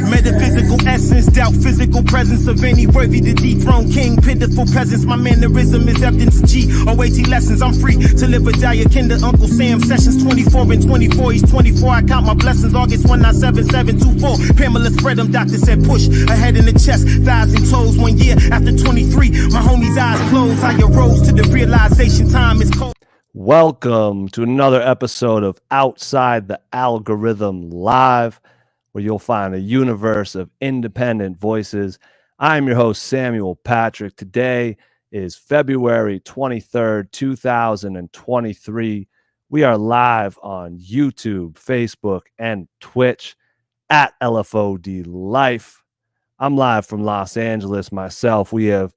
Metaphysical essence, doubt physical presence of any worthy to dethrone king. Pitiful presence, my mannerism is evidence G. OAT lessons, I'm free to live or die akin to Uncle Sam. Sessions 24 and 24, he's 24. I count my blessings, August 197724. Pamela spread them, doctor said push. A head in the chest, thighs and toes. 1 year after 23, my homie's eyes closed. I arose to the realization time is cold. Welcome to another episode of Outside the Algorithm Live, where you'll find a universe of independent voices. I'm your host, Samuel Patrick. Today is February 23rd, 2023. We are live on YouTube, Facebook, and Twitch at LFOD Life. I'm live from Los Angeles myself. We have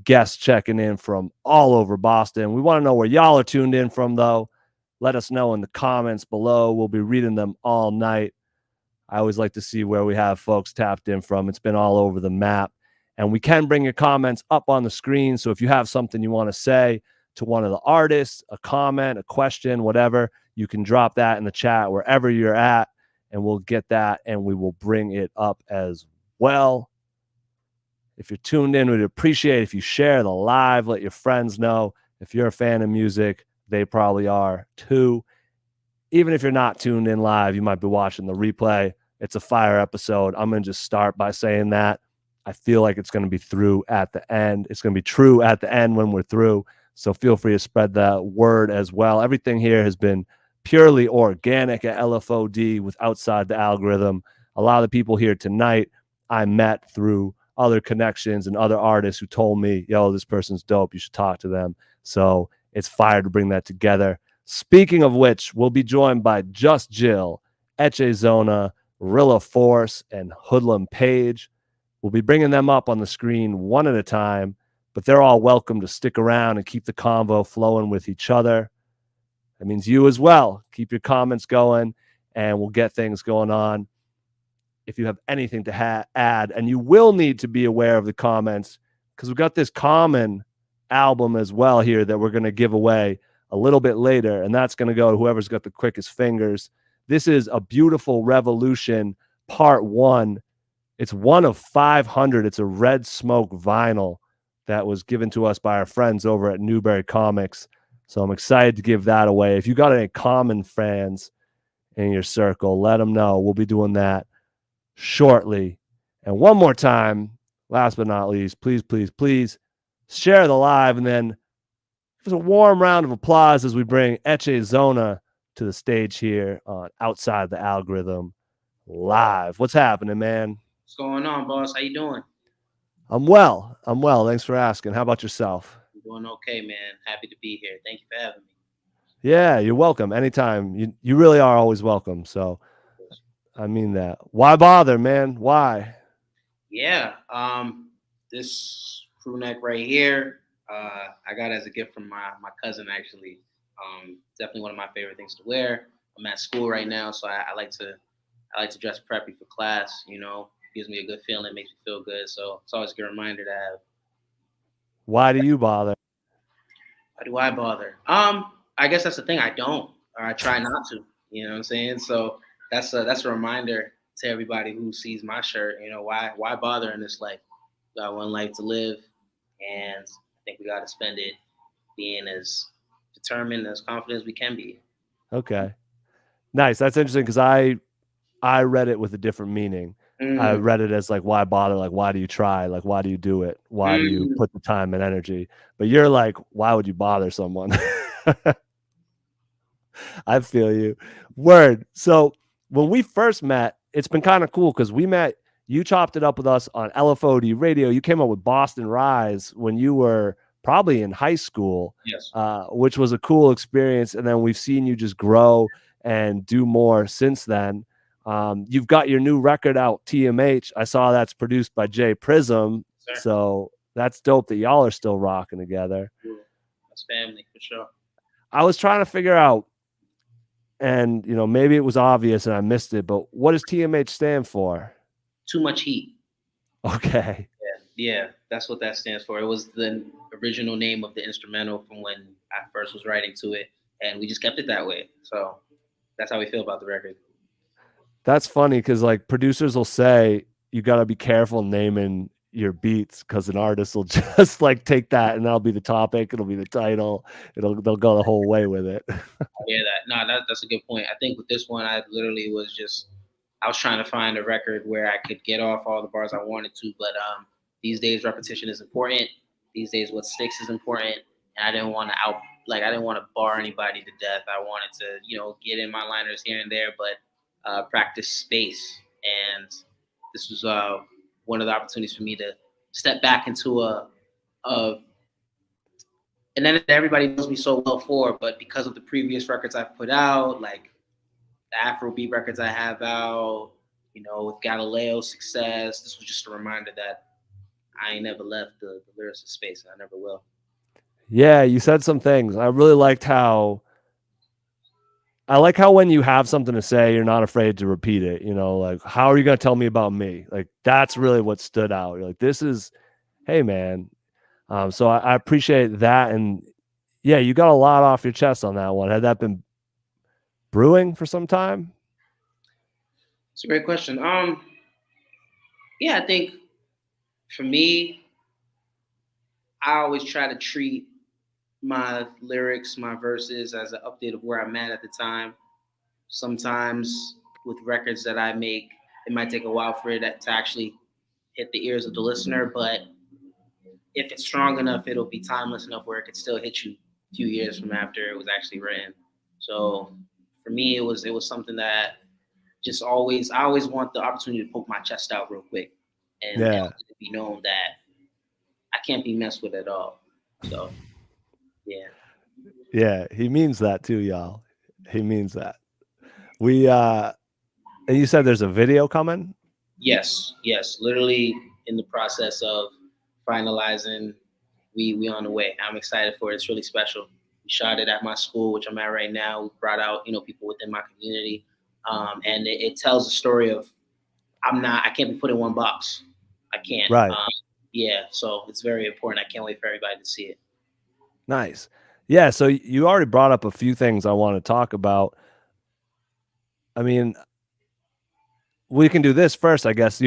guests checking in from all over Boston. We want to know where y'all are tuned in from, though. Let us know in the comments below. We'll be reading them all night. I always like to see where we have folks tapped in from. It's been all over the map. And we can bring your comments up on the screen. So if you have something you want to say to one of the artists, a comment, a question, whatever, you can drop that in the chat wherever you're at, and we'll get that and we will bring it up as well. If you're tuned in, we'd appreciate if you share the live, let your friends know. If you're a fan of music, they probably are too. Even if you're not tuned in live, you might be watching the replay. It's a fire episode. I'm going to just start by saying that. I feel like it's going to be through at the end. It's going to be true at the end when we're through. So feel free to spread that word as well. Everything here has been purely organic at LFOD with Outside the Algorithm. A lot of the people here tonight I met through other connections and other artists who told me, yo, this person's dope. You should talk to them. So it's fire to bring that together. Speaking of which, we'll be joined by Just Jill, Echezona, Rilla Force, and Hoodlum Paige. We'll be bringing them up on the screen one at a time, but they're all welcome to stick around and keep the convo flowing with each other. That means you as well. Keep your comments going, and we'll get things going on. If you have anything to add, and you will need to be aware of the comments, because we've got this Common album as well here that we're going to give away a little bit later, and that's going to go to whoever's got the quickest fingers. This is A Beautiful Revolution Part 1. It's one of 500. It's a Red Smoke vinyl that was given to us by our friends over at Newberry Comics. So I'm excited to give that away. If you got any Common fans in your circle, let them know. We'll be doing that shortly. And one more time, last but not least, please, please, please share the live, and then give us a warm round of applause as we bring Echezona to the stage here on Outside the Algorithm Live. What's happening, man? What's going on, boss? How you doing? I'm well. Thanks for asking. How about yourself? I'm doing okay, man. Happy to be here. Thank you for having me. Yeah, you're welcome. Anytime. You really are always welcome. So I mean that. Why bother, man? Why? Yeah. This crew neck right here, I got as a gift from my cousin, actually. Definitely one of my favorite things to wear. I'm at school right now, so I like to dress preppy for class. You know, gives me a good feeling, makes me feel good. So it's always a good reminder to have. Why do you bother? Why do I bother? I guess that's the thing. I don't, or I try not to. You know what I'm saying? So that's a reminder to everybody who sees my shirt. You know, why bother in this life? We got one life to live, and I think we got to spend it being as determined, as confident as we can be. Okay, nice. That's interesting because I read it with a different meaning. I read it as like, why bother? Like, why do you try? Like, why do you do it? Why do you put the time and energy? But you're like, why would you bother someone? I feel you. Word. So when we first met, it's been kind of cool because we met, you chopped it up with us on LFOD radio. You came up with Boston Rise when you were probably in high school, Yes. Which was a cool experience. And then we've seen you just grow and do more since then. You've got your new record out, TMH. I saw that's produced by Jay Prism. Sir. So that's dope that y'all are still rocking together. That's family for sure. I was trying to figure out, and you know, maybe it was obvious and I missed it, but what does TMH stand for? Too Much Heat. Okay. Yeah, that's what that stands for. It was the original name of the instrumental from when I first was writing to it, and we just kept it that way. So that's how we feel about the record. That's funny because like producers will say you got to be careful naming your beats because an artist will just like take that and that'll be the topic. It'll be the title. They'll go the whole way with it. Yeah, that's a good point. I think with this one, I literally was just I was trying to find a record where I could get off all the bars I wanted to, but these days repetition is important. These days, what sticks is important, and I didn't want to I didn't want to bar anybody to death. I wanted to get in my liners here and there, but practice space, and this was one of the opportunities for me to step back into a and then everybody knows me so well for, but because of the previous records I've put out, like the Afrobeat records I have out, with Galileo success, this was just a reminder that I ain't never left the lyricist space, and I never will. Yeah, you said some things. I really liked how when you have something to say, you're not afraid to repeat it. Like, how are you going to tell me about me? Like, that's really what stood out. You're like, this is, hey, man. So I appreciate that. And yeah, you got a lot off your chest on that one. Had that been brewing for some time? It's a great question. Yeah, I think for me, I always try to treat my lyrics, my verses as an update of where I'm at the time. Sometimes with records that I make, it might take a while for it to actually hit the ears of the listener, but if it's strong enough, it'll be timeless enough where it could still hit you a few years from after it was actually written. So for me, it was something that just I always want the opportunity to poke my chest out real quick and to be known that I can't be messed with at all. So yeah. Yeah, he means that too, y'all. He means that. We and you said there's a video coming? Yes. Literally in the process of finalizing. We on the way. I'm excited for it. It's really special. We shot it at my school, which I'm at right now. We brought out people within my community, and it tells the story of I can't be put in one box. I can't. Right. Yeah. So it's very important. I can't wait for everybody to see it. Nice. Yeah. So you already brought up a few things I want to talk about. I mean, we can do this first, I guess.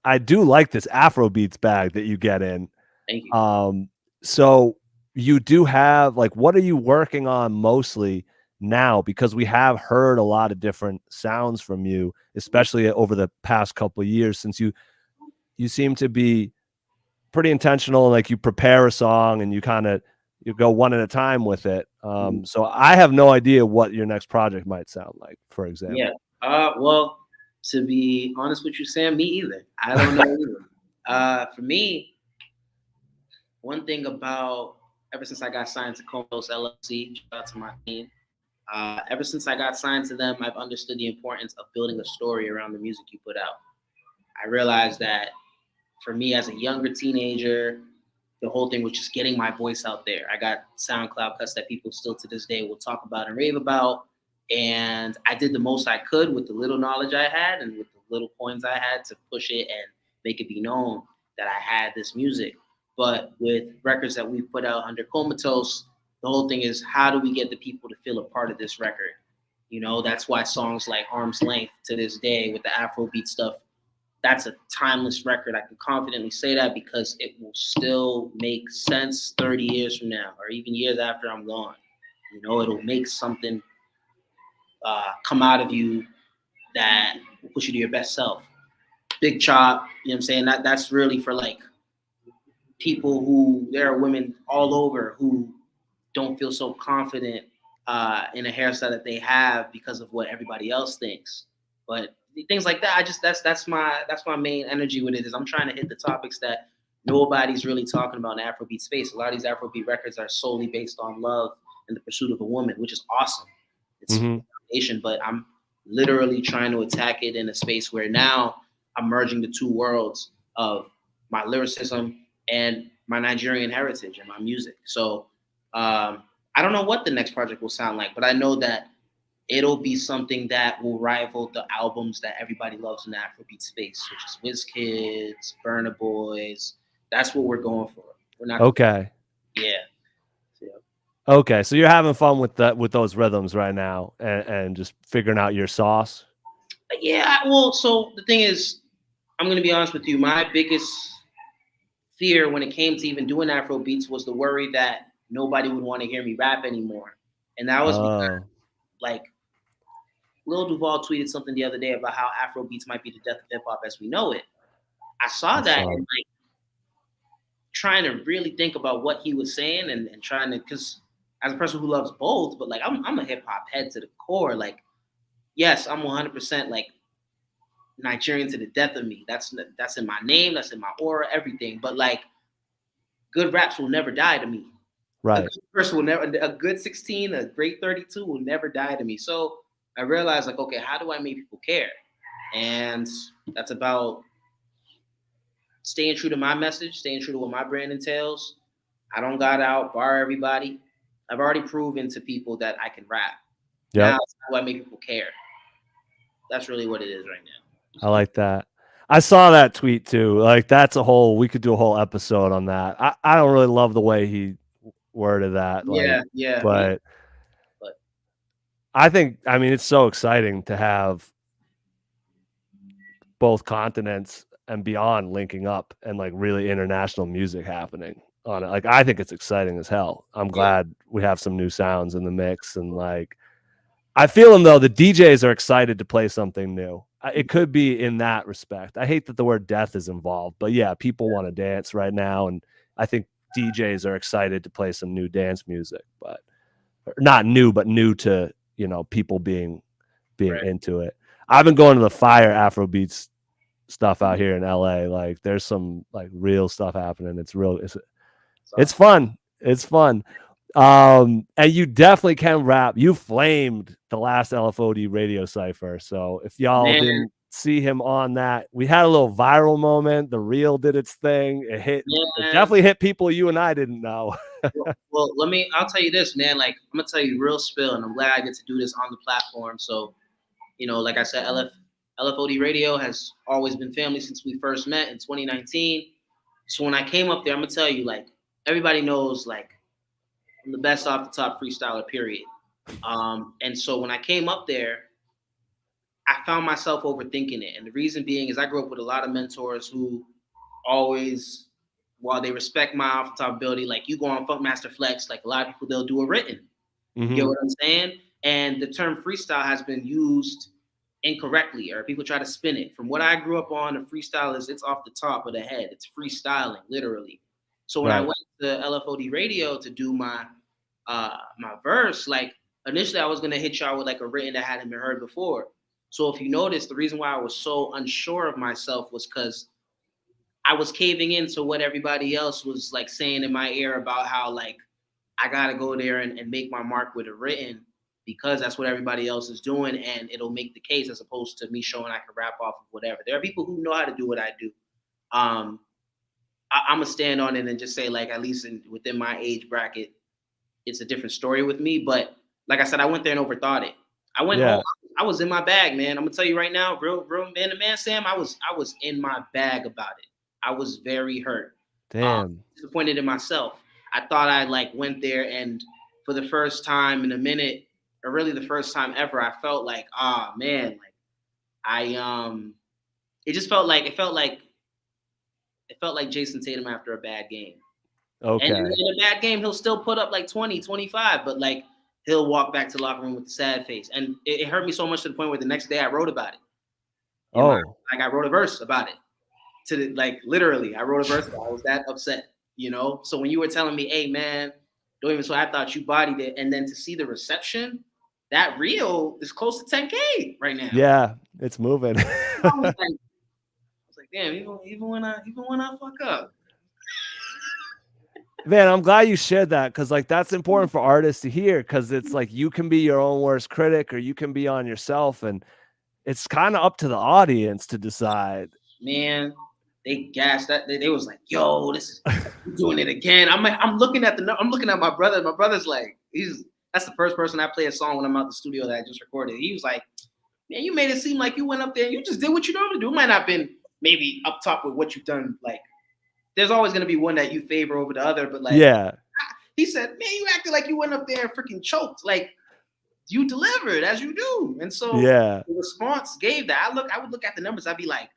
I do like this Afrobeats bag that you get in. Thank you. So you do have, like, what are you working on mostly now? Because we have heard a lot of different sounds from you, especially over the past couple of years, since you seem to be pretty intentional. Like, you prepare a song and you go one at a time with it. So I have no idea what your next project might sound like, for example. Yeah. Well, to be honest with you, Sam, me either. I don't know either. For me, one thing about ever since I got signed to Comatose LLC, shout out to my team. Ever since I got signed to them, I've understood the importance of building a story around the music you put out. I realized that for me as a younger teenager, the whole thing was just getting my voice out there. I got SoundCloud cuts that people still to this day will talk about and rave about. And I did the most I could with the little knowledge I had and with the little coins I had to push it and make it be known that I had this music. But with records that we've put out under Comatose, the whole thing is how do we get the people to feel a part of this record? That's why songs like Arm's Length to this day with the Afrobeat stuff, that's a timeless record. I can confidently say that because it will still make sense 30 years from now or even years after I'm gone. It'll make something come out of you that will push you to your best self. Big Chop, you know what I'm saying? That's really for like people who, there are women all over who don't feel so confident in a hairstyle that they have because of what everybody else thinks. But things like that, that's my main energy with it is I'm trying to hit the topics that nobody's really talking about in the Afrobeat space. A lot of these Afrobeat records are solely based on love and the pursuit of a woman, which is awesome. It's foundation, but I'm literally trying to attack it in a space where now I'm merging the two worlds of my lyricism and my Nigerian heritage and my music. So I don't know what the next project will sound like, but I know that it'll be something that will rival the albums that everybody loves in the Afrobeat space, which is WizKids, Burna Boys. That's what we're going for. We're not okay. Yeah. Okay, so you're having fun with those rhythms right now and just figuring out your sauce. Yeah, so the thing is, I'm gonna be honest with you. My biggest fear when it came to even doing Afro beats was the worry that nobody would want to hear me rap anymore, and that was because, Oh, like, Lil Duval tweeted something the other day about how Afro beats might be the death of hip hop as we know it. I saw I that saw. and like trying to really think about what he was saying and trying to, because as a person who loves both, but like I'm a hip hop head to the core. Like, yes, I'm 100% like Nigerian to the death of me. That's in my name. That's in my aura. Everything. But like, good raps will never die to me. A Right. good person will never. A good 16, a great 32 will never die to me. So I realized like, okay, how do I make people care? And that's about staying true to my message, staying true to what my brand entails. I don't gotta outbar everybody. I've already proven to people that I can rap. Now, Yep. how do I make people care? That's really what it is right now. I like that. I saw that tweet too. Like that's we could do a whole episode on that. I don't really love the way he worded that. Like, Yeah, me. but But I mean, it's so exciting to have both continents and beyond linking up and like really international music happening on it. Like, I think it's exciting as hell. I'm yeah, glad we have some new sounds in the mix. And like, I feel them though. The DJs are excited to play something new. It could be in that respect. I hate that the word death is involved, but yeah, people want to dance right now. And I think DJs are excited to play some new dance music, but not new, but new to, people being right. into it. I've been going to the fire Afrobeats stuff out here in LA. Like there's some like real stuff happening. It's So, fun. It's fun. And you definitely can rap. You flamed the last LFOD radio cipher. So if y'all man, didn't see him on that, we had a little viral moment. The reel did its thing. It man. definitely hit people you and I didn't know. Well, I'll tell you this, man. Like, I'm gonna tell you real spill, and I'm glad I get to do this on the platform. So, like I said, LFOD Radio has always been family since we first met in 2019. So when I came up there, I'm gonna tell you, like, everybody knows, like, I'm the best off the top freestyler, period. And so when I came up there, I found myself overthinking it. And the reason being is I grew up with a lot of mentors who always, while they respect my off the top ability, like you go on Funkmaster Flex, like a lot of people, they'll do a written. You know what I'm saying? And the term freestyle has been used incorrectly, or people try to spin it. From what I grew up on, a freestyle is it's off the top of the head. It's freestyling, literally. So when I Right. went to LFOD Radio to do my verse, like initially I was gonna hit y'all with like a written that hadn't been heard before. So if you notice, the reason why I was so unsure of myself was because I was caving into what everybody else was like saying in my ear about how like I gotta go there and make my mark with a written because that's what everybody else is doing and it'll make the case as opposed to me showing I can rap off of whatever. There are people who know how to do what I do. I'm gonna stand on it and just say like at least within my age bracket, it's a different story with me. But like I said, I went there and overthought it. I went Yeah. home. I was in my bag, man. I'm gonna tell you right now, real man to man, Sam. I was in my bag about it. I was very hurt, Damn. disappointed in myself. I thought I like went there and for the first time in a minute, or really the first time ever, I felt like, man, like it just felt like Jason Tatum after a bad game. And Okay. in a bad game, he'll still put up like 20, 25, but like he'll walk back to the locker room with a sad face. And it hurt me so much to the point where the next day I wrote about it. I wrote a verse about it. Like literally, I wrote a verse about it. I was that upset, So when you were telling me, hey man, don't even sweat, I thought you bodied it. And then to see the reception, that reel is close to 10K right now. Yeah, it's moving. I was like, damn, even when I fuck up. Man, I'm glad you shared that because like that's important for artists to hear because it's like you can be your own worst critic or you can be on yourself and it's kind of up to the audience to decide. Man, they gassed that. They was like, "Yo, we're doing it again." I'm looking at my brother. My brother's like, that's the first person I play a song when I'm out the studio that I just recorded. He was like, "Man, you made it seem like you went up there and you just did what you normally do. It might not have been maybe up top with what you've done. Like, there's always gonna be one that you favor over the other, but like, yeah." He said, "Man, you acted like you went up there and freaking choked." Like, you delivered as you do. And so Yeah. the response gave that. I would look at the numbers. I'd be like,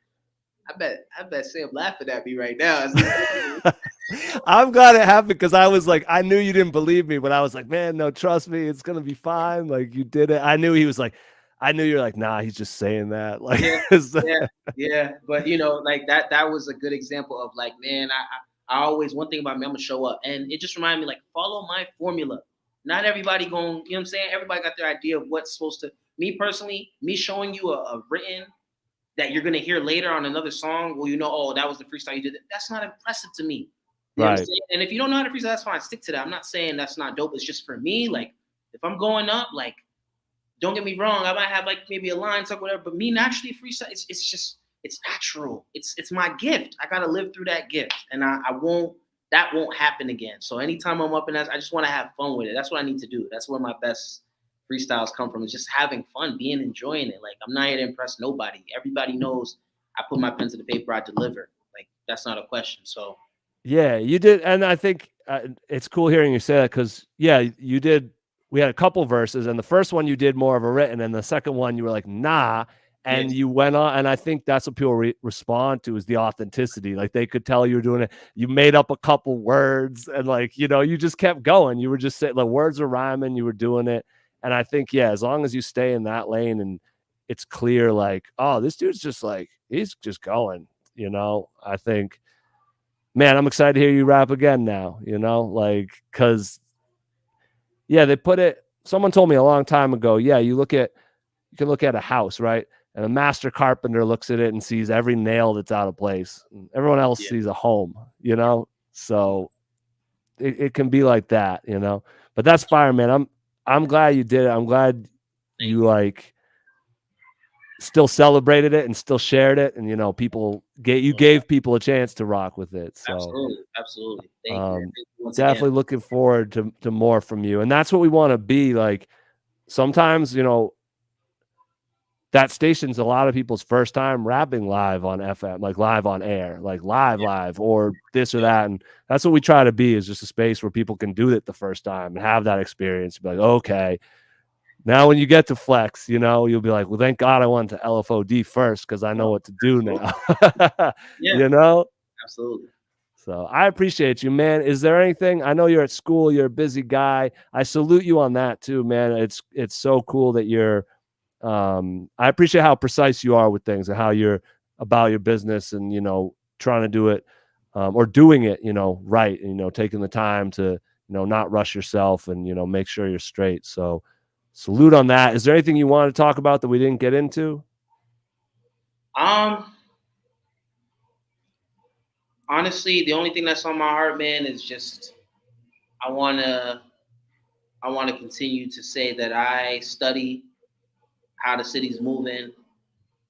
I bet Sam laughing at me right now. I'm glad it happened because I was like, I knew you didn't believe me, but I was like, man, no, trust me, it's gonna be fine. Like you did it. I knew he was like, I knew you're like, nah, he's just saying that. Like, yeah. But like that was a good example of like, man, I always, one thing about me, I'm gonna show up, and it just reminded me like, follow my formula. Not everybody going, you know what I'm saying? Everybody got their idea of what's supposed to. Me personally, me showing you a written that you're gonna hear later on another song, well, oh, that was the freestyle you did. That's not impressive to me. You know what I'm saying? And if you don't know how to freestyle, that's fine. Stick to that. I'm not saying that's not dope. It's just for me, like, if I'm going up, like, don't get me wrong, I might have like maybe a line, talk whatever, but me naturally freestyle, it's natural. It's my gift. I gotta live through that gift, and that won't happen again. So anytime I'm up in that, I just want to have fun with it. That's what I need to do. That's where my best freestyles come from. Is just having fun, enjoying it. Like, I'm not here to impress nobody. Everybody knows I put my pen to the paper, I deliver. Like, that's not a question. So yeah, you did, and I think it's cool hearing you say that because you did. We had a couple verses, and the first one you did more of a written, and the second one you were like, nah. And you went on, and I think that's what people respond to is the authenticity. Like they could tell you were doing it. You made up a couple words, and like you just kept going. You were just saying the words were rhyming. You were doing it, and I think as long as you stay in that lane, and it's clear, like, oh, this dude's just like he's just going. I think, man, I'm excited to hear you rap again now. Like because they put it. Someone told me a long time ago. Yeah, you can look at a house, right? And a master carpenter looks at it and sees every nail that's out of place. Everyone else sees a home, So it can be like that, But that's fire, man. I'm glad you did it. I'm glad you like still celebrated it and still shared it, and people gave people a chance to rock with it. So absolutely. Thank you. Definitely looking forward to more from you, and that's what we want to be like. Sometimes that station's a lot of people's first time rapping live on FM, like live on air, like live, or this or that. And that's what we try to be, is just a space where people can do it the first time and have that experience. Be like, okay, now when you get to flex, you'll be like, well, thank God I went to LFOD first because I know what to do now. Absolutely. So I appreciate you, man. Is there anything? I know you're at school, you're a busy guy. I salute you on that too, man. It's so cool that you're I appreciate how precise you are with things and how you're about your business and trying to do it or doing it right, and taking the time to not rush yourself and make sure you're straight. So salute on that. Is there anything you want to talk about that we didn't get into? Honestly, the only thing that's on my heart, man, is just I want to continue to say that I study how the city's moving,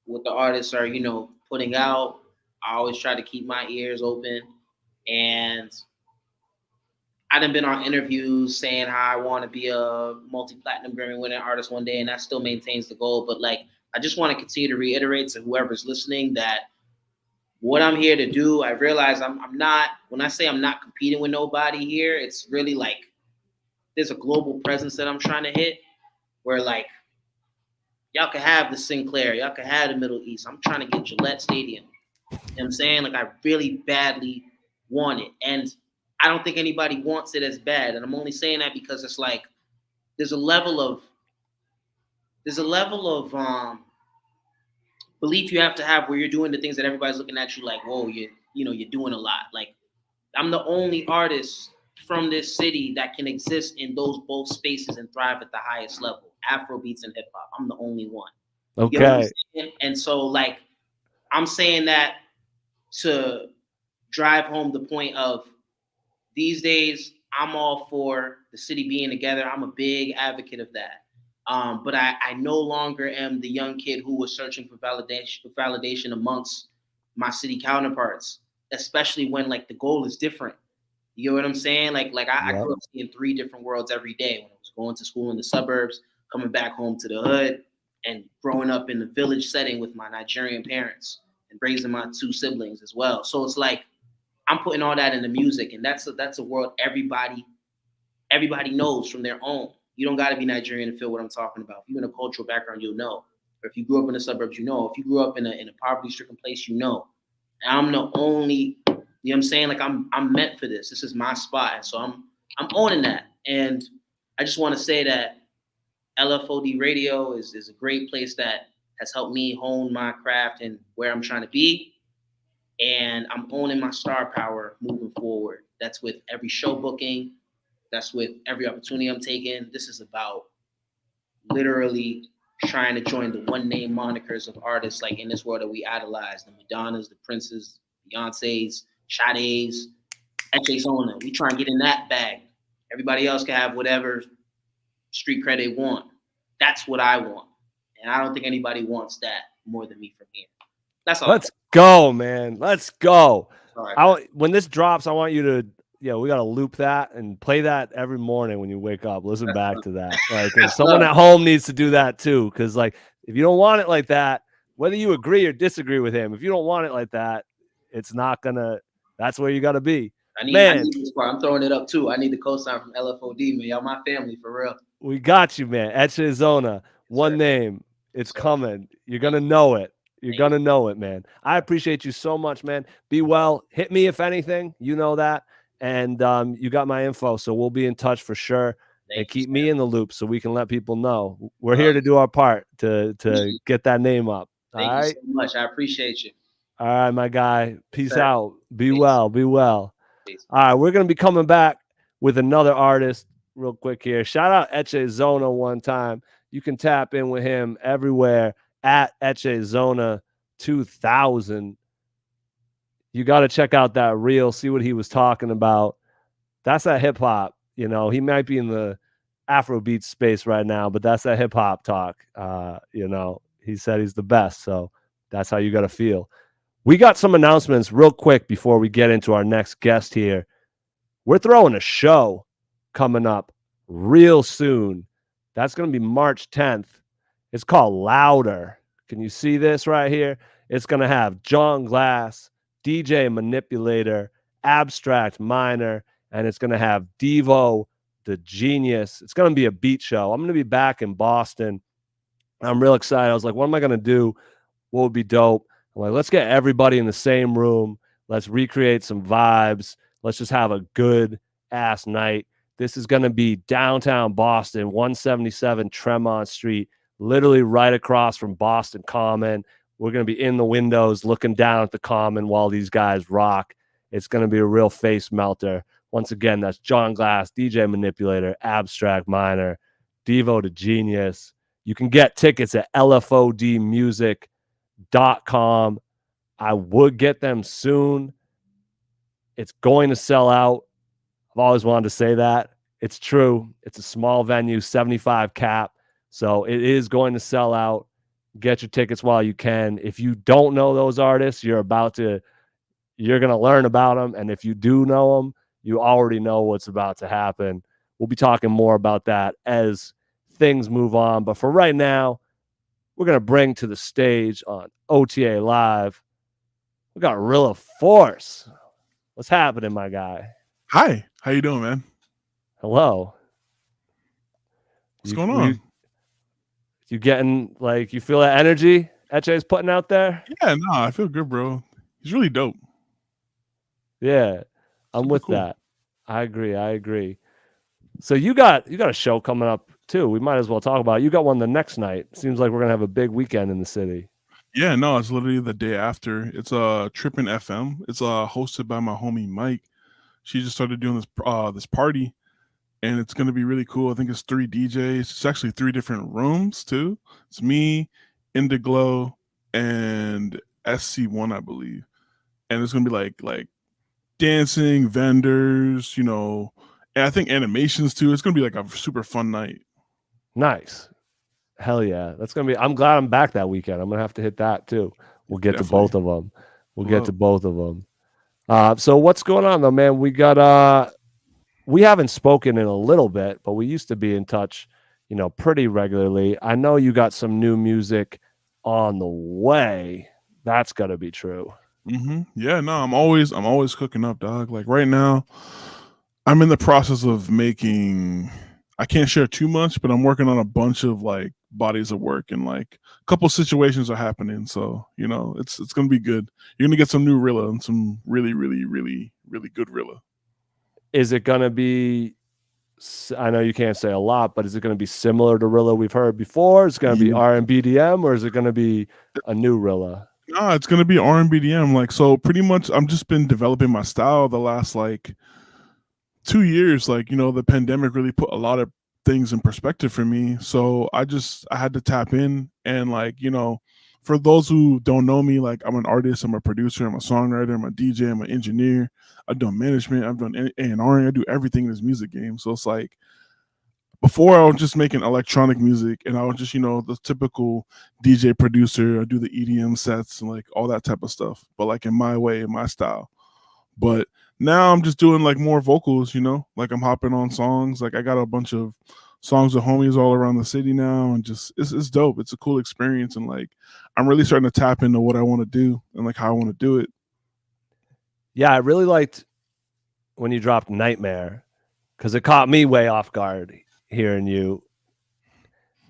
what the artists are, putting out. I always try to keep my ears open, and I done been on interviews saying how I want to be a multi-platinum Grammy winning artist one day, and that still maintains the goal. But like, I just want to continue to reiterate to whoever's listening that what I'm here to do, I realize I'm not, when I say I'm not competing with nobody here, it's really like there's a global presence that I'm trying to hit where like y'all can have the Sinclair, y'all can have the Middle East. I'm trying to get Gillette Stadium. You know what I'm saying? Like, I really badly want it. And I don't think anybody wants it as bad. And I'm only saying that because it's like there's a level of belief you have to have where you're doing the things that everybody's looking at you like, whoa, you're doing a lot. Like, I'm the only artist from this city that can exist in those both spaces and thrive at the highest level, Afrobeats and hip hop. I'm the only one. Okay. And so like, I'm saying that to drive home the point of these days, I'm all for the city being together. I'm a big advocate of that. But I no longer am the young kid who was searching for validation amongst my city counterparts, especially when like the goal is different. You know what I'm saying? Like I grew up seeing 3 different worlds every day when I was going to school in the suburbs, coming back home to the hood, and growing up in the village setting with my Nigerian parents and raising my 2 siblings as well. So it's like I'm putting all that in the music, and that's a world everybody knows from their own. You don't got to be Nigerian to feel what I'm talking about. If you're in a cultural background, you'll know. Or if you grew up in the suburbs, you know. If you grew up in a poverty-stricken place, you know. And I'm the only, you know what I'm saying? Like I'm meant for this. This is my spot. And so I'm owning that. And I just want to say that LFOD radio is a great place that has helped me hone my craft and where I'm trying to be. And I'm owning my star power moving forward. That's with every show booking. That's with every opportunity I'm taking. This is about literally trying to join the one name monikers of artists like in this world that we idolize, the Madonnas, the Princes, Beyoncé's, Sade's, Echezona. We try and get in that bag. Everybody else can have whatever street cred they want. That's what I want. And I don't think anybody wants that more than me from here. That's all. Let's go, man. Let's go. Sorry, when this drops, I want you to, we got to loop that and play that every morning when you wake up. Listen back to that. Like, and someone at home needs to do that too. Because, like, if you don't want it like that, whether you agree or disagree with him, if you don't want it like that, it's not gonna. That's where you got to be. I need this part. I'm throwing it up too. I need the cosign from LFOD, man. Y'all my family for real. We got you, man. Echezona, one name. It's coming. You're gonna know it. You're going to know it, man. I appreciate you so much, man. Be well. Hit me if anything. You know that. And you got my info, so we'll be in touch for sure. And keep me in the loop so we can let people know. We're here to do our part to get that name up. Thank you so much. I appreciate you. All right, my guy. Peace out. Be well. Be well. Peace. All right, we're going to be coming back with another artist real quick here. Shout out Echezona one time. You can tap in with him everywhere at Echezona 2000. You got to check out that reel, see what he was talking about. That's that hip hop. You know, he might be in the Afrobeat space right now, but that's that hip hop talk. You know, he said he's the best. So that's how you got to feel. We got some announcements real quick before we get into our next guest here. We're throwing a show coming up real soon. That's going to be March 10th. It's called Louder. Can you see this right here? It's going to have John Glass, DJ Manipulator, Abstract Minor, and it's going to have Devo, the Genius. It's going to be a beat show. I'm going to be back in Boston. I'm real excited. I was like, what am I going to do? What would be dope? I'm like, let's get everybody in the same room. Let's recreate some vibes. Let's just have a good ass night. This is going to be downtown Boston, 177 Tremont Street, literally right across from Boston Common. We're going to be in the windows looking down at the Common while these guys rock. It's going to be a real face melter. Once again, that's John Glass, DJ Manipulator, Abstract Minor, Devo to Genius. You can get tickets at lfodmusic.com. I would get them soon. It's going to sell out. I've always wanted to say that. It's true. It's a small venue, 75 cap. So it is going to sell out. Get your tickets while you can. If you don't know those artists, you're going to learn about them. And if you do know them, you already know what's about to happen. We'll be talking more about that as things move on. But for right now, we're going to bring to the stage on OTA Live, we got Rilla Force. What's happening, my guy? Hi. How you doing, man? Hello. What's going on? You getting, like, you feel that energy Eche's putting out there? Yeah, no, I feel good, bro. He's really dope. Yeah, I'm with that. I agree. So you got a show coming up too. We might as well talk about it. You got one the next night. Seems like we're gonna have a big weekend in the city. Yeah, no, it's literally the day after. It's Trippin' FM. It's hosted by my homie Mike. She just started doing this party, and it's gonna be really cool. I think it's 3 DJs. It's actually 3 different rooms too. It's me, Indiglow, and SC1, I believe. And it's gonna be like dancing, vendors, you know, and I think animations too. It's gonna be like a super fun night. Nice. Hell yeah. That's gonna be, I'm glad I'm back that weekend. I'm gonna have to hit that too. We'll get to both of them. So what's going on though, man? We haven't spoken in a little bit, but we used to be in touch, you know, pretty regularly. I know you got some new music on the way. That's gotta be true. Mm-hmm. Yeah, no, I'm always cooking up, dog. Like right now, I'm in the process of making I can't share too much, but I'm working on a bunch of like bodies of work, and like a couple situations are happening. So, you know, it's gonna be good. You're gonna get some new Rilla and some really, really, really, really good Rilla. Is it gonna be? I know you can't say a lot, but is it going to be similar to Rilla we've heard before? Is it going to be Yeah. R&BDM, or is it going to be a new Rilla? No, it's gonna be R&BDM. Like, so pretty much I'm just been developing my style the last like 2 years. Like, you know, the pandemic really put a lot of things in perspective for me. So I had to tap in, and like, you know, for those who don't know me, like I'm an artist, I'm a producer, I'm a songwriter, I'm a DJ, I'm an engineer. I've done management, I've done A&R, I do everything in this music game. So it's like before I was just making electronic music, and I was just, you know, the typical DJ producer. I do the EDM sets and like all that type of stuff, but like in my way, in my style. But now I'm just doing like more vocals, you know, like I'm hopping on songs. Like I got a bunch of songs with homies all around the city now, and just it's dope. It's a cool experience, and like I'm really starting to tap into what I want to do and like how I want to do it. Yeah, I really liked when you dropped Nightmare, because it caught me way off guard hearing you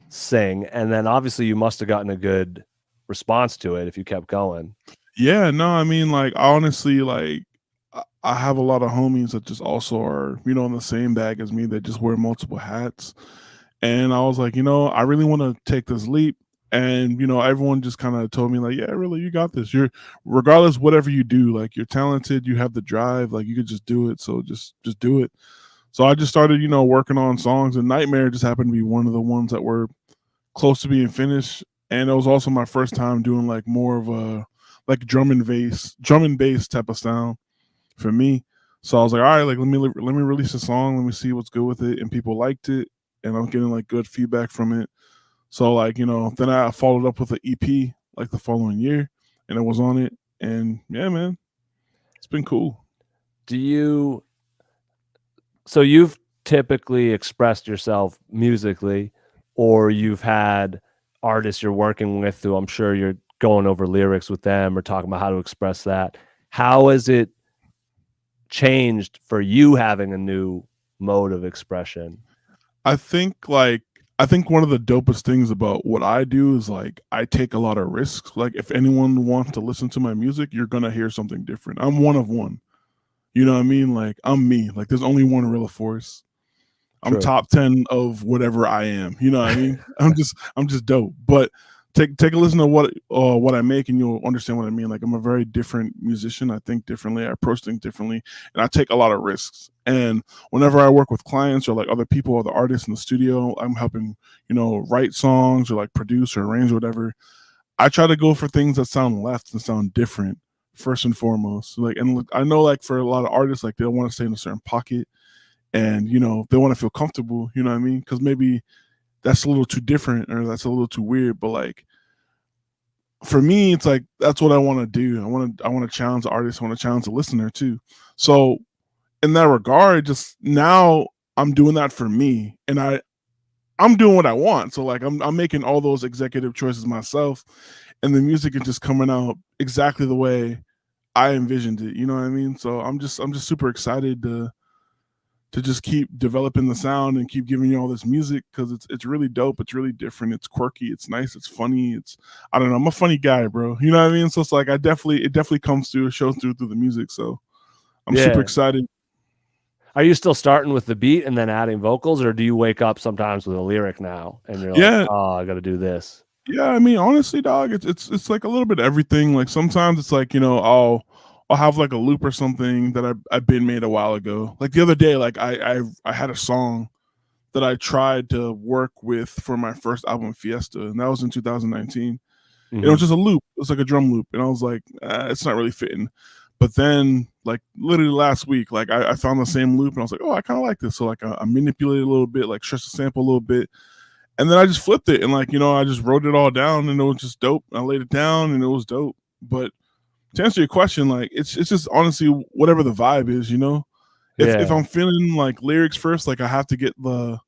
sing, and then obviously you must have gotten a good response to it if you kept going. Yeah, no, I mean, like honestly, like I have a lot of homies that just also are, you know, in the same bag as me. That just wear multiple hats. And I was like, you know, I really want to take this leap. And, you know, everyone just kind of told me like, yeah, really, you got this. You're, regardless, whatever you do, like you're talented, you have the drive, like you could just do it. So just do it. So I just started, you know, working on songs, and Nightmare just happened to be one of the ones that were close to being finished. And it was also my first time doing like more of a like drum and bass type of sound for me. So I was like, all right, like let me release a song, let me see what's good with it, and people liked it, and I'm getting like good feedback from it. So like, you know, then I followed up with an EP like the following year, and it was on it, and yeah, man, it's been cool. So you've typically expressed yourself musically, or you've had artists you're working with who I'm sure you're going over lyrics with them or talking about how to express that. How has it changed for you having a new mode of expression? I think one of the dopest things about what I do is like I take a lot of risks. Like if anyone wants to listen to my music, you're gonna hear something different. I'm one of one. You know what I mean? Like I'm me. Like there's only one Rilla Force. I'm True. top 10 of whatever I am. You know what I mean? I'm just dope. But take a listen to what I make, and you'll understand what I mean. Like I'm a very different musician. I think differently. I approach things differently, and I take a lot of risks. And whenever I work with clients or like other people, other artists in the studio, I'm helping, you know, write songs or like produce or arrange or whatever. I try to go for things that sound left and sound different first and foremost. Like, and I know like for a lot of artists, like they'll want to stay in a certain pocket, and you know they want to feel comfortable. You know what I mean? Because maybe that's a little too different or that's a little too weird. But like for me, it's like that's what I want to do. I want to challenge the artist. I want to challenge the listener too. So in that regard, just now I'm doing that for me, and I'm doing what I want. So like I'm making all those executive choices myself, and the music is just coming out exactly the way I envisioned it. You know what I mean? So I'm just super excited to just keep developing the sound and keep giving you all this music, because it's really dope. It's really different. It's quirky. It's nice. It's funny. I don't know. I'm a funny guy, bro. You know what I mean? So it's like it definitely comes through, shows through the music. So I'm super excited. Are you still starting with the beat and then adding vocals, or do you wake up sometimes with a lyric now and you're like, oh, I got to do this? Yeah, I mean, honestly, dog, it's like a little bit of everything. Like sometimes it's like, you know, I'll have like a loop or something that I've been made a while ago. Like the other day, like I had a song that I tried to work with for my first album, Fiesta, and that was in 2019. Mm-hmm. It was just a loop. It was like a drum loop, and I was like, it's not really fitting. But then, like literally last week, like I found the same loop, and I was like, oh, I kind of like this. So like I manipulated a little bit, like stretched the sample a little bit, and then I just flipped it, and like, you know, I just wrote it all down, and it was just dope. I laid it down, and it was dope. But to answer your question, like it's just honestly whatever the vibe is, you know. If I'm feeling like lyrics first, like I have to get the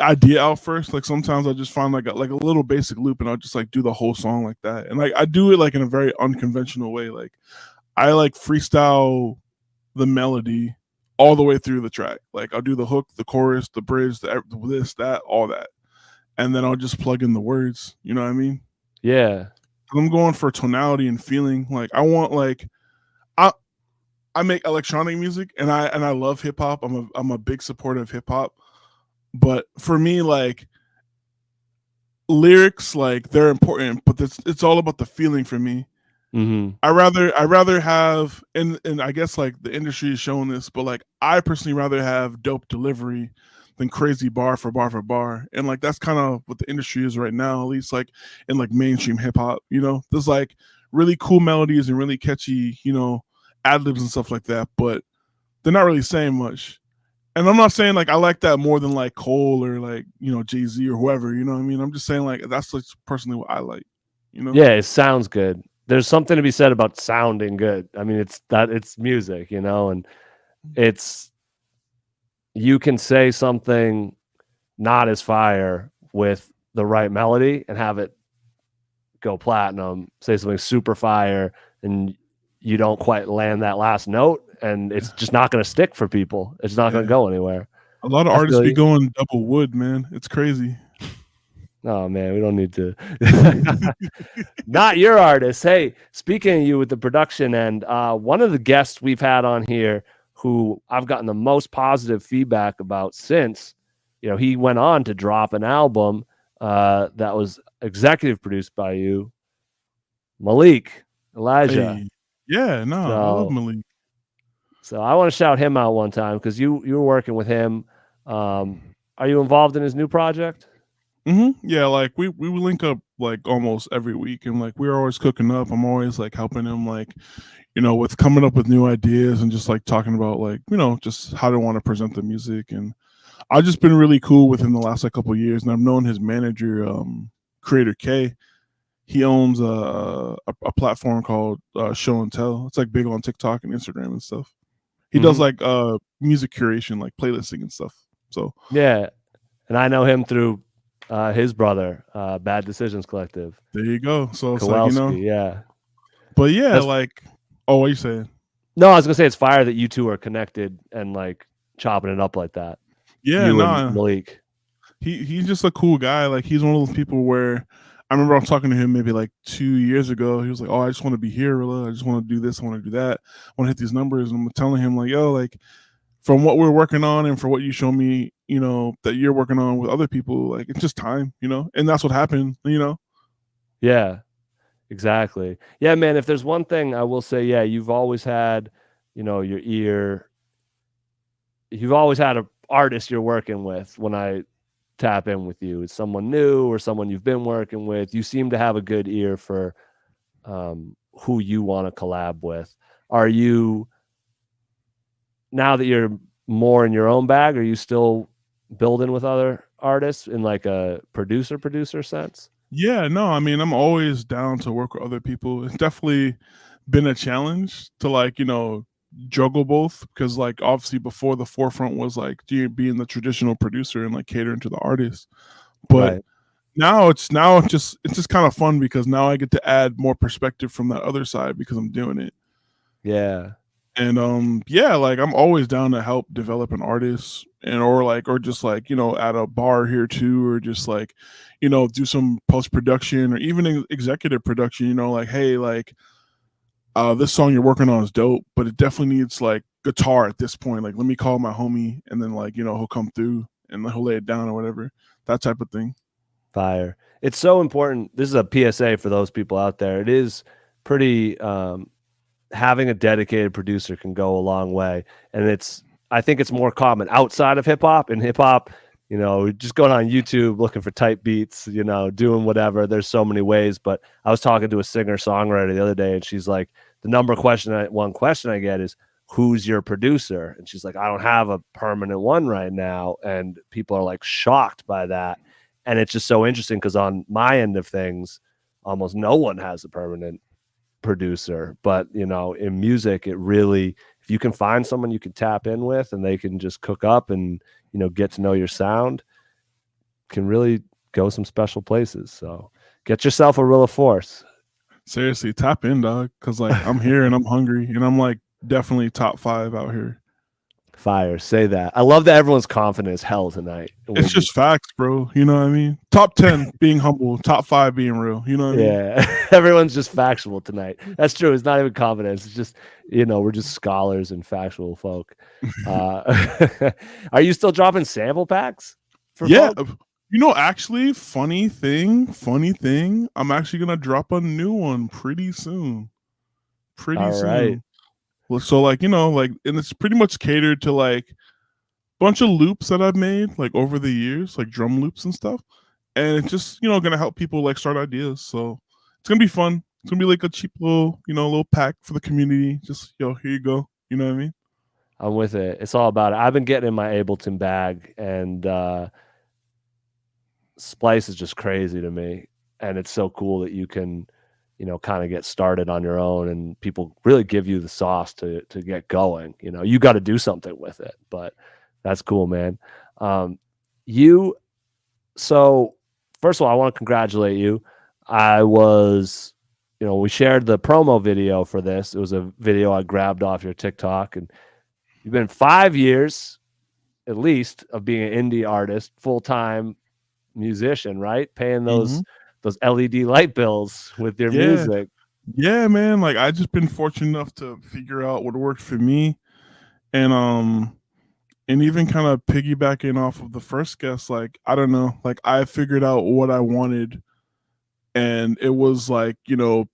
idea out first. Like sometimes I just find like a little basic loop, and I'll just like do the whole song like that. And like I do it like in a very unconventional way. Like I like freestyle the melody all the way through the track. Like I'll do the hook, the chorus, the bridge, the this, that, all that, and then I'll just plug in the words. You know what I mean? Yeah. I'm going for tonality and feeling. Like I want like I make electronic music and I love hip hop. I'm a big supporter of hip hop. But for me, like lyrics, like they're important, but it's all about the feeling for me. Mm-hmm. I rather have and I guess like the industry is showing this, but like I personally rather have dope delivery than crazy bar for bar for bar. And like that's kind of what the industry is right now, at least like in like mainstream hip hop, you know. There's like really cool melodies and really catchy, you know, ad libs and stuff like that, but they're not really saying much. And I'm not saying like I like that more than like Cole or like, you know, Jay-Z or whoever, you know what I mean? I'm just saying like that's like personally what I like, you know? Yeah, it sounds good. There's something to be said about sounding good. I mean, it's music, you know, and it's you can say something not as fire with the right melody and have it go platinum, say something super fire and you don't quite land that last note and it's just not going to stick for people. It's not going to go anywhere. A lot of artists be going double wood, man. It's crazy. Oh man, we don't need to. Not your artist. Hey, speaking of you with the production end, one of the guests we've had on here who I've gotten the most positive feedback about since, you know, he went on to drop an album that was executive produced by you, Malik Elijah. Hey. Yeah, no, I love Malik. So I want to shout him out one time because you were working with him. Are you involved in his new project? Mm-hmm. Yeah, like we link up like almost every week, and like we're always cooking up. I'm always like helping him, like, you know, with coming up with new ideas and just like talking about like, you know, just how to want to present the music. And I've just been really cool with him the last like couple of years, and I've known his manager, Creator K. He owns a platform called Show and Tell. It's like big on TikTok and Instagram and stuff. He does like music curation, like playlisting and stuff. So yeah, and I know him through his brother, Bad Decisions Collective. There you go. So it's Kowalski, like, you know, yeah. But yeah, like, what are you saying? No, I was gonna say it's fire that you two are connected and like chopping it up like that. Yeah, you and Malik. He's just a cool guy. Like he's one of those people where I remember I was talking to him maybe like 2 years ago. He was like, "Oh, I just want to be here, Rilla. I just want to do this. I want to do that. I want to hit these numbers." And I'm telling him like, "Yo, like from what we're working on and for what you show me, you know, that you're working on with other people, like it's just time, you know." And that's what happened, you know. Yeah, exactly. Yeah, man. If there's one thing I will say, yeah, you've always had, you know, your ear. You've always had an artist you're working with. When I tap in with you, it's someone new or someone you've been working with. You seem to have a good ear for who you want to collab with. Are you, now that you're more in your own bag, are you still building with other artists in like a producer sense? Yeah, no, I mean, I'm always down to work with other people. It's definitely been a challenge to like, you know, juggle both because like obviously before the forefront was like being the traditional producer and like catering to the artist. But Right. now it's just kind of fun because now I get to add more perspective from that other side because I'm doing it. Yeah. And yeah, like I'm always down to help develop an artist and or just like, you know, add a bar here too, or just like, you know, do some post-production or even executive production, you know, like, hey, like this song you're working on is dope, but it definitely needs like guitar at this point. Like, let me call my homie and then like, you know, he'll come through and he'll lay it down or whatever, that type of thing. Fire. It's so important. This is a PSA for those people out there. It is pretty, having a dedicated producer can go a long way. And I think it's more common outside of hip hop. In hip hop, you know, just going on YouTube, looking for type beats, you know, doing whatever. There's so many ways. But I was talking to a singer-songwriter the other day, and she's like, one question I get is, who's your producer? And she's like, I don't have a permanent one right now. And people are like shocked by that. And it's just so interesting because on my end of things, almost no one has a permanent producer. But, you know, in music, it really, if you can find someone you can tap in with and they can just cook up and, you know, get to know your sound, can really go some special places. So get yourself a Rilla Force. Seriously, tap in, dog, because like I'm here and I'm hungry and I'm like definitely top 5 out here. Fire. Say that. I love that everyone's confident as hell tonight. It's just facts, bro. You know what I mean? Top 10 being humble, top 5 being real. You know what I mean? Yeah. Everyone's just factual tonight. That's true. It's not even confidence. It's just, we're just scholars and factual folk. Are you still dropping sample packs for Yeah. folk? Actually, funny thing. I'm actually gonna drop a new one pretty soon. All right. Well, so and it's pretty much catered to like bunch of loops that I've made like over the years, like drum loops and stuff. And it's just, gonna help people like start ideas. So it's gonna be fun. It's gonna be like a cheap little, little pack for the community. Just here you go. You know what I mean? I'm with it. It's all about it. I've been getting in my Ableton bag, and Splice is just crazy to me. And it's so cool that you can, kind of get started on your own, and people really give you the sauce to get going. You got to do something with it, but that's cool, man. So first of all, I want to congratulate you. I was, we shared the promo video for this. It was a video I grabbed off your TikTok, and you've been 5 years at least of being an indie artist, full-time musician, right? Paying those LED light bills with your music. Yeah, man. Like I just been fortunate enough to figure out what worked for me. And even kind of piggybacking off of the first guest, like, I don't know, like I figured out what I wanted. And it was like,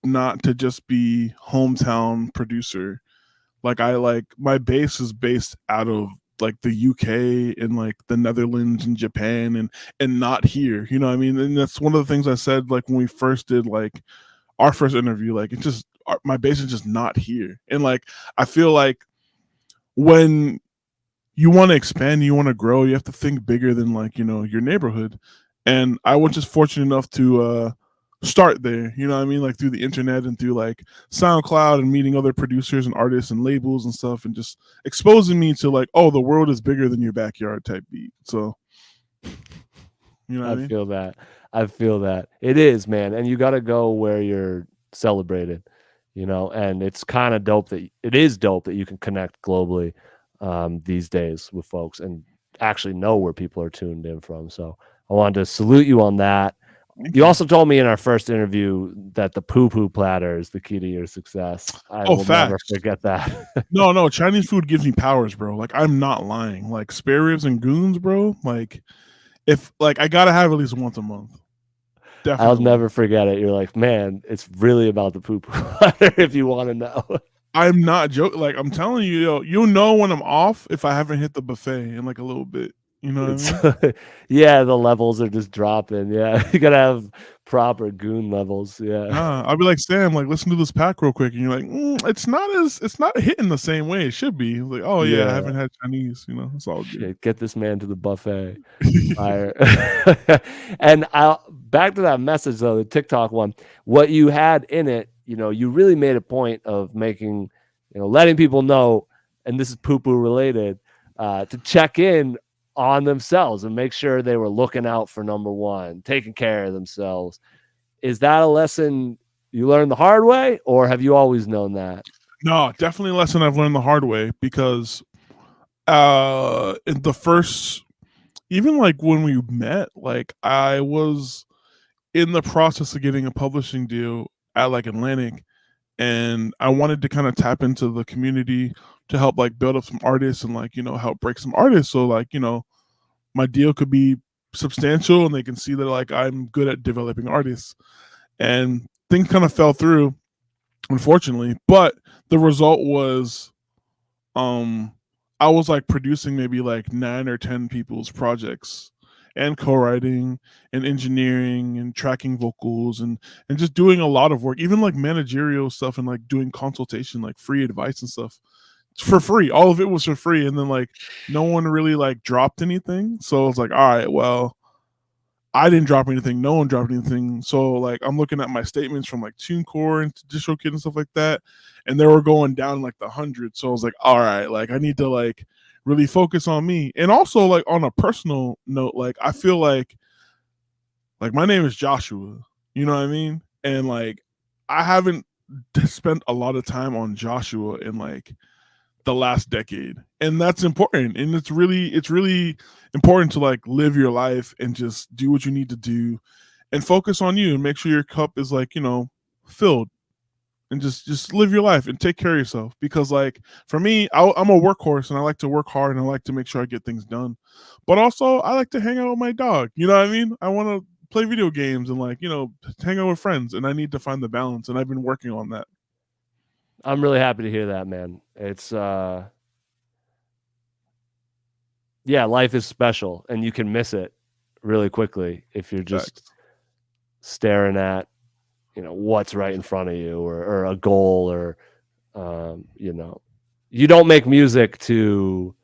not to just be hometown producer. Like my base is based out of like the UK and like the Netherlands and Japan and not here. You know what I mean? And that's one of the things I said like when we first did like our first interview, like it's just my base is just not here. And like I feel like when you want to expand, you want to grow, you have to think bigger than like, your neighborhood. And I was just fortunate enough to start there, you know what I mean? Like through the internet and through like SoundCloud and meeting other producers and artists and labels and stuff, and just exposing me to like, oh, the world is bigger than your backyard type beat. So, I feel that. I feel that. It is, man. And you got to go where you're celebrated, and it's kind of dope that you can connect globally these days with folks and actually know where people are tuned in from. So I wanted to salute you on that. You also told me in our first interview that the poo-poo platter is the key to your success. I will never forget that. No, Chinese food gives me powers, bro. Like I'm not lying. Like spare ribs and goons, bro. Like if like I gotta have at least once a month. Definitely. I'll never forget it. You're like, man, it's really about the poo-poo platter if you want to know. I'm not joking. Like I'm telling you, you'll know when I'm off if I haven't hit the buffet in like a little bit. You know what I mean? Yeah, the levels are just dropping. Yeah, you gotta have proper goon levels. Yeah, I'll be like, Sam, like listen to this pack real quick, and you're like, it's not hitting the same way it should be. Like, oh yeah, I haven't had Chinese. It's all good. Shit, get this man to the buffet. And back to that message though, the TikTok one. What you had in it, you really made a point of making, letting people know, and this is poo-poo related, to check in on themselves and make sure they were looking out for number one, taking care of themselves. Is that a lesson you learned the hard way, or have you always known that? No, definitely a lesson I've learned the hard way, because in the first, even like when we met, like I was in the process of getting a publishing deal at like Atlantic, and I wanted to kind of tap into the community to help like build up some artists and like, help break some artists. So like, my deal could be substantial and they can see that like I'm good at developing artists. And things kind of fell through, unfortunately. But the result was I was like producing maybe like 9 or 10 people's projects and co-writing and engineering and tracking vocals and just doing a lot of work, even like managerial stuff and like doing consultation, like free advice and stuff for free. All of it was for free. And then like no one really like dropped anything. So I was like, all right, well, I didn't drop anything. No one dropped anything. So like I'm looking at my statements from like TuneCore and DistroKid and stuff like that, and they were going down like the 100. So I was like, all right, like I need to like really focus on me. And also like on a personal note, like I feel like my name is Joshua, you know what I mean? And like I haven't spent a lot of time on Joshua in like the last decade, and that's important. And it's really important to like live your life and just do what you need to do and focus on you and make sure your cup is like, filled, and just live your life and take care of yourself. Because like for me, I'm a workhorse and I like to work hard and I like to make sure I get things done, but also I like to hang out with my dog. You know what I mean? I want to play video games and like, hang out with friends, and I need to find the balance, and I've been working on that. I'm really happy to hear that, man. It's yeah, life is special and you can miss it really quickly if you're just staring at, what's right in front of you, or a goal, or you don't make music to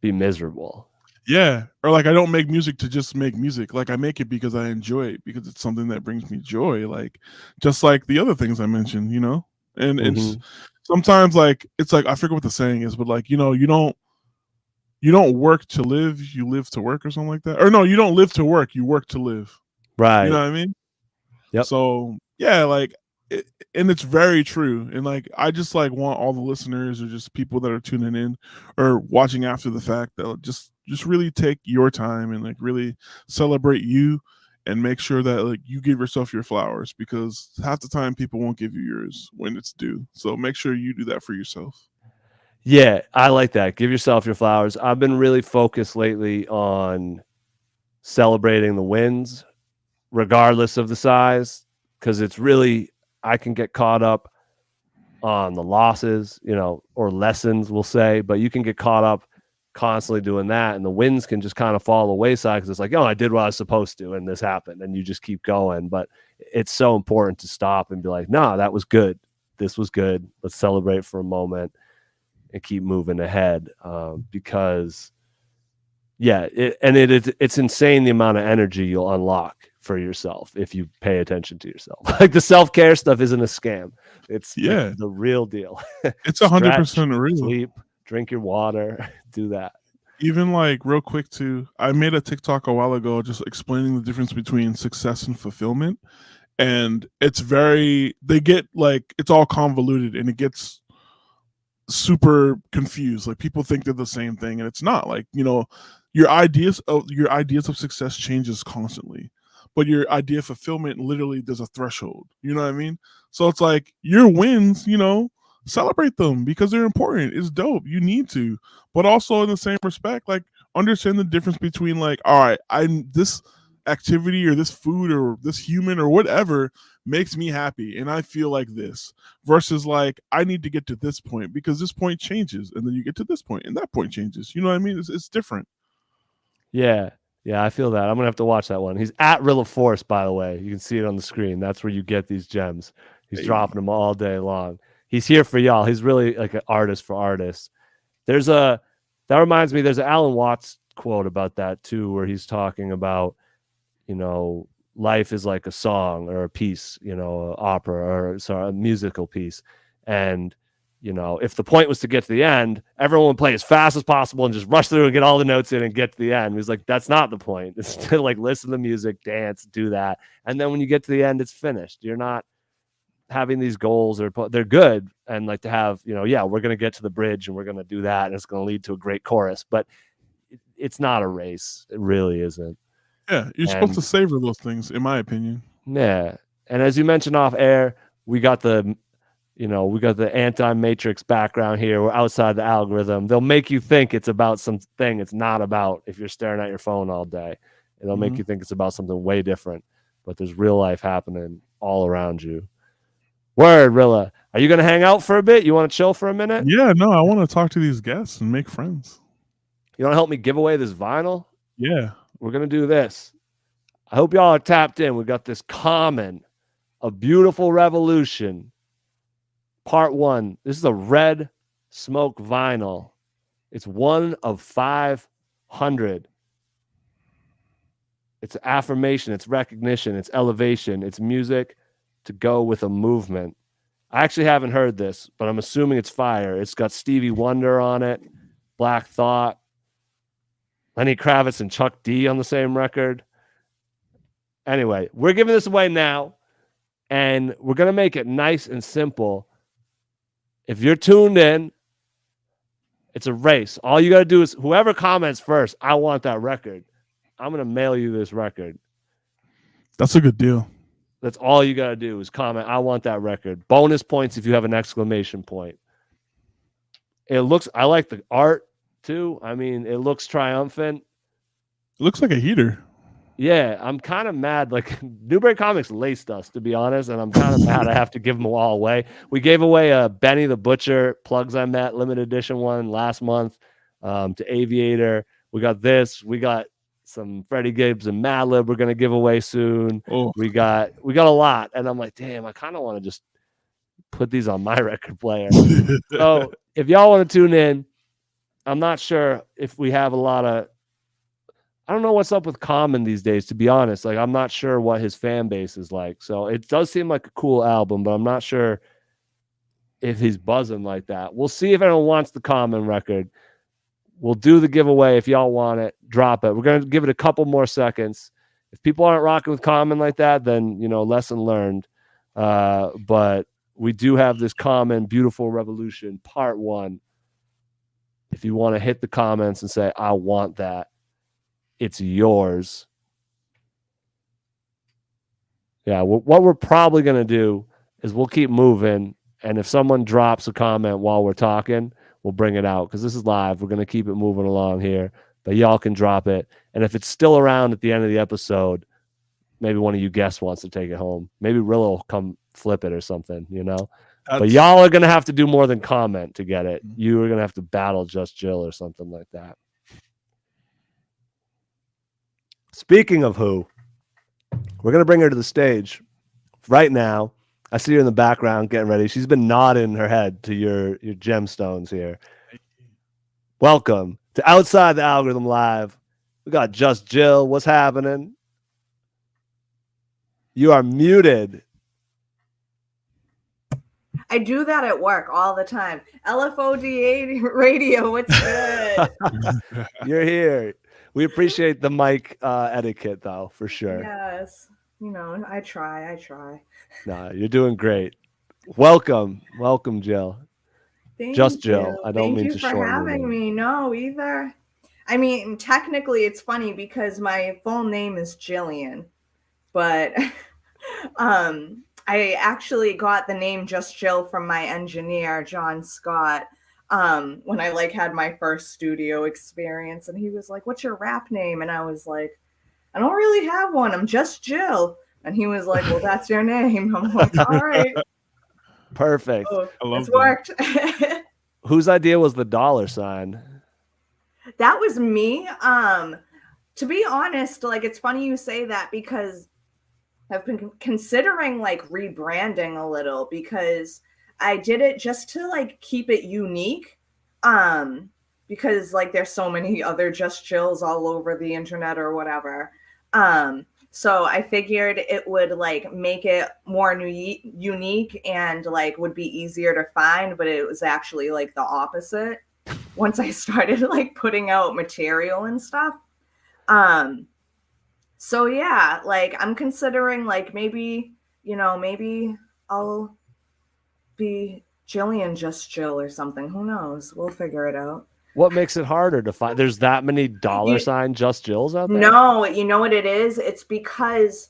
be miserable. Yeah. Or like I don't make music to just make music. Like I make it because I enjoy it, because it's something that brings me joy. Like just like the other things I mentioned, And it's sometimes like it's like I forget what the saying is, but like, you don't work to live, you live to work, or something like that. Or no, you don't live to work, you work to live. Right. You know what I mean? Yep. So yeah, like and it's very true. And like I just like want all the listeners or just people that are tuning in or watching after the fact that just really take your time and like really celebrate you and make sure that like you give yourself your flowers, because half the time people won't give you yours when it's due. So make sure you do that for yourself. Yeah, I like that. Give yourself your flowers. I've been really focused lately on celebrating the wins, regardless of the size, because it's really, I can get caught up on the losses, or lessons, we'll say, but you can get caught up constantly doing that, and the wins can just kind of fall the wayside because it's like, oh, I did what I was supposed to, and this happened, and you just keep going. But it's so important to stop and be like, no, that was good. This was good. Let's celebrate for a moment and keep moving ahead, because it's insane the amount of energy you'll unlock for yourself if you pay attention to yourself. Like the self-care stuff isn't a scam. It's the real deal. It's 100% real. Sleep, drink your water, do that. Even like real quick too, I made a TikTok a while ago just explaining the difference between success and fulfillment. And it's it's all convoluted and it gets super confused. Like people think they're the same thing, and it's not. Like, your ideas of success changes constantly, but your idea of fulfillment, literally there's a threshold. You know what I mean? So it's like your wins, celebrate them because they're important. It's dope. You need to, but also in the same respect, like understand the difference between like, all right, this activity or this food or this human or whatever makes me happy and I feel like this, versus like I need to get to this point because this point changes, and then you get to this point and that point changes. You know what I mean? It's different. Yeah, I feel that. I'm gonna have to watch that one. He's at Rilla Force, by the way. You can see it on the screen. That's where you get these gems. He's dropping them all day long. He's here for y'all. He's really like an artist for artists. That reminds me, there's an Alan Watts quote about that too, where he's talking about, life is like a song or a piece, an opera, or a musical piece. And, if the point was to get to the end, everyone would play as fast as possible and just rush through and get all the notes in and get to the end. He's like, that's not the point. It's to like listen to the music, dance, do that. And then when you get to the end, it's finished. You're not having these goals, they're good. And like to have, we're going to get to the bridge and we're going to do that. And it's going to lead to a great chorus, but it's not a race. It really isn't. Yeah. You're supposed to savor those things, in my opinion. Yeah. And as you mentioned off air, we got the anti-matrix background here. We're outside the algorithm. They'll make you think it's about something it's not about if you're staring at your phone all day. And they'll make you think it's about something way different. But there's real life happening all around you. Word, Rilla. Are you going to hang out for a bit? You want to chill for a minute? Yeah, no, I want to talk to these guests and make friends. You want to help me give away this vinyl? Yeah. We're going to do this. I hope y'all are tapped in. We got this Common, A Beautiful Revolution, Part 1. This is a red smoke vinyl. It's 1 of 500. It's affirmation, it's recognition, it's elevation, it's music to go with a movement. I actually haven't heard this, but I'm assuming it's fire. It's got Stevie Wonder on it, Black Thought, Lenny Kravitz and Chuck D on the same record. Anyway, we're giving this away now, and we're going to make it nice and simple. If you're tuned in It's a race. All you got to do is whoever comments first, I want that record. I'm going to mail you this record. That's a good deal. That's all you got to do is comment, I want that record. Bonus points if you have an exclamation point. I like the art too. I mean, it looks triumphant. It looks like a heater. Yeah, I'm kind of mad. Like Newbury Comics laced us, to be honest, and I'm kind of mad I have to give them all away. We gave away a Benny the Butcher plugs I met limited edition one last month to Aviator. We got this. We got some Freddie Gibbs and Madlib we're gonna give away soon. Oh, We got a lot, and I'm like, damn, I kind of want to just put these on my record player. So if y'all want to tune in, I'm not sure if we have a lot of. I don't know what's up with Common these days, to be honest. Like, I'm not sure what his fan base is like. So it does seem like a cool album, but I'm not sure if he's buzzing like that. We'll see if anyone wants the Common record. We'll do the giveaway. If y'all want it, drop it. We're going to give it a couple more seconds. If people aren't rocking with Common like that, then, lesson learned. But we do have this Common Beautiful Revolution Part 1. If you want to hit the comments and say, I want that, it's yours. Yeah, what we're probably going to do is we'll keep moving. And if someone drops a comment while we're talking, we'll bring it out because this is live. We're going to keep it moving along here, but y'all can drop it. And if it's still around at the end of the episode, maybe one of you guests wants to take it home. Maybe Rilla will come flip it or something, But y'all are going to have to do more than comment to get it. You are going to have to battle Just Jill or something like that. Speaking of who, we're going to bring her to the stage right now. I see her in the background getting ready. She's been nodding her head to your gemstones here. Welcome to Outside the Algorithm Live. We got Just Jill. What's happening? You are muted. I do that at work all the time. LFODA radio, what's good? You're here. We appreciate the mic etiquette, though, for sure. Yes. I try. Nah, you're doing great. Welcome, Jill. Just Jill. I don't mean to shorten. Thank you for having me. No, either. I mean, technically, it's funny because my full name is Jillian, but I actually got the name Just Jill from my engineer, John Scott. When I had my first studio experience, and he was like, "What's your rap name?" And I was like, "I don't really have one. I'm Just Jill." And he was like, "Well, that's your name." I'm like, "All right." Perfect. So it's worked. Whose idea was the $sign? That was me. To be honest, it's funny you say that because I've been considering rebranding a little because I did it just to keep it unique. Because there's so many other Just Jills all over the internet or whatever. So I figured it would make it more unique and would be easier to find, but it was actually the opposite once I started putting out material and stuff. So yeah, I'm considering maybe I'll be Jillian Just Jill or something. Who knows? We'll figure it out. What makes it harder to find? There's that many $sign Just Jills out there? No, you know what it is? It's because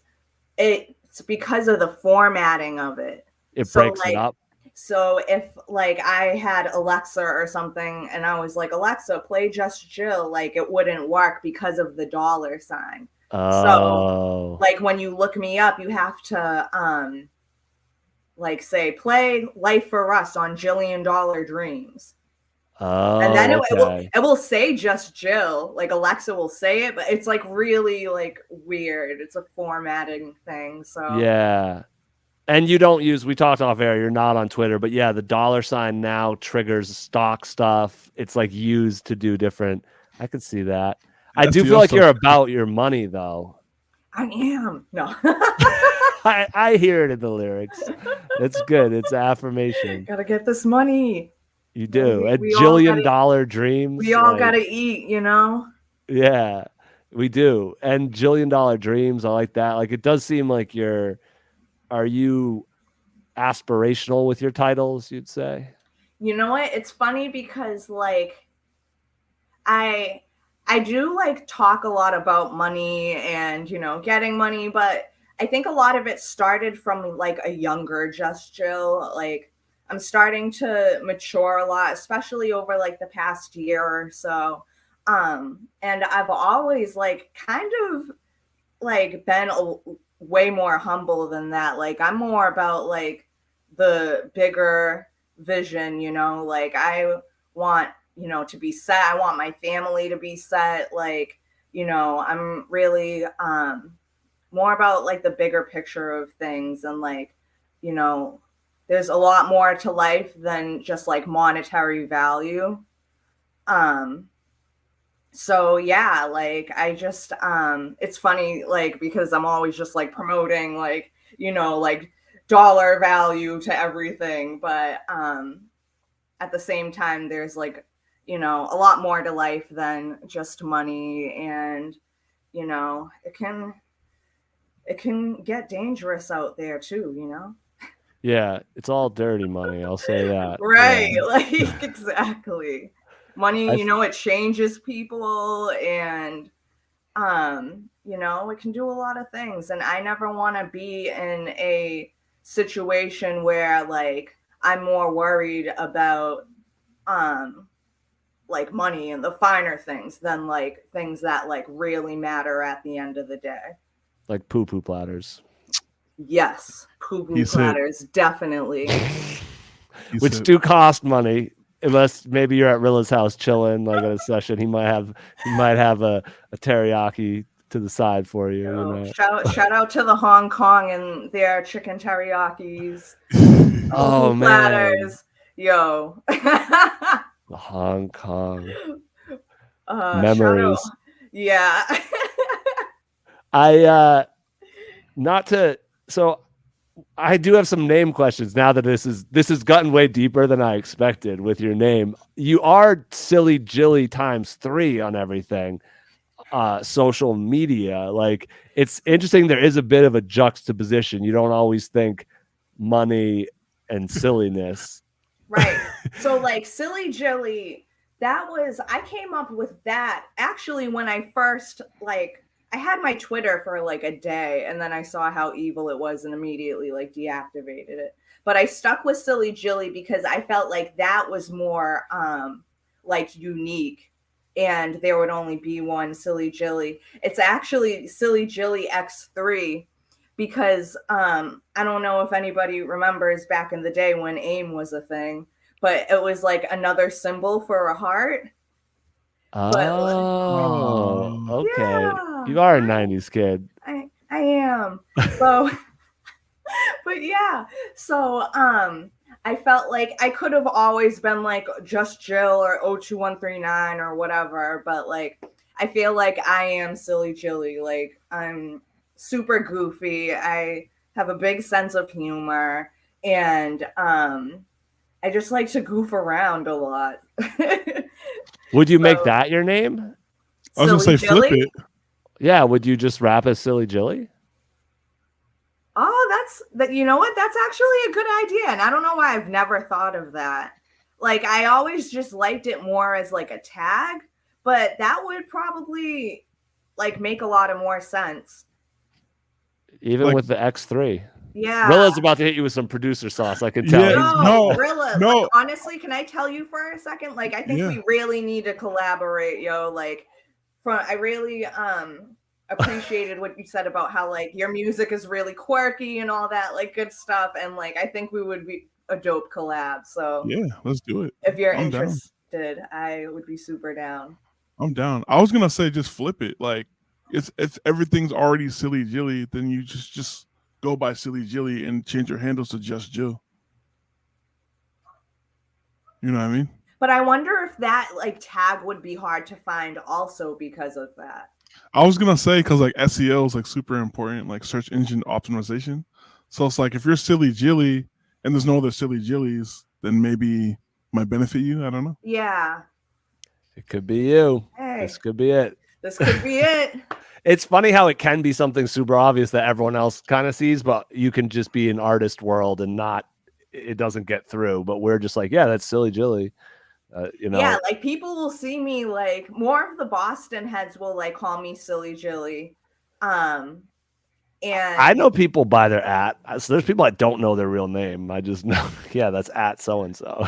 of the formatting of it. It breaks it up. So if I had Alexa or something and I was like, "Alexa, play Just Jill," it wouldn't work because of the $sign. Oh. So when you look me up, you have to say play Life for Us on Jillian Dollar Dreams. Oh, and then it will say Just Jill. Alexa will say it, but it's really weird. It's a formatting thing. So yeah. And you don't use, we talked off air, you're not on Twitter, but yeah, the $sign now triggers stock stuff. It's used to do different. I could see that. I do feel like you're about your money though. I am. No. I hear it in the lyrics. It's good. It's affirmation. Gotta get this money. You do. A Jillian Dollar Dreams. We all gotta eat, Yeah, we do. And Jillian Dollar Dreams, I like that. It does seem like are you aspirational with your titles, you'd say? You know what? It's funny because I do like talk a lot about money and, you know, getting money, but I think a lot of it started from like a younger Just Jill. Like I'm starting to mature a lot, especially over like the past year or so. And I've always like kind of like been way more humble than that. Like I'm more about like the bigger vision, you know, like I want, you know, to be set. I want my family to be set. Like, you know, I'm really more about like the bigger picture of things, and like, you know, there's a lot more to life than just like monetary value. So yeah, like I just it's funny like because I'm always just like promoting like, you know, like dollar value to everything, but at the same time there's like, you know, a lot more to life than just money, and you know, it can get dangerous out there too, you know. Yeah, it's all dirty money. I'll say that. Right, Yeah. like exactly. Money, you know, it changes people, and you know, it can do a lot of things, and I never want to be in a situation where like I'm more worried about like money and the finer things than like things that like really matter at the end of the day. Like poo-poo platters. Yes, poo-poo platters, definitely. Which do cost money. Unless maybe you're at Rilla's house chilling, like at a session, he might have a teriyaki to the side for you. You know? Shout out to the Hong Kong and their chicken teriyakis. Oh man, platters. Yo. The Hong Kong memories. Yeah. I do have some name questions now that this has gotten way deeper than I expected with your name. You are Silly Jilly ×3 on everything. Social media. Like it's interesting. There is a bit of a juxtaposition. You don't always think money and silliness. Right. So like Silly Jilly, I came up with that actually when I first like I had my Twitter for like a day, and then I saw how evil it was and immediately like deactivated it. But I stuck with Silly Jilly because I felt like that was more like unique, and there would only be one Silly Jilly. It's actually Silly Jilly X3 because I don't know if anybody remembers back in the day when AIM was a thing, but it was like another symbol for a heart. Oh, okay. Yeah, You are a 90s kid. I am. So, but yeah. So, I felt like I could have always been like Just Jill or 02139 or whatever, but like I feel like I am Silly Jilly. Like I'm super goofy. I have a big sense of humor, and I just like to goof around a lot. Would you make that your name? I was gonna say flip it. Yeah, would you just rap as Silly Jilly? Oh, you know what? That's actually a good idea. And I don't know why I've never thought of that. Like I always just liked it more as like a tag, but that would probably like make a lot of more sense. Even with the X3. Yeah. Rilla's about to hit you with some producer sauce, I can tell. Yeah, Rilla, like, honestly, can I tell you for a second? Like I think we really need to collaborate, yo. Like I really appreciated what you said about how like your music is really quirky and all that like good stuff, and like I think we would be a dope collab. So yeah, let's do it. If you're interested, I would be super down. I'm down. I was gonna say just flip it. Like if everything's already Silly Jilly, then you just go by Silly Jilly and change your handles to Just Jill. You know what I mean? But I wonder if that like tag would be hard to find also because of that. I was gonna say because like SEO is like super important, like search engine optimization. So it's like if you're Silly Jilly and there's no other Silly Jillies, then maybe it might benefit you. I don't know. Yeah. It could be you. Hey, this could be it. This could be it. It's funny how it can be something super obvious that everyone else kind of sees, but you can just be an artist world and it doesn't get through. But we're just like, yeah, that's Silly Jilly. You know, Yeah, like people will see me like more of the Boston heads will like call me Silly Jilly. And I know people by their at. So there's people that don't know their real name. I just know, yeah, that's at so and so.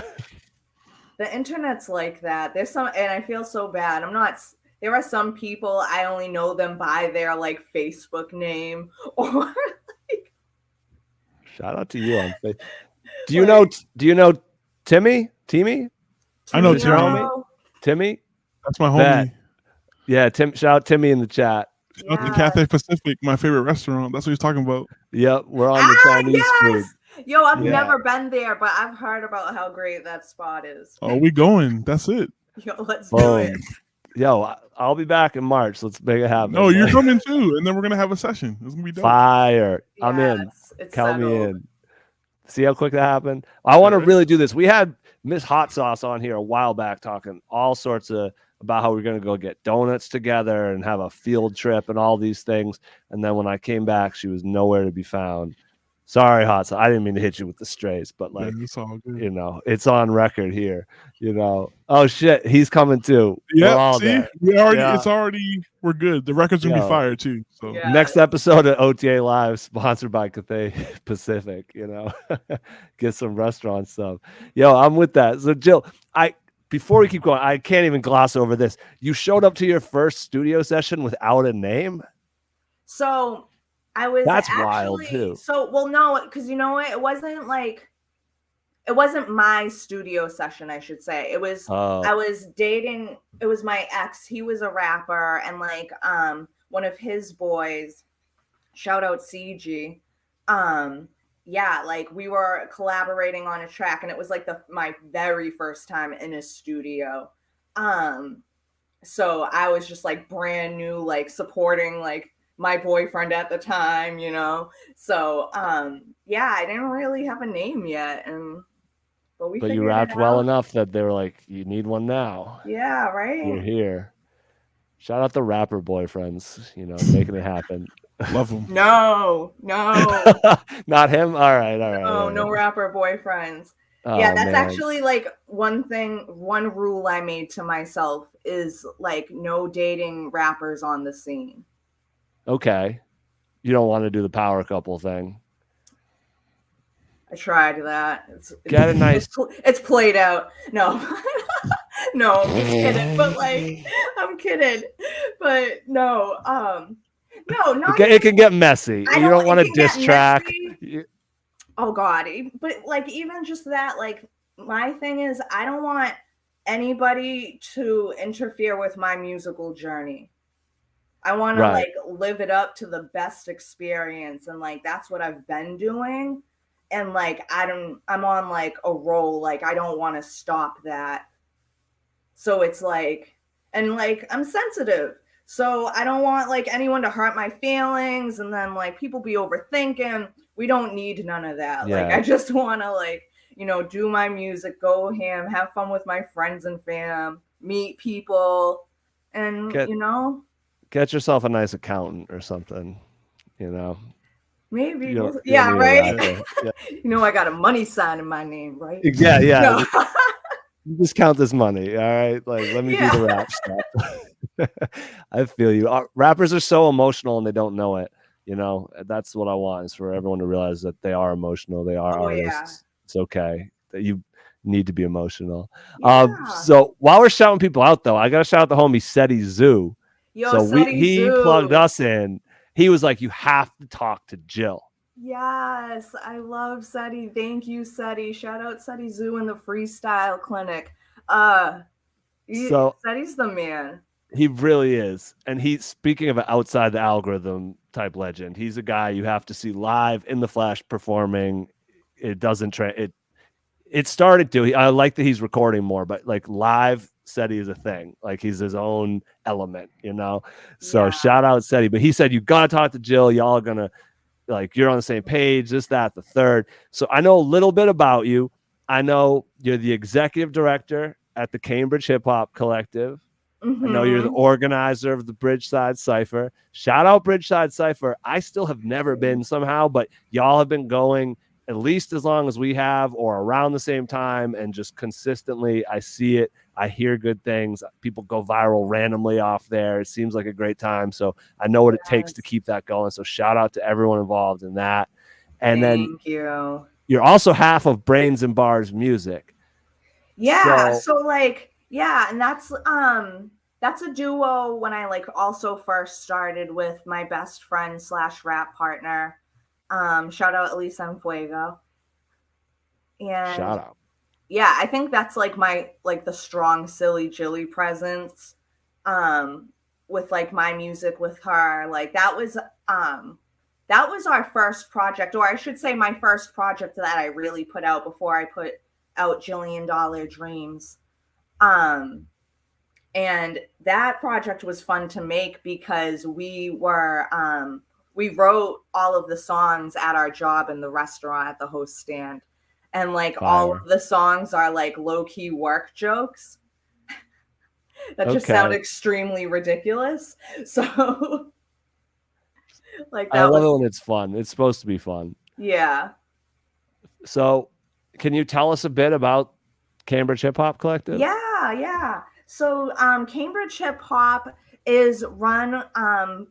The internet's like that. There's some, and I feel so bad. There are some people I only know them by their like Facebook name or Shout out to you on Facebook. Do you know? Do you know Timmy? Timmy? I know Is your Timmy. homie? Timmy? That's my homie. Bet. Yeah, Tim. Shout out Timmy in the chat. Shout out to Cathay Pacific, my favorite restaurant. That's what he's talking about. Yep, we're on the Chinese food. Yo, I've never been there, but I've heard about how great that spot is. Oh, we going. That's it. Yo, let's do it. Yo, I'll be back in March. Let's make it happen. No, you're coming too, and then we're gonna have a session. It's gonna be dope. Fire. I'm in. Count me in. See how quick that happened? I want to really do this. We had Miss Hot Sauce on here a while back talking all sorts of about how we're going to go get donuts together and have a field trip and all these things. And then when I came back, she was nowhere to be found. Sorry, Hot Sauce. I didn't mean to hit you with the strays, but like, it's all good. You know, it's on record here. You know, oh shit, he's coming too. Yeah, see, it's already, we're good. The record's gonna be fire too. So next episode of OTA Live, sponsored by Cathay Pacific. You know, get some restaurant stuff. Yo, I'm with that. So Jill, before we keep going, I can't even gloss over this. You showed up to your first studio session without a name. So that's wild too. So, well, no, because you know what? It wasn't my studio session, I should say. It was, I was dating, it was my ex. He was a rapper, and like, one of his boys, shout out CG. Yeah, like we were collaborating on a track, and it was like my very first time in a studio. So I was just like brand new, like supporting like my boyfriend at the time, you know. So yeah, I didn't really have a name yet, but you rapped well enough that they were like, you need one now. Yeah, right. You're here. Shout out the rapper boyfriends, you know, making it happen. Love them. No. Not him. All right. No rapper boyfriends. Yeah, that's actually like one rule I made to myself is like no dating rappers on the scene. Okay. You don't want to do the power couple thing. I tried that. Get a nice. It's played out. No, no, I'm kidding. But like, I'm kidding. But no, no, not. It can get messy. You don't want to diss track. Oh God! But like, even just that, like, my thing is, I don't want anybody to interfere with my musical journey. I want to like live it up to the best experience, and like that's what I've been doing. And like I'm on like a roll, like I don't want to stop that. So it's like, and like I'm sensitive, so I don't want like anyone to hurt my feelings, and then like people be overthinking. We don't need none of that. Yeah. Like I just want to like, you know, do my music, go ham, have fun with my friends and fam, meet people, and you know, get yourself a nice accountant or something, you know. Maybe. Yeah, right? Yeah. You know, I got a money sign in my name, right? Yeah. No. Just count this money, all right? Like, let me do the rap stuff. I feel you. Rappers are so emotional and they don't know it, you know? That's what I want, is for everyone to realize that they are emotional. They are artists. Yeah. It's okay that you need to be emotional. Yeah. So while we're shouting people out, though, I got to shout out the homie Seti Zoo. Yo, so he plugged us in. He was like, you have to talk to Jill. Yes, I love Seti. Thank you, Seti. Shout out Seti Zoo in the freestyle clinic. Seti's the man. He really is. And he's, speaking of an outside the algorithm type legend, he's a guy you have to see live in the flesh performing. It doesn't it started to. I like that he's recording more, but like live, Seti is a thing. Like he's his own element, you know. So shout out Seti. But he said you gotta talk to Jill. Y'all are gonna, like, you're on the same page. This, that, the third. So I know a little bit about you. I know you're the executive director at the Cambridge Hip Hop Collective. Mm-hmm. I know you're the organizer of the Bridgeside Cypher. Shout out Bridgeside Cypher. I still have never been somehow, but y'all have been going at least as long as we have, or around the same time, and just consistently I see it, I hear good things. People go viral randomly off there. It seems like a great time. So I know what it takes to keep that going. So shout out to everyone involved in that. And Thank you. You're also half of Brains and Bars Music. Yeah. So like, yeah, and that's a duo when I like also first started with my best friend / rap partner. Shout out Elisa and Fuego. And shout out. Yeah, I think that's like my like the strong silly Jilly presence with like my music with her. Like that was our first project, or I should say my first project that I really put out before I put out $1 Jillion Dreams. And that project was fun to make because we wrote all of the songs at our job in the restaurant at the host stand. And like all of the songs are like low-key work jokes that just sound extremely ridiculous. So like that I love it when it's fun. It's supposed to be fun. Yeah. So can you tell us a bit about Cambridge Hip Hop Collective? Yeah. So Cambridge Hip Hop is run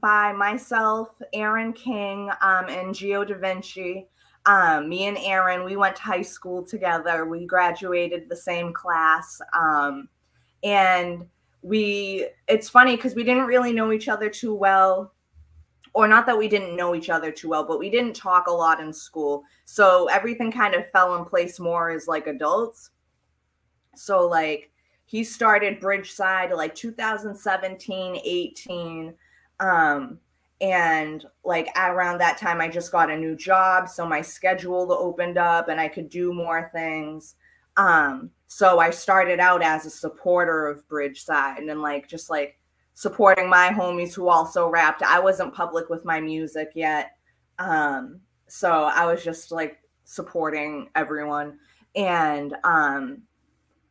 by myself, Aaron King, and Gio Da Vinci. Me and Aaron, we went to high school together. We graduated the same class. And it's funny because we didn't really know each other too well. Or not that we didn't know each other too well, but we didn't talk a lot in school. So everything kind of fell in place more as like adults. So like he started Bridgeside like 2017, 18. And like around that time, I just got a new job. So my schedule opened up and I could do more things. So I started out as a supporter of Bridgeside and like just like supporting my homies who also rapped. I wasn't public with my music yet. So I was just like supporting everyone. And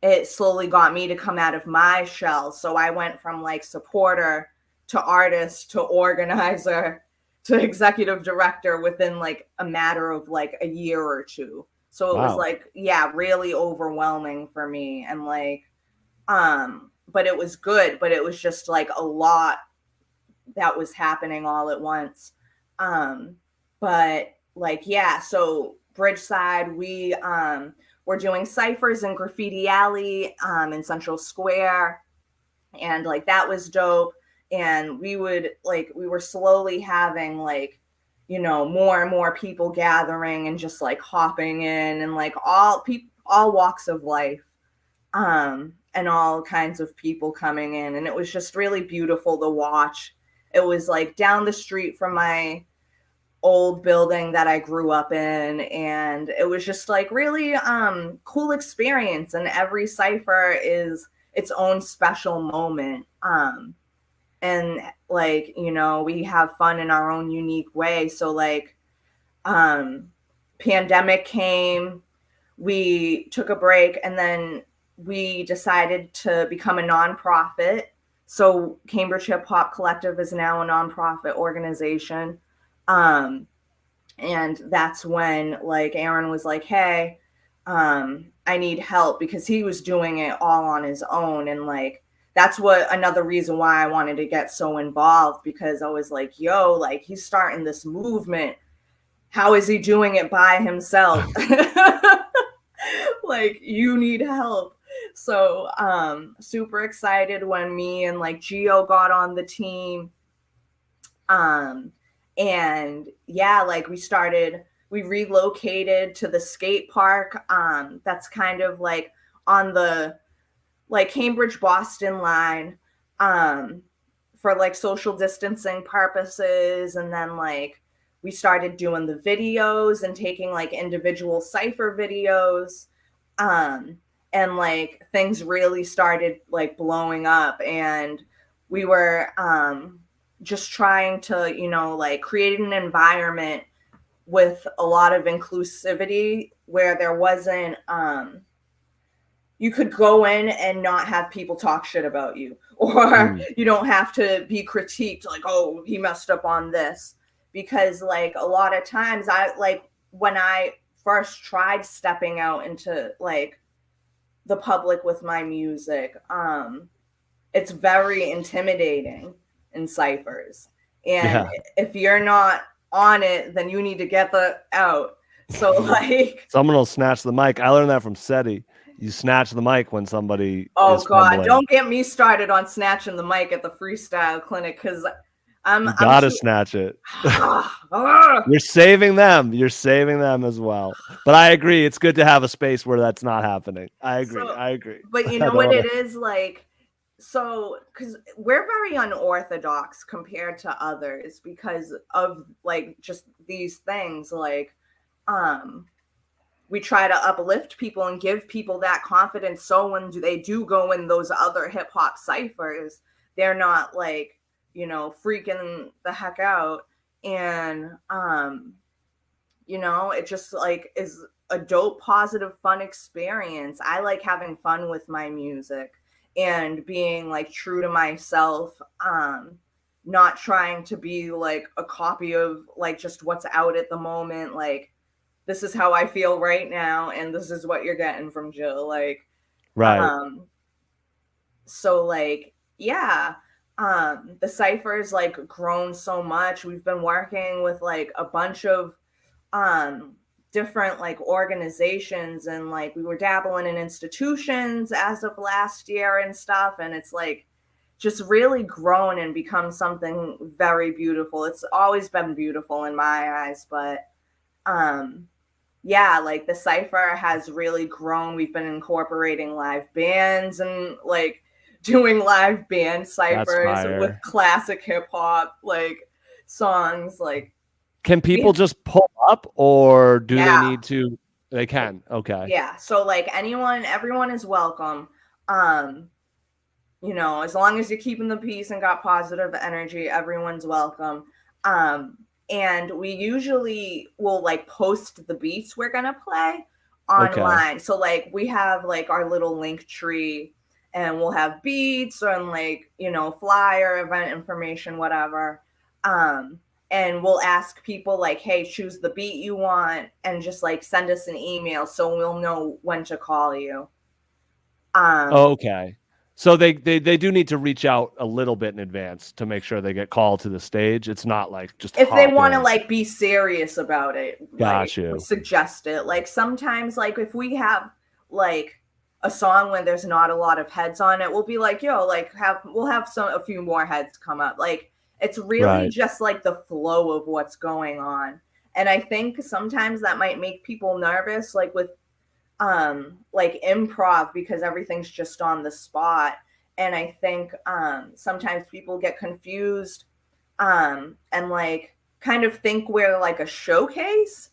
it slowly got me to come out of my shell. So I went from like supporter to artist to organizer to executive director within like a matter of like a year or two. So it was like, yeah, really overwhelming for me. And like, but it was good, but it was just like a lot that was happening all at once. But like, yeah, so Bridgeside, we were doing ciphers in Graffiti Alley in Central Square. And like, that was dope. And we were slowly having like, you know, more and more people gathering and just like hopping in and like all walks of life. And all kinds of people coming in. And it was just really beautiful to watch. It was like down the street from my old building that I grew up in. And it was just like really cool experience. And every cipher is its own special moment. And like, you know, we have fun in our own unique way. So like pandemic came, we took a break, and then we decided to become a nonprofit. So Cambridge Hip Hop Collective is now a nonprofit organization. And that's when like Aaron was like, hey, I need help, because he was doing it all on his own. And like, that's another reason why I wanted to get so involved, because I was like, yo, like he's starting this movement. How is he doing it by himself? Like, you need help. So super excited when me and like Gio got on the team. And yeah, like we relocated to the skate park. That's kind of like on the like Cambridge Boston line for like social distancing purposes. And then like we started doing the videos and taking like individual cipher videos. And like things really started like blowing up, and we were just trying to, you know, like create an environment with a lot of inclusivity where there wasn't you could go in and not have people talk shit about you, or you don't have to be critiqued like, oh, he messed up on this. Because like a lot of times when I first tried stepping out into like the public with my music, it's very intimidating in ciphers. And if you're not on it, then you need to get the out. So like someone will snatch the mic. I learned that from SETI. You snatch the mic when somebody is God, fumbling. don't get me started on snatching the mic at the freestyle clinic, because you gotta snatch it. You're saving them. You're saving them as well. But I agree. It's good to have a space where that's not happening. I agree. But you know what it is like? So, because we're very unorthodox compared to others because of like just these things. Like, we try to uplift people and give people that confidence. So when they do go in those other hip hop ciphers, they're not like, you know, freaking the heck out. And, you know, it just like is a dope, positive, fun experience. I like having fun with my music and being like true to myself, not trying to be like a copy of like just what's out at the moment. Like, this is how I feel right now, and this is what you're getting from Jill. Like, right. So like, yeah, the cipher's like grown so much. We've been working with like a bunch of different like organizations, and like we were dabbling in institutions as of last year and stuff, and it's like just really grown and become something very beautiful. It's always been beautiful in my eyes, but yeah, like the cipher has really grown. We've been incorporating live bands and like doing live band ciphers with classic hip hop like songs. Like, can people just pull up, or do they need to? They can. Okay. Yeah. So like everyone is welcome. You know, as long as you're keeping the peace and got positive energy, everyone's welcome. And we usually will like post the beats we're gonna play online. Okay. So like we have like our little link tree, and we'll have beats and like, you know, flyer, event information, whatever. And we'll ask people like, hey, choose the beat you want, and just like send us an email so we'll know when to call you. Okay. So they do need to reach out a little bit in advance to make sure they get called to the stage. It's not like just if they want to like be serious about it. Got you. We suggest it. Like sometimes, like if we have like a song when there's not a lot of heads on it, we'll be like, yo, like we'll have a few more heads come up. Like it's really just like the flow of what's going on. And I think sometimes that might make people nervous, like with like improv, because everything's just on the spot. And I think sometimes people get confused and like kind of think we're like a showcase,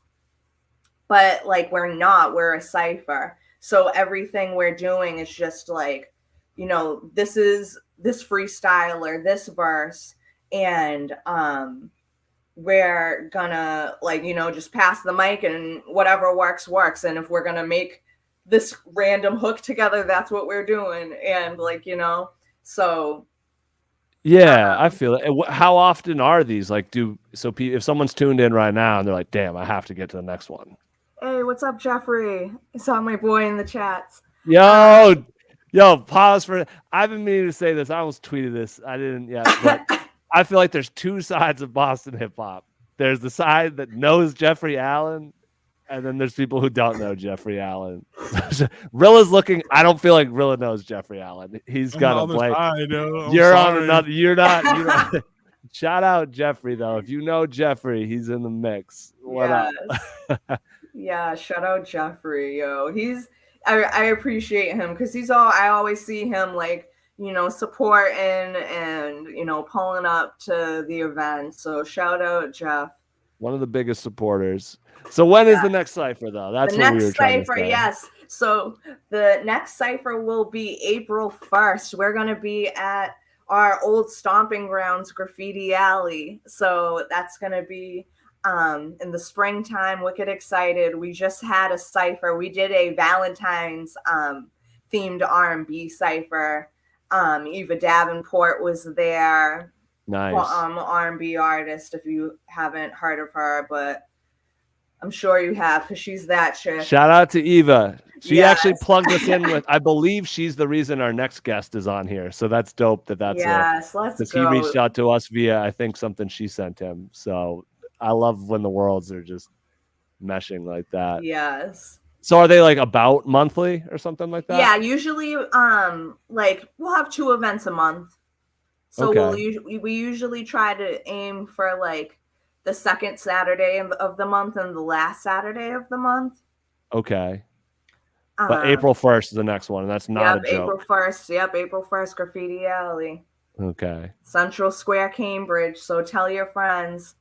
but like we're not. We're a cipher. So everything we're doing is just like, you know, this is this freestyle or this verse, and we're gonna like, you know, just pass the mic and whatever works. And if we're gonna make this random hook together, that's what we're doing. And like, you know, so yeah, I feel it. How often are these? Like, if someone's tuned in right now and they're like, damn, I have to get to the next one. Hey, what's up, Jeffrey? I saw my boy in the chats. Yo, pause for. I've been meaning to say this. I almost tweeted this. I didn't yet, but I feel like there's two sides of Boston hip hop. There's the side that knows Jeffrey Allen, and then there's people who don't know Jeffrey Allen. Rilla's looking. I don't feel like Rilla knows Jeffrey Allen. He's got to play. You're on another. You're not. Shout out Jeffrey though. If you know Jeffrey, he's in the mix. What up? Yeah, shout out Jeffrey. Yo, I appreciate him because I always see him like, you know, supporting and, you know, pulling up to the event. So shout out Jeff. One of the biggest supporters. So when is the next cipher though? That's what we were trying to say. Yes. So the next cipher will be April 1st. We're going to be at our old stomping grounds, Graffiti Alley. So that's going to be in the springtime. Wicked excited. We just had a cipher. We did a Valentine's themed R&B cipher. Eva Davenport was there. Nice. R&B artist, if you haven't heard of her, but I'm sure you have, because she's that chick. Shout out to Eva. She actually Yes. plugged us in with, I believe she's the reason our next guest is on here. So that's dope that's Yes, let's because go. he reached out to us via, I think, something she sent him. So I love when the worlds are just meshing like that. Yes. So are they like about monthly or something like that? Yeah, usually like we'll have 2 events a month. So Okay. we usually try to aim for like the second Saturday of the month and the last Saturday of the month. Okay. But April 1st is the next one, and that's not a joke. April 1st. Yep, April 1st, Graffiti Alley. Okay. Central Square, Cambridge. So tell your friends.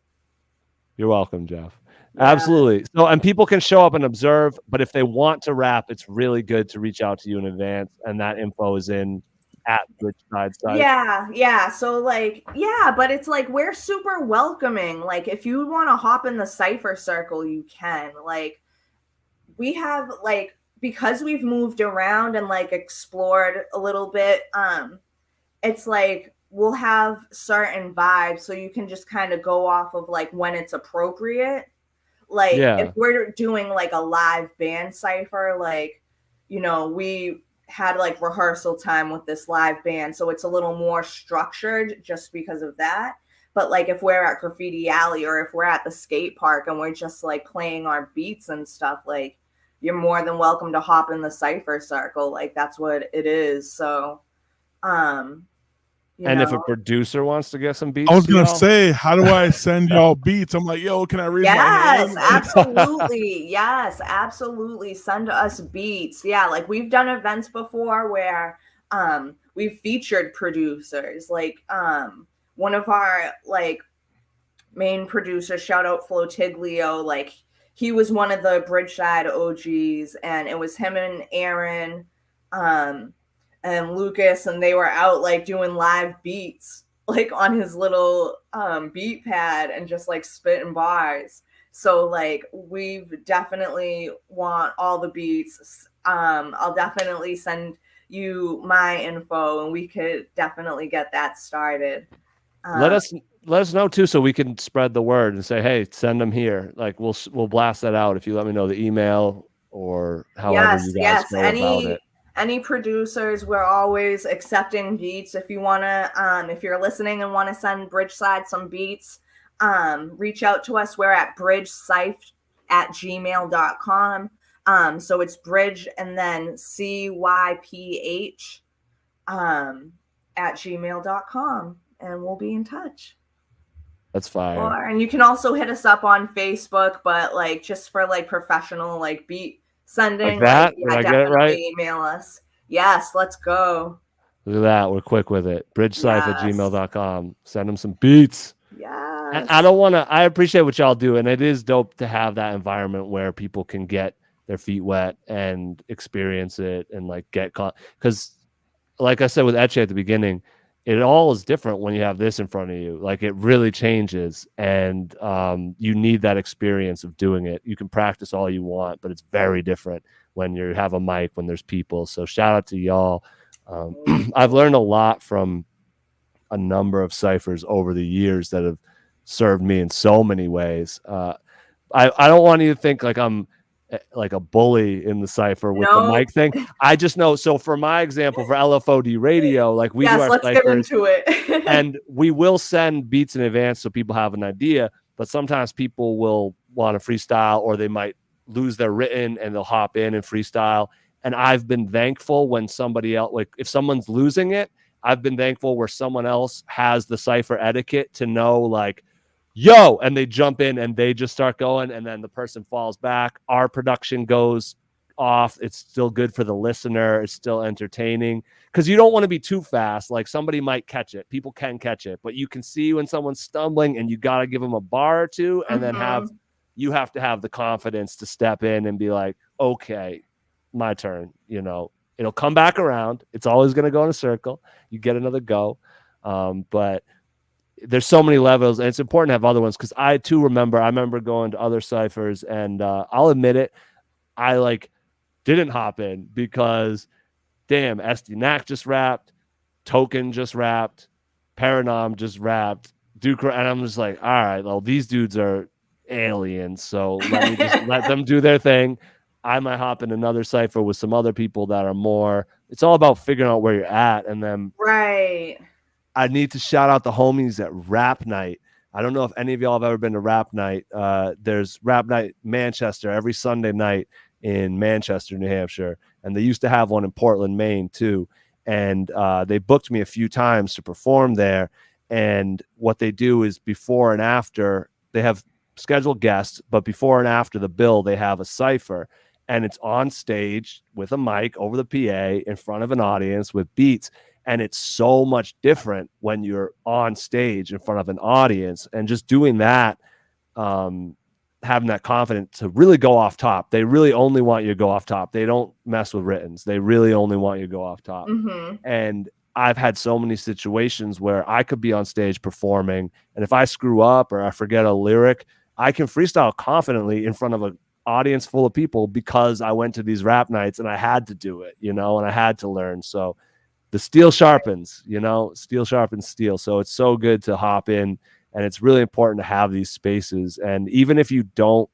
You're welcome, Jeff. Yeah. Absolutely. So, and people can show up and observe, but if they want to rap, it's really good to reach out to you in advance, and that info is in at Bridgeside site. Yeah. So like, yeah, but it's like we're super welcoming. Like, if you want to hop in the Cypher circle, you can. Like, we have like, because we've moved around and like explored a little bit, it's like we'll have certain vibes, so you can just kind of go off of like when it's appropriate. Like, if we're doing like a live band cypher, like, you know, we had like rehearsal time with this live band, so it's a little more structured just because of that. But like, if we're at Graffiti Alley or if we're at the skate park and we're just like playing our beats and stuff, like, you're more than welcome to hop in the cypher circle. Like, that's what it is. So and if a producer wants to get some beats, I was gonna say, how do I send y'all beats? I'm like, yo, can I raise my hand? Absolutely. Yes, absolutely. Send us beats. Yeah, like we've done events before where we've featured producers. Like one of our like main producers, shout out Flotiglio, like he was one of the Bridgeside OGs, and it was him and Aaron and Lucas, and they were out like doing live beats like on his little beat pad and just like spitting bars. So like, we've definitely want all the beats. I'll definitely send you my info and we could definitely get that started. Let us know too, so we can spread the word and say, hey, send them here. Like, we'll blast that out if you let me know the email or however you guys go about it. Any producers, we're always accepting beats. If you want to, if you're listening and want to send Bridgeside some beats, reach out to us. We're at bridgecyph@gmail.com. So it's bridge and then CYPH @gmail.com, and we'll be in touch. That's fire. And you can also hit us up on Facebook, but like just for like professional like beat sending, like that? Like, Did I get it right? Email us. Yes, let's go. Look at that. We're quick with it. Bridgecyph@gmail.com. Send them some beats. Yeah. And I appreciate what y'all do. And it is dope to have that environment where people can get their feet wet and experience it and like get caught. Because like I said with Eche at the beginning, it all is different when you have this in front of you. Like, it really changes, and you need that experience of doing it. You can practice all you want, but it's very different when you have a mic, when there's people. So shout out to y'all. I've learned a lot from a number of ciphers over the years that have served me in so many ways. I don't want you to think like I'm like a bully in the cipher with the mic thing. I just know. So for my example, for LFOD radio, like we do our let's ciphers, get into it. and we will send beats in advance so people have an idea, but sometimes people will want to freestyle, or they might lose their written and they'll hop in and freestyle. And I've been thankful when somebody else, like if someone's losing it, I've been thankful where someone else has the cipher etiquette to know, like, yo, and they jump in and they just start going, and then the person falls back. Our production goes off. It's still good for the listener. It's still entertaining, because you don't want to be too fast. Like, somebody might catch it. People can catch it, but you can see when someone's stumbling, and you got to give them a bar or two, and then you have to have the confidence to step in and be like, okay, my turn. You know, it'll come back around. It's always going to go in a circle. You get another go. But there's so many levels, and it's important to have other ones, because I too remember going to other ciphers, and I'll admit it, I like didn't hop in because damn, SD just rapped, Token just rapped, Paranom just rapped, Duke, and I'm just like, all right, well, these dudes are aliens. So let me just let them do their thing. I might hop in another cipher with some other people that are more. It's all about figuring out where you're at, and then Right. I need to shout out the homies at Rap Night. I don't know if any of y'all have ever been to Rap Night. There's Rap Night Manchester every Sunday night in Manchester, New Hampshire, and they used to have one in Portland, Maine too. And they booked me a few times to perform there. And what they do is before and after, they have scheduled guests, but before and after the bill, they have a cipher, and it's on stage with a mic over the PA in front of an audience with beats. And it's so much different when you're on stage in front of an audience, and just doing that, having that confidence to really go off top. They really only want you to go off top. They don't mess with writtens. They really only want you to go off top. Mm-hmm. And I've had so many situations where I could be on stage performing, and if I screw up or I forget a lyric, I can freestyle confidently in front of an audience full of people because I went to these rap nights and I had to do it, and I had to learn. So the steel sharpens, steel sharpens steel. So it's so good to hop in, and it's really important to have these spaces. And even if you don't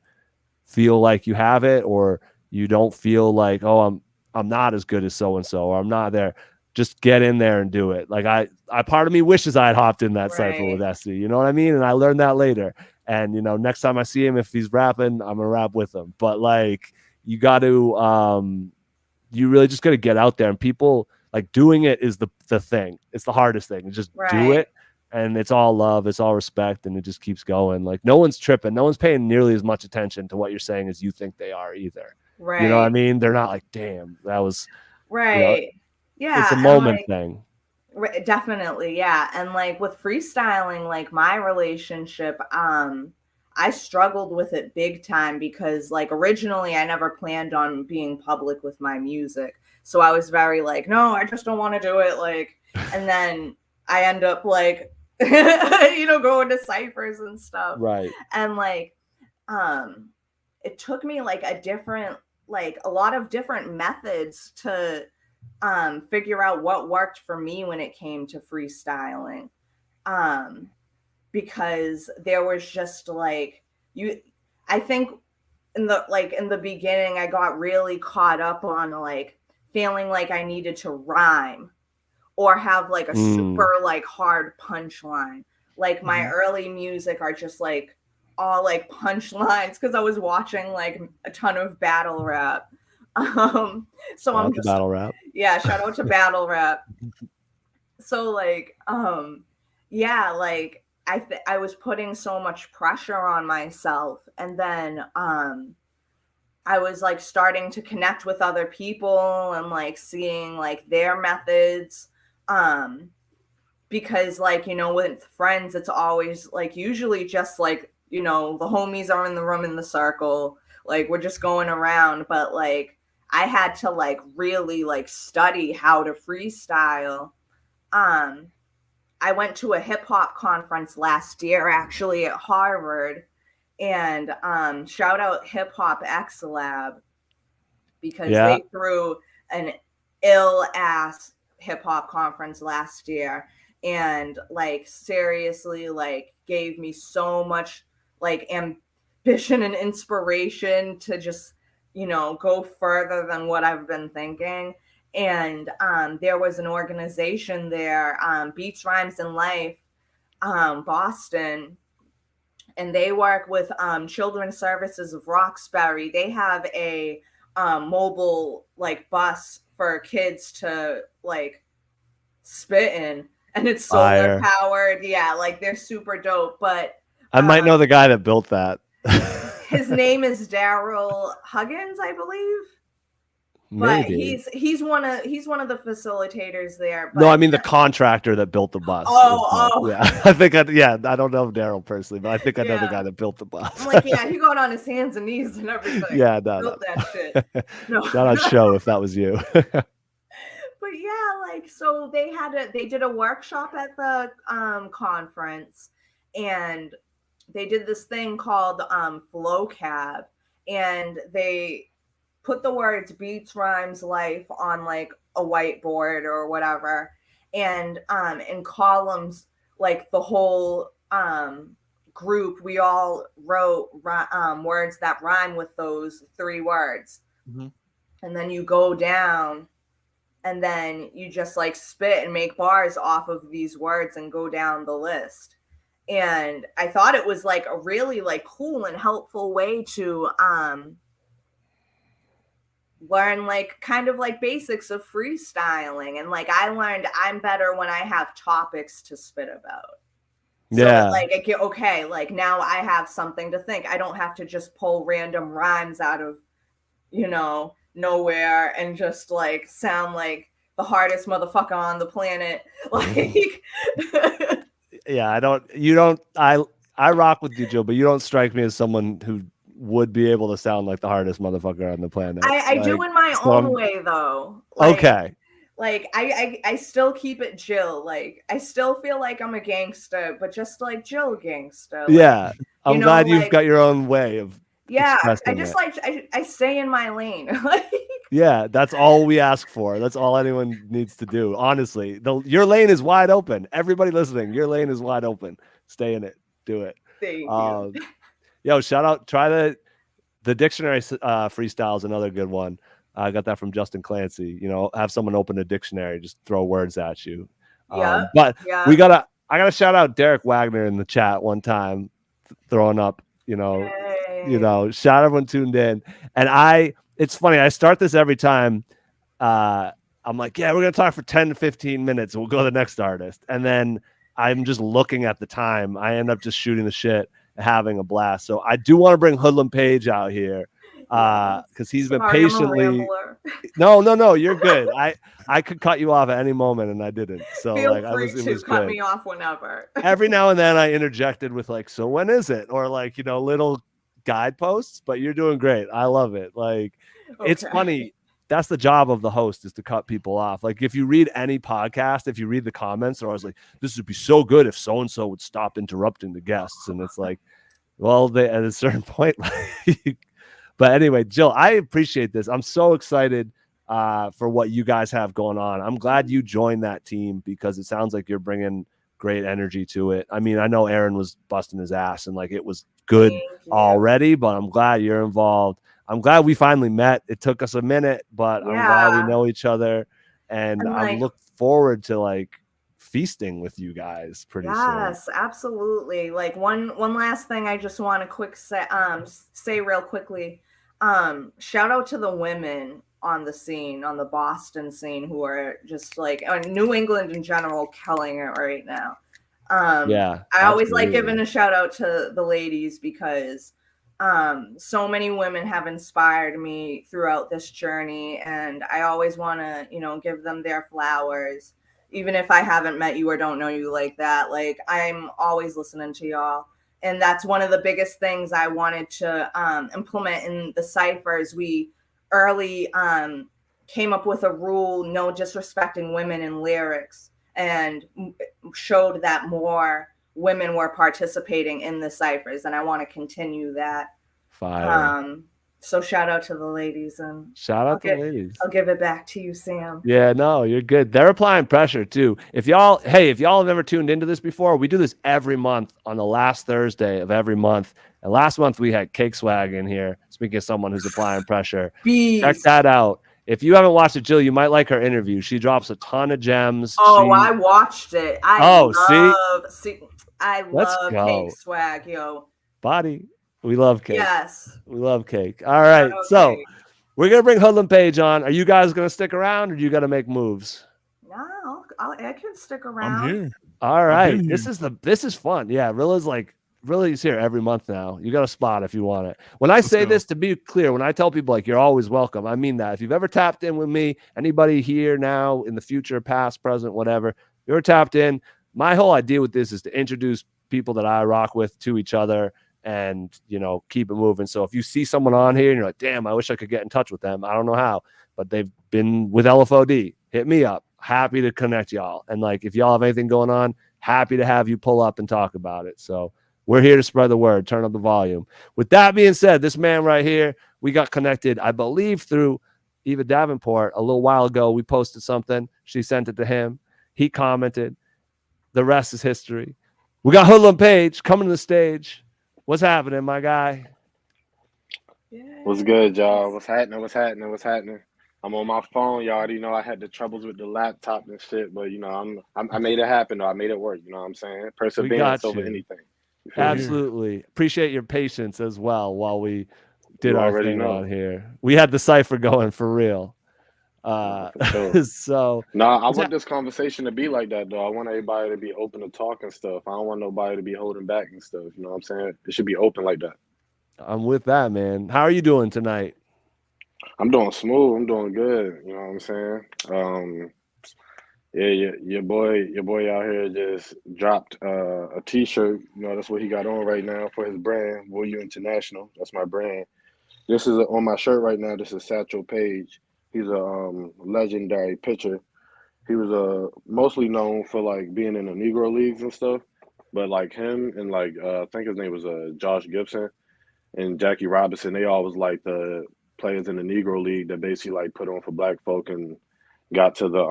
feel like you have it, or you don't feel like, oh, I'm not as good as so-and-so, or I'm not there, just get in there and do it. Like I part of me wishes I had hopped in that cipher with Esty, you know what I mean? And I learned that later. And, next time I see him, if he's rapping, I'm gonna rap with him. But like, you got to, you really just got to get out there, and people, like, doing it is the thing. It's the hardest thing. Just do it, and it's all love, it's all respect, and it just keeps going. Like, no one's tripping. No one's paying nearly as much attention to what you're saying as you think they are either. Right. You know what I mean? They're not like, damn, that was right. Yeah. It's a moment thing. Definitely. Yeah. And like with freestyling, like my relationship, I struggled with it big time because like originally I never planned on being public with my music. So I was very like, no, I just don't want to do it. Like, and then I end up like, going to ciphers and stuff. Right. And like, it took me like a lot of different methods to figure out what worked for me when it came to freestyling. Because there was just like I think in the beginning I got really caught up on like feeling like I needed to rhyme or have like a super like hard punchline. Like my early music are just like all like punchlines because I was watching like a ton of battle rap. So I'm just battle rap. Yeah, shout out to battle rap. So like yeah, like I was putting so much pressure on myself, and then I was like starting to connect with other people and like seeing like their methods, because like with friends it's always like usually just like the homies are in the room in the circle, like we're just going around, but like I had to like really like study how to freestyle. I went to a hip hop conference last year, actually at Harvard, and shout out Hip Hop X Lab because they threw an ill ass hip hop conference last year, and like seriously like gave me so much like ambition and inspiration to just go further than what I've been thinking. And there was an organization there, Beats, Rhymes, and Life, Boston, and they work with Children's Services of Roxbury. They have a mobile like bus for kids to like spit in, and it's solar powered. Yeah, like they're super dope. But I might know the guy that built that. His name is Daryl Huggins, I believe. Maybe. But he's one of the facilitators there. But no, I mean the contractor that built the bus. Yeah, I don't know Daryl personally, but I think I know the guy that built the bus. I'm like, yeah, he got on his hands and knees and everything. Yeah, built that shit. No. Shout out Show if that was you. But yeah, like so they did a workshop at the conference, and they did this thing called Flow Cab, and they put the words Beats, Rhymes, Life on like a whiteboard or whatever, and in columns like the whole group, we all wrote words that rhyme with those 3 words. Mm-hmm. And then you go down and then you just like spit and make bars off of these words and go down the list. And I thought it was like a really like cool and helpful way to learn like kind of like basics of freestyling. And like I learned I'm better when I have topics to spit about. So like okay, like now I have something to think. I don't have to just pull random rhymes out of, you know, nowhere and just like sound like the hardest motherfucker on the planet. Like yeah, I rock with you, Jill, but you don't strike me as someone who would be able to sound like the hardest motherfucker on the planet. I like, do in my own way though. Like, okay. Like I still keep it Jill. Like I still feel like I'm a gangster, but just like Jill gangster. Like, yeah. I'm glad you've like, got your own way of I just like I stay in my lane. Like yeah, that's all we ask for. That's all anyone needs to do. Honestly, your lane is wide open. Everybody listening, your lane is wide open. Stay in it. Do it. Thank you. Yo, shout out. Try the dictionary freestyle is another good one. I got that from Justin Clancy. You know, have someone open a dictionary, just throw words at you. But I gotta shout out Derek Wagner in the chat one time, throwing up. You know, shout everyone tuned in. And it's funny. I start this every time. I'm like, yeah, we're gonna talk for 10 to 15 minutes. We'll go to the next artist, and then I'm just looking at the time. I end up just shooting the shit, having a blast. So I do want to bring Hoodlum Paige out here. Because he's been patiently. No, you're good. I could cut you off at any moment, and I didn't. So feel like, free to cut me off whenever. Every now and then, I interjected with like, "So when is it?" or like, you know, little guideposts. But you're doing great. I love it. Like, it's funny. That's the job of the host, is to cut people off. Like, if you read any podcast, if you read the comments, they're always like, "This would be so good if so and so would stop interrupting the guests," and it's like, well, at a certain point, like. But anyway, Jill, I appreciate this. I'm so excited for what you guys have going on. I'm glad you joined that team because it sounds like you're bringing great energy to it. I mean, I know Aaron was busting his ass and like it was good already, but I'm glad you're involved. I'm glad we finally met. It took us a minute, but I'm glad we know each other. And I look forward to like feasting with you guys pretty soon. Yes, absolutely. Like one last thing I just want to say real quickly. Shout out to the women on the scene, on the Boston scene, who are just like New England in general killing it right now. I always like giving a shout out to the ladies because so many women have inspired me throughout this journey, and I always want to, you know, give them their flowers. Even if I haven't met you or don't know you like that, like I'm always listening to y'all. And that's one of the biggest things I wanted to implement in the ciphers. We early came up with a rule, no disrespecting women in lyrics, and showed that more women were participating in the ciphers. And I want to continue that. Fire. So shout out to the ladies, and shout out to the ladies. I'll give it back to you, Sam. Yeah, no, you're good. They're applying pressure too. If y'all have never tuned into this before, we do this every month on the last Thursday of every month. And last month we had Cake Swag in here. Speaking of someone who's applying pressure, check that out. If you haven't watched it, Jill, you might like her interview. She drops a ton of gems. I watched it. I love Cake Swag, yo. Body. We love Cake. Yes. We love Cake. All right. So we're going to bring Hoodlum Paige on. Are you guys going to stick around or do you got to make moves? No, I can stick around. I'm here. All right. This is fun. Yeah. Rilla's here every month now. You got a spot if you want it. When I say this, to be clear, when I tell people like you're always welcome, I mean that. If you've ever tapped in with me, anybody here now, in the future, past, present, whatever, you're tapped in. My whole idea with this is to introduce people that I rock with to each other and, you know, keep it moving. So if you see someone on here and you're like, damn, I wish I could get in touch with them. I don't know how, but they've been with LFOD. Hit me up. Happy to connect y'all. And like, if y'all have anything going on, happy to have you pull up and talk about it. So we're here to spread the word. Turn up the volume. With that being said, this man right here, we got connected, I believe, through Eva Davenport a little while ago. We posted something. She sent it to him. He commented. The rest is history. We got Hoodlum Paige coming to the stage. What's happening, my guy? What's good, y'all? What's happening? What's happening? What's happening? I'm on my phone. Y'all already know I had the troubles with the laptop and shit, but I made it happen. Though. I made it work. You know what I'm saying? We Perseverance got over you. anything. You feel me? Absolutely. Appreciate your patience as well while we did You our already thing know. on here. We had the cipher going for real. For sure. So No, I want this conversation to be like that, though. I want everybody to be open to talk and stuff. I don't want nobody to be holding back and stuff. You know what I'm saying? It should be open like that. I'm with that, man. How are you doing tonight? I'm doing smooth. I'm doing good. You know what I'm saying? Yeah, your boy out here just dropped a T-shirt. You know, that's what he got on right now for his brand, Voyu International. That's my brand. This is on my shirt right now. This is Satchel Paige. He's a legendary pitcher. He was mostly known for like being in the Negro leagues and stuff, but like him and like I think his name was Josh Gibson and Jackie Robinson. They all was like the players in the Negro League that basically like put on for black folk and got to the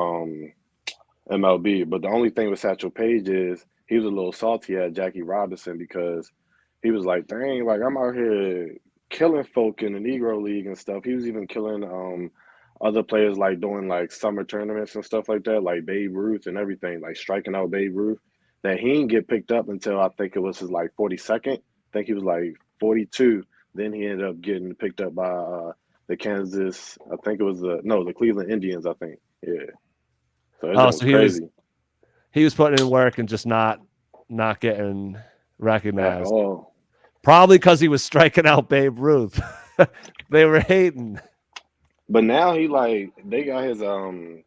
MLB. But the only thing with Satchel Paige is he was a little salty at Jackie Robinson because he was like, dang, like I'm out here killing folk in the Negro League and stuff. He was even killing other players like doing like summer tournaments and stuff like that, like Babe Ruth and everything, like striking out Babe Ruth. That he didn't get picked up until I think it was his like 42nd. I think he was like 42. Then he ended up getting picked up by the Kansas, I think it was the Cleveland Indians, I think. Yeah. So that Oh, was so crazy. he was putting in work and just not getting At recognized. all. Probably because he was striking out Babe Ruth. They were hating. But now he like they got him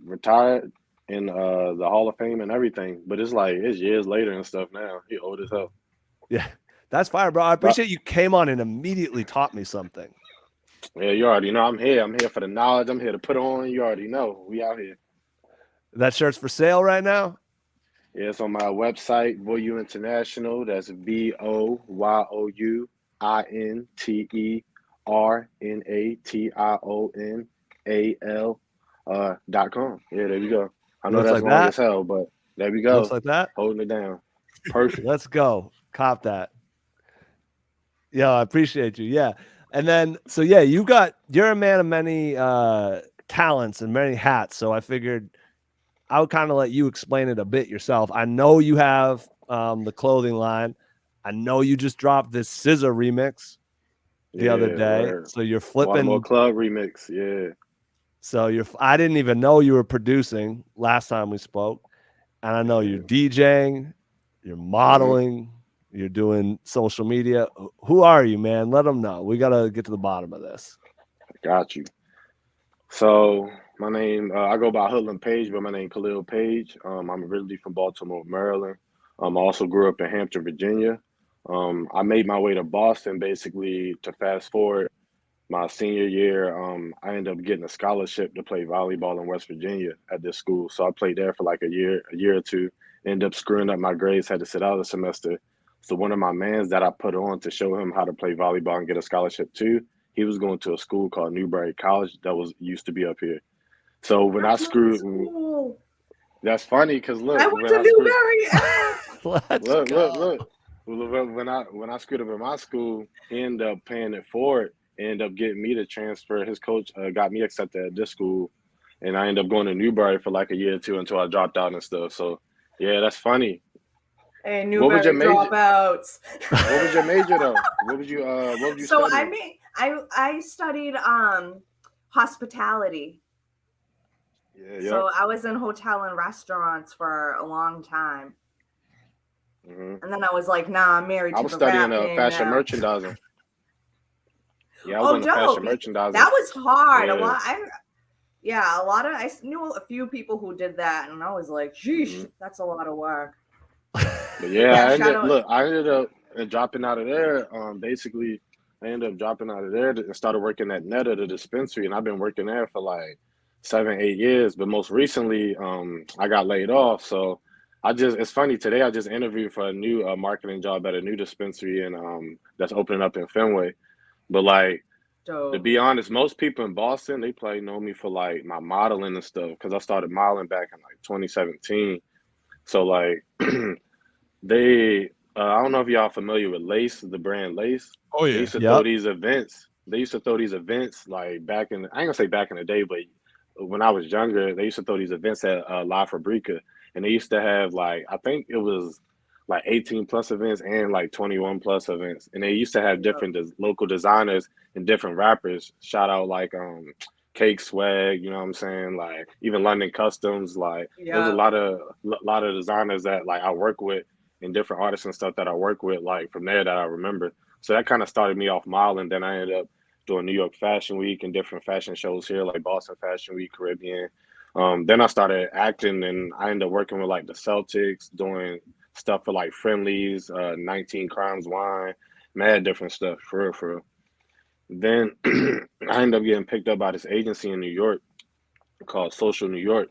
retired in the Hall of Fame and everything. But it's like it's years later and stuff now. He old as hell. Yeah, that's fire, bro. I appreciate you came on and immediately taught me something. Yeah, you already know I'm here. I'm here for the knowledge. I'm here to put on. You already know. We out here. That shirt's for sale right now? Yeah, it's on my website, Voyu International. That's VOYUINTERNATIONAL.com. Yeah, there we go. I know Looks that's like long that. as hell, but there we Looks go. like that. Holding it down. Perfect. Let's go. Cop that. Yeah, I appreciate you. Yeah. And then, so yeah, you're a man of many talents and many hats. So I figured I would kind of let you explain it a bit yourself. I know you have the clothing line. I know you just dropped this Scissor remix the other day. Word. So you're Baltimore flipping. Club remix. Yeah. So I didn't even know you were producing last time we spoke. And I know you're DJing, you're modeling, you're doing social media. Who are you, man? Let them know. We got to get to the bottom of this. Got you. So my name, I go by Hoodlum Paige, but my name Khalil Paige. I'm originally from Baltimore, Maryland. I also grew up in Hampton, Virginia. I made my way to Boston basically to fast forward my senior year. I ended up getting a scholarship to play volleyball in West Virginia at this school. So I played there for like a year or two. Ended up screwing up my grades, had to sit out a semester. So one of my mans that I put on to show him how to play volleyball and get a scholarship too, he was going to a school called Newberry College that used to be up here. So when I screwed, that's funny because look, I went to Newberry. look. When I screwed up in my school, he ended up paying it forward. Ended up getting me to transfer. His coach got me accepted at this school, and I ended up going to Newberry for like a year or two until I dropped out and stuff. So yeah, that's funny. Hey, Newberry dropouts. What was your major though? What would you So study? I studied hospitality. Yeah. So I was in hotel and restaurants for a long time. And then I was like, nah, I'm married to the I was studying fashion now. merchandising. Yeah, I was on the fashion merchandising. That was hard. Yeah. I knew a few people who did that, and I was like, sheesh, that's a lot of work. But yeah, I ended up dropping out of there. Basically, I ended up dropping out of there and started working at Netta, the dispensary, and I've been working there for like 7-8 years. But most recently, I got laid off. So it's funny, today I just interviewed for a new marketing job at a new dispensary and that's opening up in Fenway. But like, to be honest, most people in Boston, they probably know me for like my modeling and stuff because I started modeling back in like 2017. So like They I don't know if y'all familiar with Lace, the brand Lace. Oh They yeah. used to throw Yep. these events. They used to throw these events like back in, I ain't gonna say back in the day, but when I was younger, they used to throw these events at La Fabrica, and they used to have like, I think it was like 18 plus events and like 21 plus events, and they used to have different local designers and different rappers. Shout out like Cake Swag, you know what I'm saying? Like even London Customs. Like there was a Yeah. lot of designers that like I work with and different artists and stuff that I work with like from there that I remember. So that kind of started me off modeling. Then I ended up doing New York Fashion Week and different fashion shows here, like Boston Fashion Week, Caribbean. Then I started acting, and I ended up working with like the Celtics, doing stuff for like Friendlies, 19 Crimes Wine, mad different stuff, for real, for real. Then I ended up getting picked up by this agency in New York called Social New York.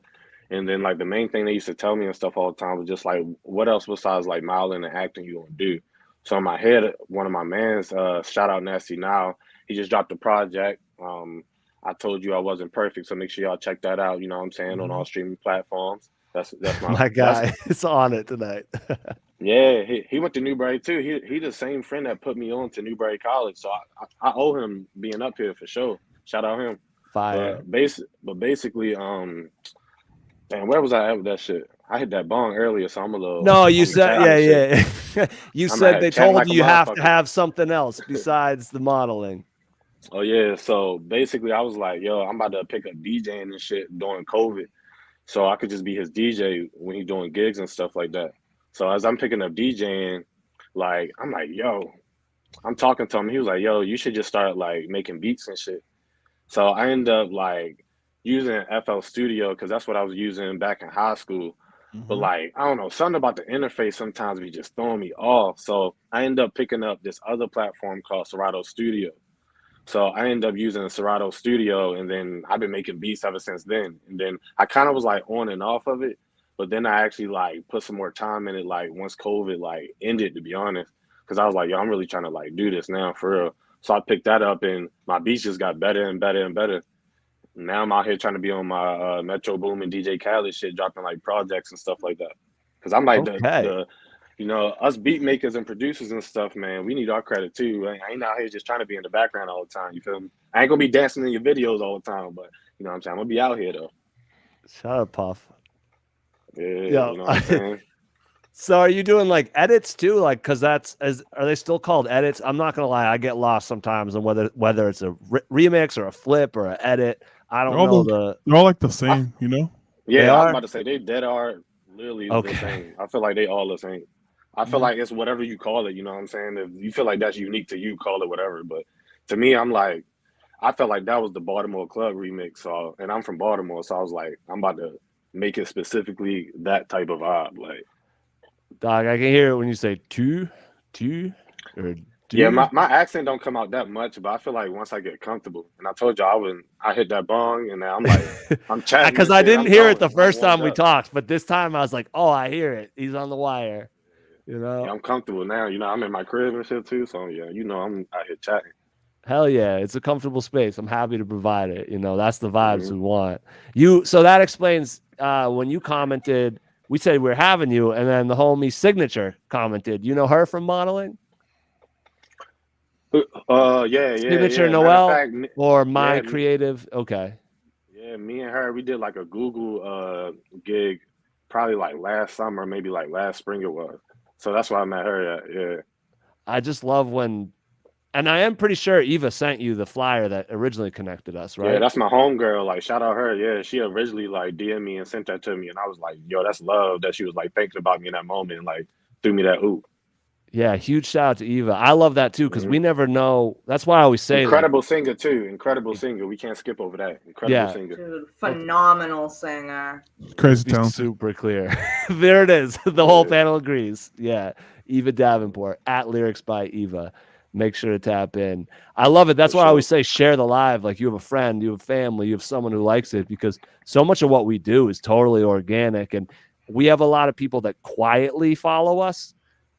And then like the main thing they used to tell me and stuff all the time was just like, what else besides like modeling and acting you gonna do? So in my head, one of my mans, shout out Nasty Now, he just dropped a project. I told you I wasn't perfect, so make sure y'all check that out. You know what I'm saying, on all streaming platforms. That's My that's guy is on it tonight. yeah. He went to Newberry too. He the same friend that put me on to Newberry College, so I owe him being up here for sure. Shout out him. Fire. But basically, damn, where was I at with that shit? I hit that bong earlier, so I'm a little. No, you I'm said, chatting and shit. yeah. You I'm said they chatting told like a you you have to motherfucker. have something else besides the modeling. Oh yeah, so basically, I was like, yo, I'm about to pick up DJing and shit during COVID, so I could just be his DJ when he's doing gigs and stuff like that. So as I'm picking up DJing, like I'm like, yo, I'm talking to him. He was like, yo, you should just start like making beats and shit. So I ended up like using FL Studio because that's what I was using back in high school. But like, I don't know, something about the interface sometimes be just throwing me off. So I ended up picking up this other platform called Serato Studio. So I ended up using Serato Studio, and then I've been making beats ever since then. And then I kind of was like on and off of it, but then I actually like put some more time in it. Like once COVID like ended, to be honest, because I was like, yo, I'm really trying to like do this now for real. So I picked that up, and my beats just got better and better and better. Now I'm out here trying to be on my Metro Boom and DJ Khaled shit, dropping like projects and stuff like that. Because I'm like Okay. you know, us beat makers and producers and stuff, man, we need our credit too. I ain't out here just trying to be in the background all the time. You feel me? I ain't gonna be dancing in your videos all the time, but you know what I'm saying? I'm gonna be out here though. Shut up, Puff. Yeah, Yo. you know what I'm saying? So are you doing like edits too? Like, cause are they still called edits? I'm not gonna lie, I get lost sometimes on whether it's a remix or a flip or an edit. I don't know They're all like the same, you know? They Yeah, I was are? about to say they dead are literally the Okay. same. I feel like they all the same. I feel like it's whatever you call it, you know what I'm saying? If you feel like that's unique to you, call it whatever. But to me, I'm like, I felt like that was the Baltimore Club remix. So, and I'm from Baltimore, so I was like, I'm about to make it specifically that type of vibe. Like, Dog, I can hear it when you say two, or do. yeah, my accent don't come out that much, but I feel like once I get comfortable, and I told you I hit that bong, and now I'm like, I'm chatting Because and I shit, didn't I'm hear it going, the I'm first warmed time we up. talked, but this time I was like, oh, I hear it. He's on the wire. You know? Yeah, I'm comfortable now. You know, I'm in my crib and shit too, so yeah, you know, I'm out here chatting. Hell yeah, it's a comfortable space. I'm happy to provide it. You know, that's the vibes Mm-hmm. we want. So that explains when you commented, we said we're having you, and then the homie Signature commented. You know her from modeling? Yeah. Signature Matter of Noel fact, or My yeah, Creative? Okay. yeah. Me and her, we did like a Google gig, probably like last summer, maybe like last spring it was. So that's why I met her. Yeah. I just love when, and I am pretty sure Eva sent you the flyer that originally connected us, Yeah, right? that's my homegirl. Like, shout out her. Yeah, she originally like DM me and sent that to me, and I was like, "Yo, that's love." That she was like thinking about me in that moment, and like threw me that oop. Yeah, huge shout out to Eva. I love that too because Mhm. we never know. That's why I always say, like, Incredible singer too. Incredible singer. We can't skip over that. Incredible yeah, singer. Dude, phenomenal singer. Crazy be talented. super clear. There it is. The whole Yeah. panel agrees. Yeah, Eva Davenport at Lyrics by Eva. Make sure to tap in. I love it. That's For why I always sure. say share the live. Like you have a friend, you have family, you have someone who likes it because so much of what we do is totally organic, and we have a lot of people that quietly follow us.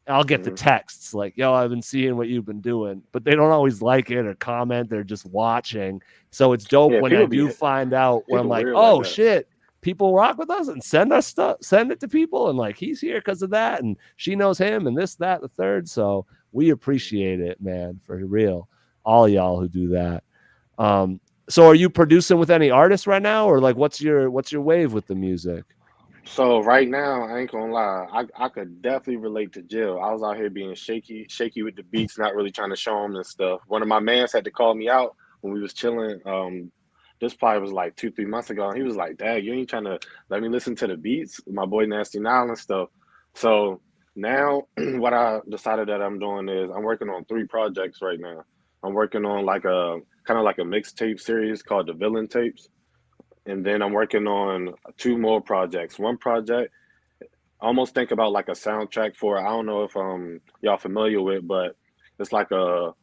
I'll get the Mhm. texts like, yo, I've been seeing what you've been doing, but they don't always like it or comment. They're just watching. So it's dope Yeah, when I do find out when I'm people like, weird like oh that. shit, people rock with us and send us stuff, send it to people. And like, he's here because of that. And she knows him and this, that, the third. So we appreciate it, man, for real. All y'all who do that. So are you producing with any artists right now, or like what's your wave with the music? So right now, I ain't gonna lie, I could definitely relate to Jill. I was out here being shaky with the beats, not really trying to show them and stuff. One of my mans had to call me out when we was chilling. This probably was like 2-3 months ago, and he was like, "Dad, you ain't trying to let me listen to the beats, my boy Nasty Nile and stuff." So now, what I decided that I'm doing is I'm working on 3 projects right now. I'm working on like a kind of like a mixtape series called the Villain Tapes. And then I'm working on 2 more projects. One project, I almost think about like a soundtrack for, I don't know if y'all familiar with, but it's like a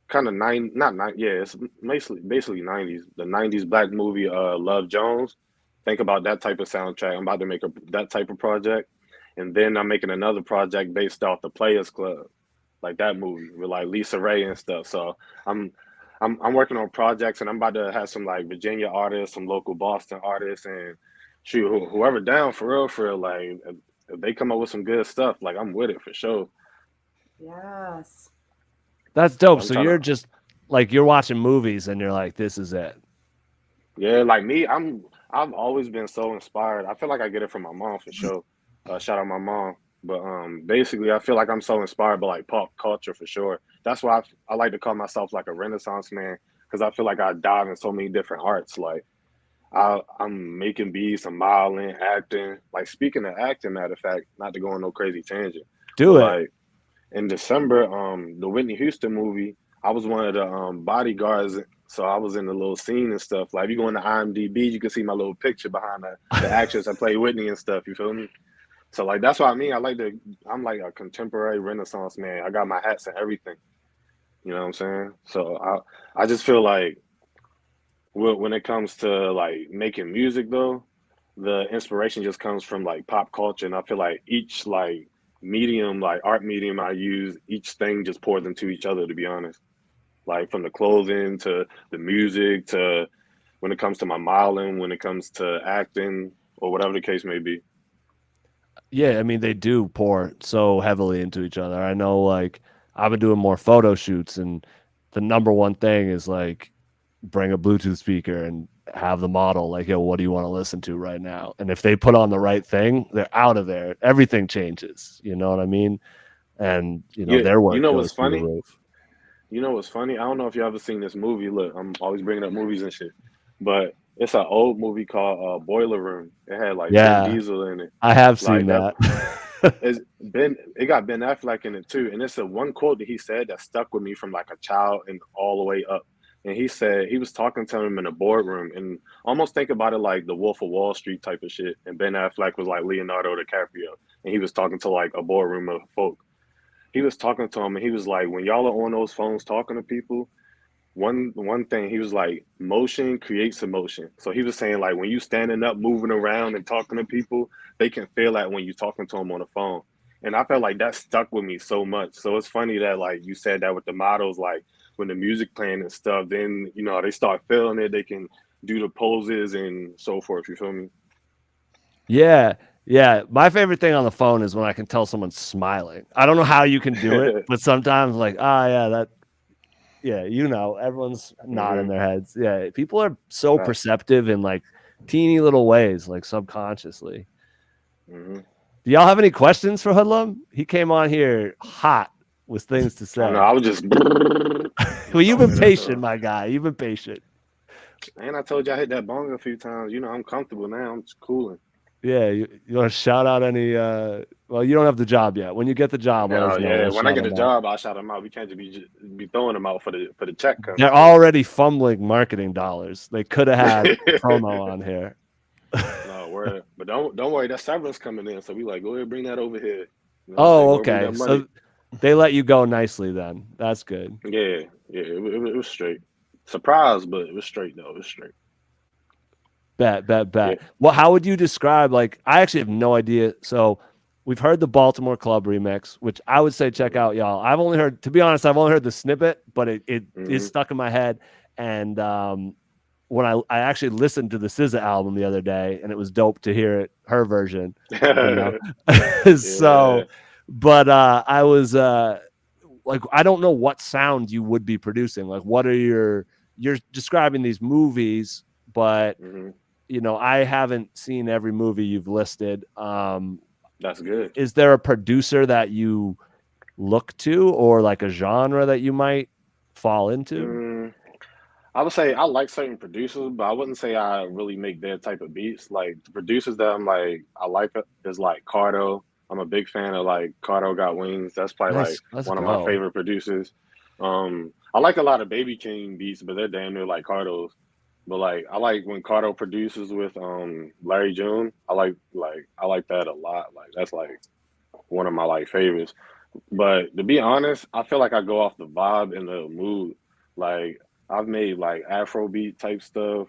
kind of it's basically 90s. The 90s black movie Love Jones. Think about that type of soundtrack. I'm about to make that type of project. And then I'm making another project based off the Players Club, like that movie with like Lisa Ray and stuff. So I'm working on projects, and I'm about to have some like Virginia artists, some local Boston artists, and shoot, whoever down for real, like if they come up with some good stuff, like I'm with it for sure. Yes. That's dope. So you're just like, you're watching movies and you're like, this is it. Yeah, like me, I've always been so inspired. I feel like I get it from my mom for sure. Shout out my mom. But basically, I feel like I'm so inspired by like pop culture for sure. That's why I like to call myself like a Renaissance man, because I feel like I dive in so many different arts. Like I'm making beats, I'm modeling, acting. Like speaking of acting, matter of fact, not to go on no crazy tangent. Do it. Like in December, the Whitney Houston movie, I was one of the bodyguards. So I was in the little scene and stuff. Like if you go into IMDb, you can see my little picture behind the actress that played Whitney and stuff. You feel me? So like that's what I mean. I'm like a contemporary Renaissance man. I got my hats and everything. You know what I'm saying? So I just feel like when it comes to like making music though, the inspiration just comes from like pop culture, and I feel like each like medium, like art medium I use, each thing just pours into each other, to be honest. Like from the clothing to the music to when it comes to my modeling, when it comes to acting or whatever the case may be. Yeah, I mean, they do pour so heavily into each other. I know, like, I've been doing more photo shoots, and the number one thing is like, bring a Bluetooth speaker and have the model like, yo, what do you want to listen to right now? And if they put on the right thing, they're out of there. Everything changes. You know what I mean? And their work goes through the roof. You know what's funny? I don't know if you ever seen this movie. Look, I'm always bringing up movies and shit, but it's an old movie called Boiler Room. It had like Vin Diesel in it. I have seen that. It got Ben Affleck in it too, and it's a one quote that he said that stuck with me from like a child and all the way up. And he said he was talking to him in a boardroom, and almost think about it like the Wolf of Wall Street type of shit. And Ben Affleck was like Leonardo DiCaprio, and he was talking to like a boardroom of folk. He was talking to him, and he was like, when y'all are on those phones talking to people, one thing he was like, motion creates emotion. So he was saying like when you standing up, moving around, and talking to people, they can feel that when you're talking to them on the phone. And I felt like that stuck with me so much. So it's funny that like you said that with the models, like when the music playing and stuff, then they start feeling it. They can do the poses and so forth. You feel me? Yeah. My favorite thing on the phone is when I can tell someone's smiling. I don't know how you can do it, but sometimes like, everyone's nodding their heads. Yeah, people are so perceptive in like teeny little ways, like subconsciously. Mm-hmm. Do y'all have any questions for Hoodlum? He came on here hot with things to say. I know, I was just. Well, you've been patient, my guy. You've been patient. And I told you I hit that bong a few times. I'm comfortable now. I'm just cooling. Yeah, you want to shout out any? Well, you don't have the job yet. When you get the job, let us know. Yeah, when I get the job, I'll shout them out. We can't just be throwing them out for the check. They're already fumbling marketing dollars. They could have had a promo on here. No, word. But don't worry, that severance coming in. So we like, go ahead, bring that over here. Okay. So they let you go nicely then. That's good. Yeah. It was straight. Surprise, but it was straight though. It was straight. Bet. Yeah. Well, how would you describe, like, I actually have no idea. So we've heard the Baltimore Club remix, which I would say check out, y'all. I've only heard the snippet, but it is stuck in my head. And when I actually listened to the SZA album the other day, and it was dope to hear her version. So, but I was like, I don't know what sound you would be producing. Like, what are you're describing these movies, but I haven't seen every movie you've listed. That's good. Is there a producer that you look to, or like a genre that you might fall into? I would say I like certain producers, but I wouldn't say I really make their type of beats. Like the producers that I like is like Cardo. I'm a big fan of like Cardo Got Wings. That's probably Nice. like one of my favorite producers. I like a lot of Baby King beats, but they're damn near like Cardo's. But like I like when Cardo produces with Larry June. I like that a lot. Like that's like one of my like favorites. But to be honest, I feel like I go off the vibe and the mood. Like I've made like Afrobeat type stuff.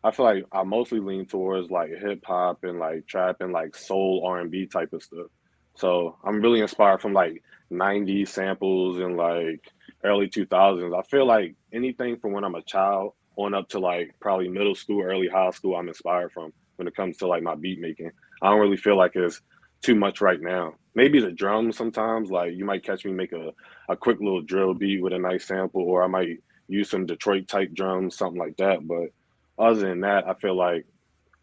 I feel like I mostly lean towards like hip hop and like trap and like soul R&B type of stuff. So I'm really inspired from like 90s samples and like early 2000s. I feel like anything from when I'm a child on up to like probably middle school, early high school, I'm inspired from when it comes to like my beat making. I don't really feel like it's too much right now. Maybe the drums sometimes, like you might catch me make a quick little drill beat with a nice sample, or I might use some Detroit type drums, something like that. But other than that, I feel like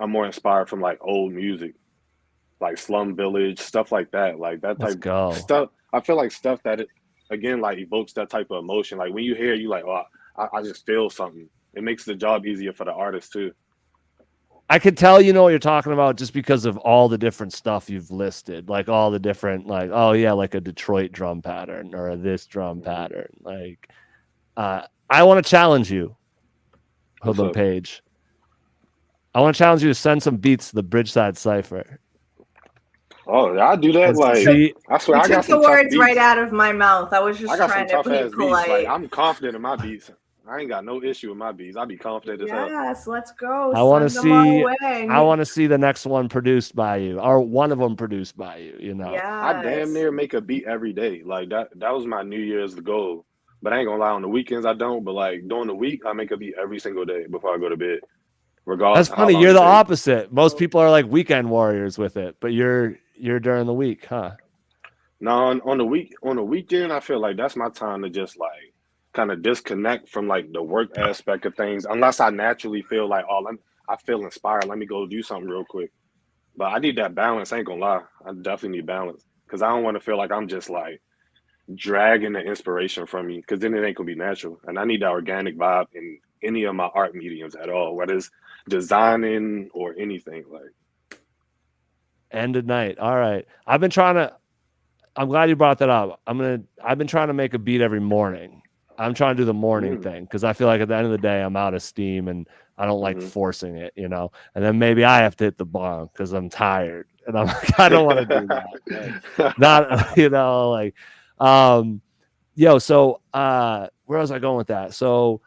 I'm more inspired from like old music, like Slum Village, stuff like that. Like that Let's type go. stuff. I feel like stuff that again like evokes that type of emotion. Like when you hear, you like, oh, I just feel something. It makes the job easier for the artist too. I could tell you know what you're talking about just because of all the different stuff you've listed, like all the different, like, oh yeah, like a Detroit drum pattern or a this drum pattern. Like, I want to challenge you, Hoodlum Paige. I want to challenge you to send some beats to the Bridgeside Cypher. Oh, I do that. Like, I swear, I got took some the tough words beats. right out of my mouth. I was just I got trying some to tough be ass polite. beats. Like, I'm confident in my beats. I ain't got no issue with my beats. I be confident as hell. Yes, let's go. I want to Send them our see. way. I want to see the next one produced by you, or one of them produced by you. You know. Yes. I damn near make a beat every day. Like that was my New Year's goal. But I ain't gonna lie, on the weekends I don't. But like during the week, I make a beat every single day before I go to bed. Regardless. That's funny. You're the opposite. Most people are like weekend warriors with it, but you're during the week, huh? No, on the weekend, I feel like that's my time to just like kind of disconnect from like the work aspect of things, unless I naturally feel like, I feel inspired. Let me go do something real quick. But I need that balance. I ain't gonna lie. I definitely need balance because I don't want to feel like I'm just like dragging the inspiration from me, because then it ain't gonna be natural. And I need that organic vibe in any of my art mediums at all, whether it's designing or anything. Like end of night. All right. I'm glad you brought that up. I've been trying to make a beat every morning. I'm trying to do the morning thing because I feel like at the end of the day, I'm out of steam and I don't like forcing it, you know? And then maybe I have to hit the bomb because I'm tired and I'm like, I don't want to do that. Like, not, you know, like, so where was I going with that? So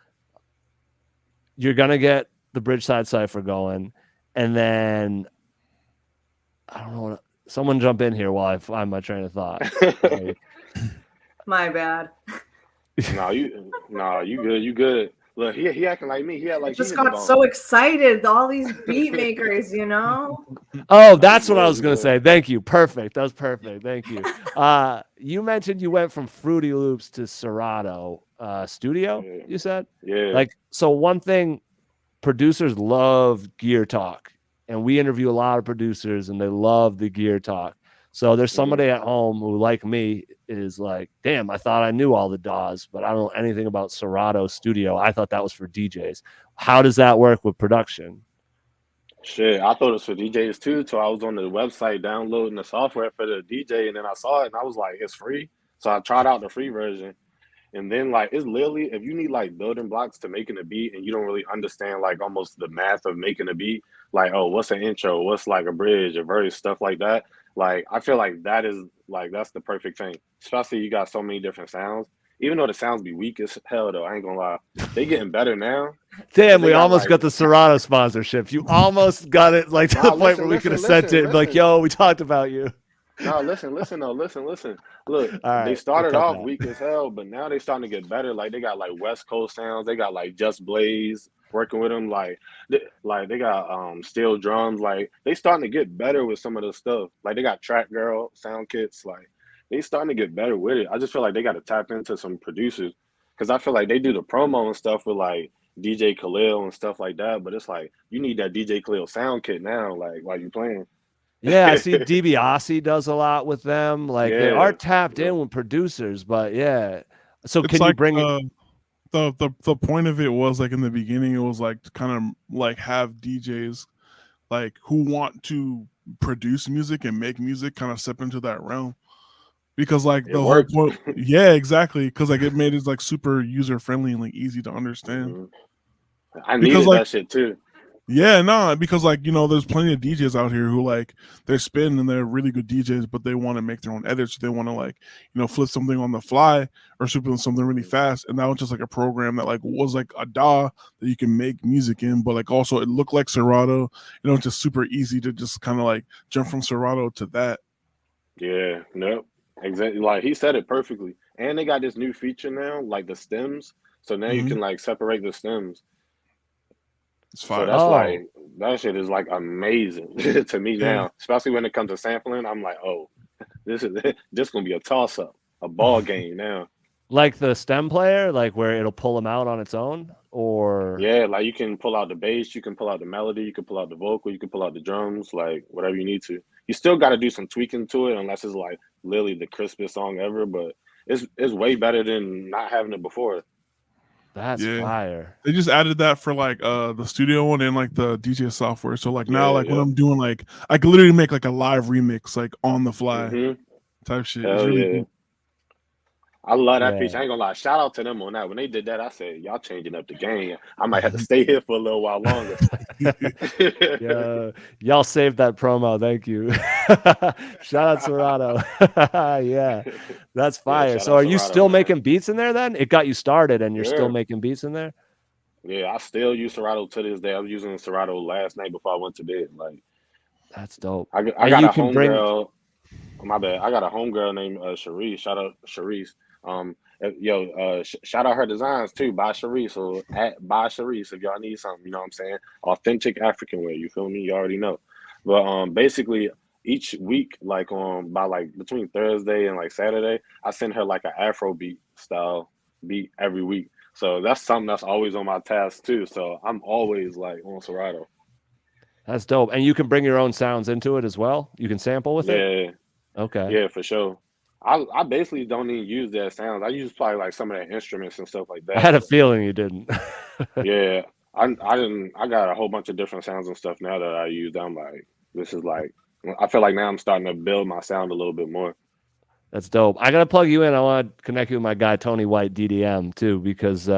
you're going to get the Bridgeside Cypher going, and then I don't know what. Someone jump in here while I find my train of thought. My bad. You good. Look, he acting like me. He act like just got so excited. All these beat makers, you know. Oh, that's what I was gonna say. Thank you. Perfect. That was perfect. Thank you. You mentioned you went from Fruity Loops to Serato Studio. Yeah. You said, yeah. Like, so one thing, producers love gear talk. And we interview a lot of producers and they love the gear talk. So there's somebody at home who, like me, is like, damn, I thought I knew all the DAWs, but I don't know anything about Serato Studio. I thought that was for DJs. How does that work with production? Shit, I thought it was for DJs too. So I was on the website downloading the software for the DJ, and then I saw it and I was like, it's free. So I tried out the free version. And then like it's literally, if you need like building blocks to making a beat and you don't really understand like almost the math of making a beat, like, oh, what's an intro, what's like a bridge, a verse, stuff like that. Like I feel like that's the perfect thing. Especially you got so many different sounds. Even though the sounds be weak as hell though, I ain't gonna lie. They getting better now. Damn, we almost got the Serato sponsorship. You almost got it like to the point where we could have sent it and be like, yo, we talked about you. No, listen. Look, they started off weak as hell, but now they starting to get better. Like they got like West Coast sounds. They got like Just Blaze. working with them. Like they got steel drums. Like they starting to get better with some of the stuff. Like they got Track Girl sound kits. Like they starting to get better with it. I just feel like they got to tap into some producers because I feel like they do the promo and stuff with like DJ Khalil and stuff like that. But it's like you need that DJ Khalil sound kit now. Like while you playing. Yeah, I see DiBiase does a lot with them. Like they are Yeah, tapped yeah. in with producers, but yeah. So It's can you like bring it? the point of it was like in the beginning, it was like to kind of like have DJs like who want to produce music and make music kind of step into that realm. Because like It the whole worked. point, yeah, exactly. Because like it made it like super user friendly and like easy to understand. Mhm. I Because needed like that shit too. yeah, no, because like there's plenty of DJs out here who like they're spinning and they're really good DJs, but they want to make their own edits. They want to like flip something on the fly or super something really fast. And that was just like a program that like was like a DAW that you can make music in, but like also it looked like Serato. It's just super easy to just kind of like jump from Serato to that. Yeah, nope. Exactly. Like he said it perfectly. And they got this new feature now, like the stems. So now you Mhm. can like separate the stems. It's So fire. that's Oh, like that shit is like amazing to me Yeah. now. Especially when it comes to sampling. I'm like, oh, this gonna be a toss up, a ball game now. like the stem player, like where it'll pull them out on its own, or Yeah, like you can pull out the bass, you can pull out the melody, you can pull out the vocal, you can pull out the drums, like whatever you need to. You still got to do some tweaking to it, unless it's like literally the crispest song ever. But it's way better than not having it before. that's Yeah. fire. They just added that for like the studio one and like the DJ software. So like now Yeah, like when yeah. I'm doing like I can literally make like a live remix like on the fly Mm-hmm. type shit. It's Hell really yeah. dope. I love that Yeah. feature. I ain't gonna lie. Shout out to them on that. When they did that, I said, y'all changing up the game. I might have to stay here for a little while longer. Yeah, y'all saved that promo. Thank you. Shout out Serato. Yeah, that's Yeah, fire. shout So out are you Serato, still man. making beats in there then? It got you started and you're still Yeah. making beats in there? Yeah, I still use Serato to this day. I was using Serato last night before I went to bed. Like That's dope. I And got you a can bring homegirl. My bad. I got a homegirl named Sharice. Shout out Sharice. Shout out her designs too. By Sharice or by Sharice if y'all need something. You know what I'm saying? Authentic African wear. You feel me? You already know. But basically each week, like by like between Thursday and like Saturday, I send her like an Afrobeat style beat every week. So that's something that's always on my task too. So I'm always like on Serato. That's dope. And you can bring your own sounds into it as well. You can sample with it. Yeah, Okay. yeah, for sure. I basically don't even use their sounds. I use probably like some of their instruments and stuff like I that. had a But feeling you didn't. yeah, I got a whole bunch of different sounds and stuff now that I use. I'm like, this is like, I feel like now I'm starting to build my sound a little bit more. That's dope. I gotta plug you in. I want to connect you with my guy Tony White DDM too, because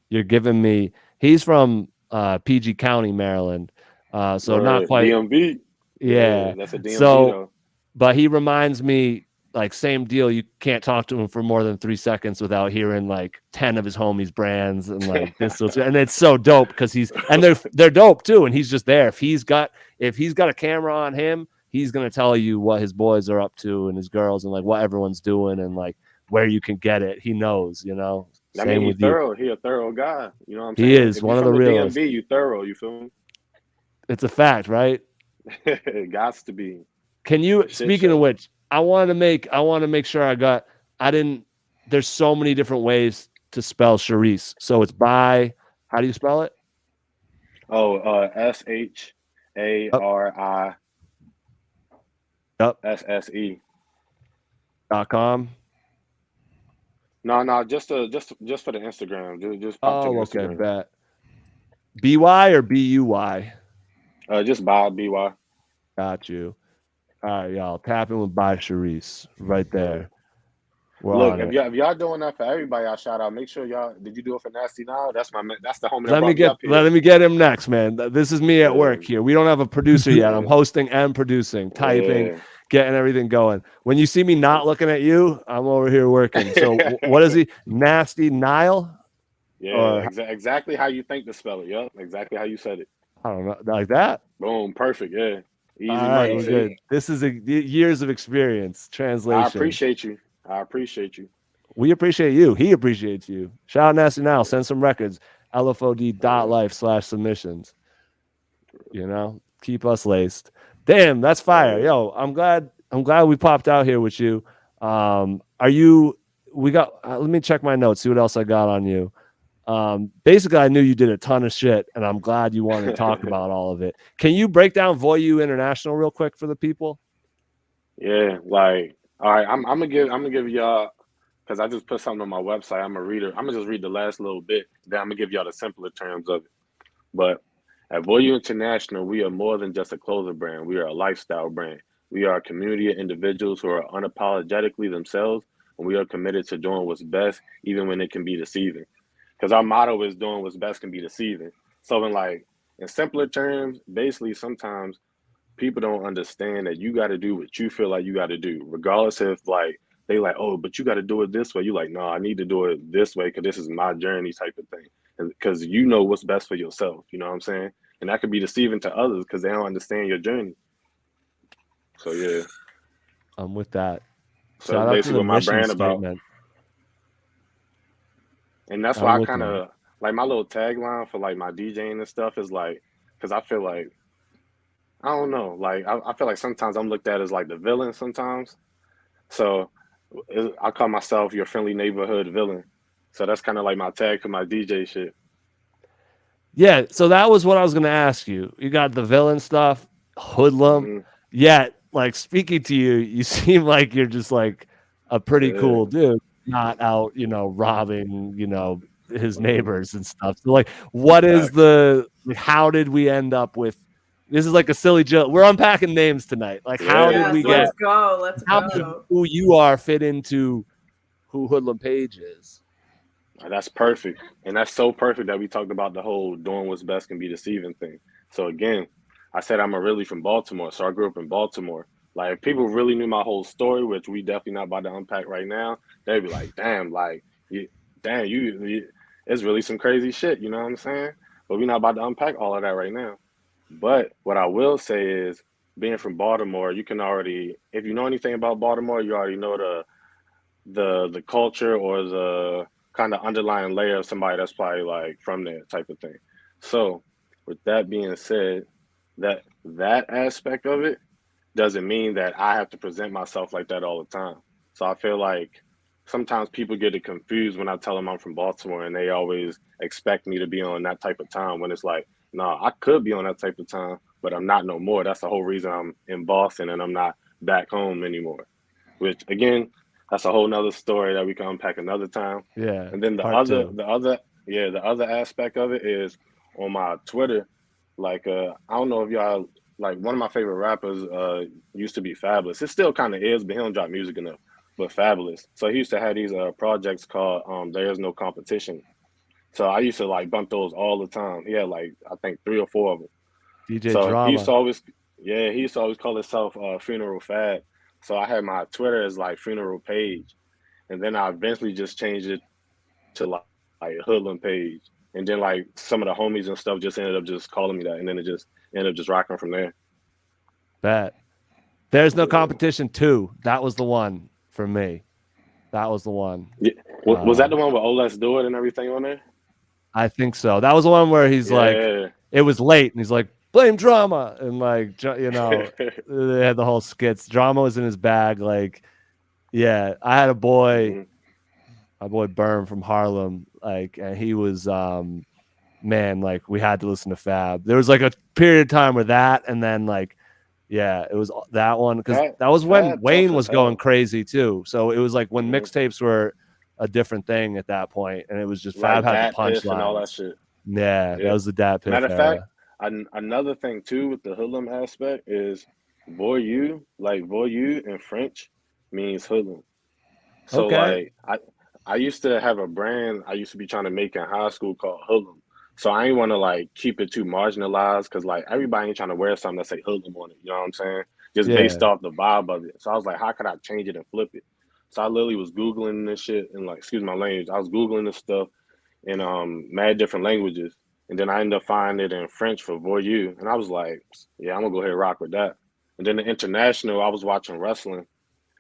you're giving me. He's from PG County, Maryland, so not quite. DMV. Yeah. That's a DMV So, though. but he reminds me, like, same deal. You can't talk to him for more than 3 seconds without hearing like 10 of his homies' brands and like this, and it's so dope because they're dope too, and he's just there. If he's got a camera on him, he's gonna tell you what his boys are up to and his girls and like what everyone's doing and like where you can get it. He knows, I mean, Same he's with you. thorough. He a thorough guy. You know what I'm He saying? is If one you're of the from the realest. DMV, you thorough. You feel me? It's a fact, right? It got to be. Can you, A shit speaking of show. which, I want to make sure there's so many different ways to spell Sharice. So it's how do you spell it? Oh, SHARI Yep. SSE. .com. No, just for the Instagram. Just pop to the Oh, okay, Instagram. bet. BY or BUY? Just Bob BY. Got you. All right, y'all. Tapping with by Sharice right there. We're Look, on if it. y'all doing that for everybody, y'all shout out. Make sure y'all did you do it for Nasty now? That's the homie that brought me up here. Let me get him next, man. This is me at work Yeah. here. We don't have a producer yet. I'm hosting and producing, typing, Yeah. getting everything going. When you see me not looking at you, I'm over here working. So what is he? Nasty Nile? Yeah, Or exactly how you think to spell it. Yep, exactly how you said it. I don't know, like that. Boom, perfect. Yeah, easy All right, money. we're See? good. This is years of experience. Translation. I appreciate you. I appreciate you. We appreciate you. He appreciates you. Shout out Nasty Nile. Send some records. LFOD.life/submissions. You know, keep us laced. Damn, that's fire. Yo, I'm glad we popped out here with you. Let me check my notes, see what else I got on you. Basically, I knew you did a ton of shit, and I'm glad you wanted to talk about all of it. Can you break down Voyou International real quick for the people? Yeah, like, all right, I'm gonna give y'all, because I just put something on my website. I'm a reader. I'm gonna just read the last little bit, then I'm gonna give y'all the simpler terms of it. But at Voyou International, we are more than just a clothing brand. We are a lifestyle brand. We are a community of individuals who are unapologetically themselves, and we are committed to doing what's best, even when it can be deceiving. Because our motto is doing what's best can be deceiving. So in simpler terms, basically sometimes people don't understand that you got to do what you feel like you got to do, regardless if like they like, oh, but you got to do it this way. You like, no, I need to do it this way because this is my journey type of thing. And because you know what's best for yourself, you know what I'm saying? And that could be deceiving to others because they don't understand your journey. So yeah, I'm with that. so Shout that's out to basically the what my mission brand about. statement. And that's why I'm I with kind that. of like my little tagline for like my DJing and stuff is like, because I feel like, I don't know, like I feel like sometimes I'm looked at as like the villain sometimes. So I call myself your friendly neighborhood villain. So that's kind of like my tag for my DJ shit. Yeah, so that was what I was going to ask you. You got the villain stuff, hoodlum. Hmm. Yet, like speaking to you, you seem like you're just like a pretty Yeah. cool dude, not out, robbing, his Hmm. neighbors and stuff. So, like, what is Facts. how did we end up with? This is like a silly joke. We're unpacking names tonight. Like, how Yeah, did let's we Yes, do get? it. let's go. Let's How does go. who you are fit into who Hoodlum Paige is? That's perfect. And that's so perfect that we talked about the whole doing what's best can be deceiving thing. So again, I said I'm originally from Baltimore. So I grew up in Baltimore. Like if people really knew my whole story, which we definitely not about to unpack right now, they'd be like, damn, like it's really some crazy shit, you know what I'm saying? But we're not about to unpack all of that right now. But what I will say is being from Baltimore, you can already, if you know anything about Baltimore, you already know the culture or the kind of underlying layer of somebody that's probably like from there type of thing. So with that being said, that aspect of it doesn't mean that I have to present myself like that all the time. So I feel like sometimes people get it confused when I tell them I'm from Baltimore and they always expect me to be on that type of time when it's like, no, I could be on that type of time, but I'm not no more. That's the whole reason I'm in Boston and I'm not back home anymore. Which again, that's a whole nother story that we can unpack another time. Yeah, And then part two. the other aspect of it is on my Twitter. Like I don't know if y'all like one of my favorite rappers used to be Fabulous. It still kind of is, but he don't drop music enough. But Fabulous. So he used to have these projects called There Is No Competition. So I used to like bump those all the time. He had like I think 3 or 4 of them. DJ So Drama. he used to always call himself Funeral Fab. So I had my Twitter as like Funeral Page, and then I eventually just changed it to like Hoodlum Page, and then like some of the homies and stuff just ended up just calling me that, and then it just ended up just rocking from there. Bet. There's no Yeah. competition 2. That was the one for me. That was the one. Yeah. Was that the one with Oh Let's Do It and everything on there? I think so. That was the one where he's like, Yeah. it was late, and he's like, blame Drama, and like, they had the whole skits. Drama was in his bag. Like, yeah, I had a boy, Mhm. my boy Berm from Harlem, like, and he was, man, like, we had to listen to Fab. There was like a period of time where that, and then like, yeah, it was that one because that was when Fab tough Wayne as was going hell. crazy too. So it was like when Mhm. mixtapes were a different thing at that point, and it was just Fab Like had the Dat Piff and all that punchlines. shit. Yeah, that Yeah. was the Dat Piff Matter of fact, era. another thing too with the hoodlum aspect is voyou, like voyou in French means hoodlum. So Okay. like I used to have a brand I used to be trying to make in high school called Hoodlum. So I ain't want to like keep it too marginalized because like everybody ain't trying to wear something that say Hoodlum on it. You know what I'm saying? Just based Yeah. off the vibe of it. So I was like, how could I change it and flip it? So I literally was googling this shit and like, excuse my language. I was googling this stuff in mad different languages, and then I ended up finding it in French for voyou, and I was like, yeah, I'm gonna go ahead and rock with that. And then the international, I was watching wrestling,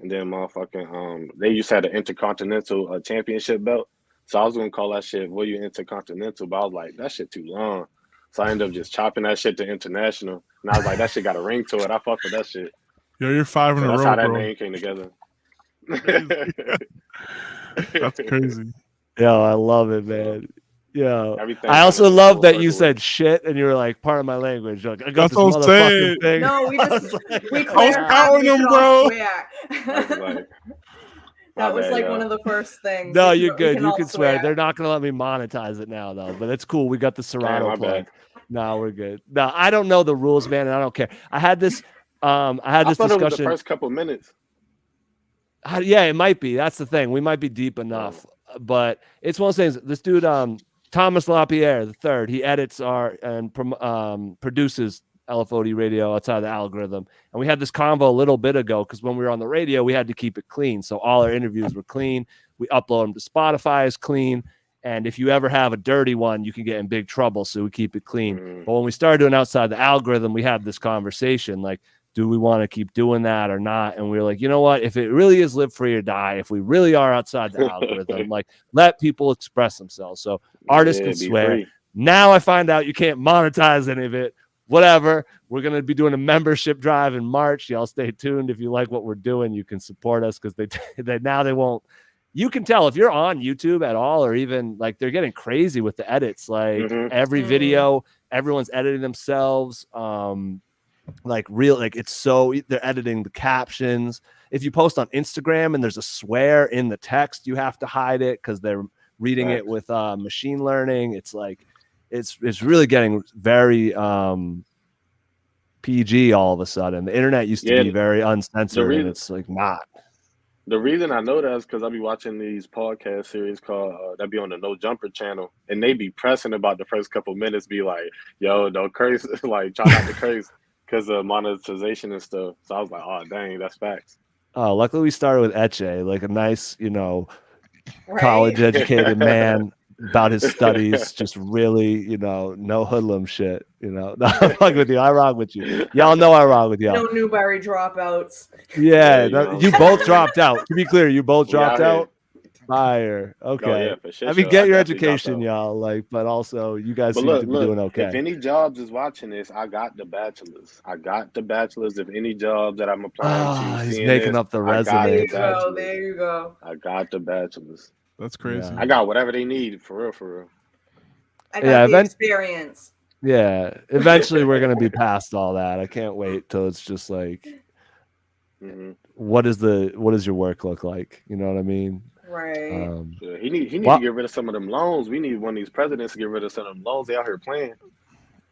and then motherfucking they used to have the Intercontinental Championship belt. So I was gonna call that shit "Will You Intercontinental," but I was like, that shit too long. So I ended up just chopping that shit to International, and I was like, that shit got a ring to it. I fuck with that shit. Yo, you're 5 in So a that's row, how that bro. name came together. That's crazy. Yeah, I love it, man. Yeah, Everything I kinda also just love full that you circle. said shit, and you were like, "Part of my language." Like, I got That's this what I'm saying. motherfucking thing. No, we I just was like, we I was clarified counting we them, could bro. all swear. I was like, my That was bad, like y'all. one of the first things. No, We you're good. can You all can swear. They're not going to let me monetize it now, though. But it's cool. We got the Damn, Serato my plug. bad. No, we're good. No, I don't know the rules, man, and I don't care. I had this I thought it was the discussion. first couple minutes. Yeah, it might be. That's the thing. We might be deep enough, but it's one of those things. This dude, Thomas LaPierre the third, he edits and produces LFOD radio outside the algorithm. And we had this convo a little bit ago because when we were on the radio, we had to keep it clean. So all our interviews were clean. We upload them to Spotify as clean. And if you ever have a dirty one, you can get in big trouble. So we keep it clean. But when we started doing outside the algorithm, we had this conversation like, do we want to keep doing that or not? And we were like, you know what? If it really is live free or die, if we really are outside the algorithm, like let people express themselves. So artists Yeah, can be swear. free. Now I find out you can't monetize any of it. Whatever. We're going to be doing a membership drive in March. Y'all stay tuned. If you like what we're doing, you can support us because they won't. You can tell if you're on YouTube at all, or even like they're getting crazy with the edits. Like every video, everyone's editing themselves. Like it's so they're editing the captions. If you post on Instagram and there's a swear in the text, you have to hide it because they're reading it with machine learning. It's like it's really getting very PG all of a sudden. The internet used to be very uncensored, and it's like not. The reason I know that is because I be watching these podcast series called that be on the No Jumper channel, and they be pressing about the first couple minutes, be like, "Yo, don't curse," like try not to curse because of monetization and stuff. So I was like, "Oh, dang, that's facts." Oh, luckily we started with Eche, like a nice, college educated man about his studies, just really, no hoodlum shit, No, I'm fucking with you. I rock with you. Y'all know I rock with y'all. No Newberry dropouts. Yeah, you both dropped out. To be clear, you both dropped out. Fire. Okay. Oh, yeah, for sure. I mean, get your education, y'all. But also you guys seem to be doing okay. If any jobs is watching this, I got the bachelor's. If any jobs that I'm applying to, he's making up the resume. There you go. I got the bachelor's. That's crazy. I got whatever they need, for real. I got the experience. Yeah. Eventually we're gonna be past all that. I can't wait till it's just like what does your work look like? You know what I mean? Right. He need to get rid of some of them loans. We need one of these presidents to get rid of some of them loans. They out here playing.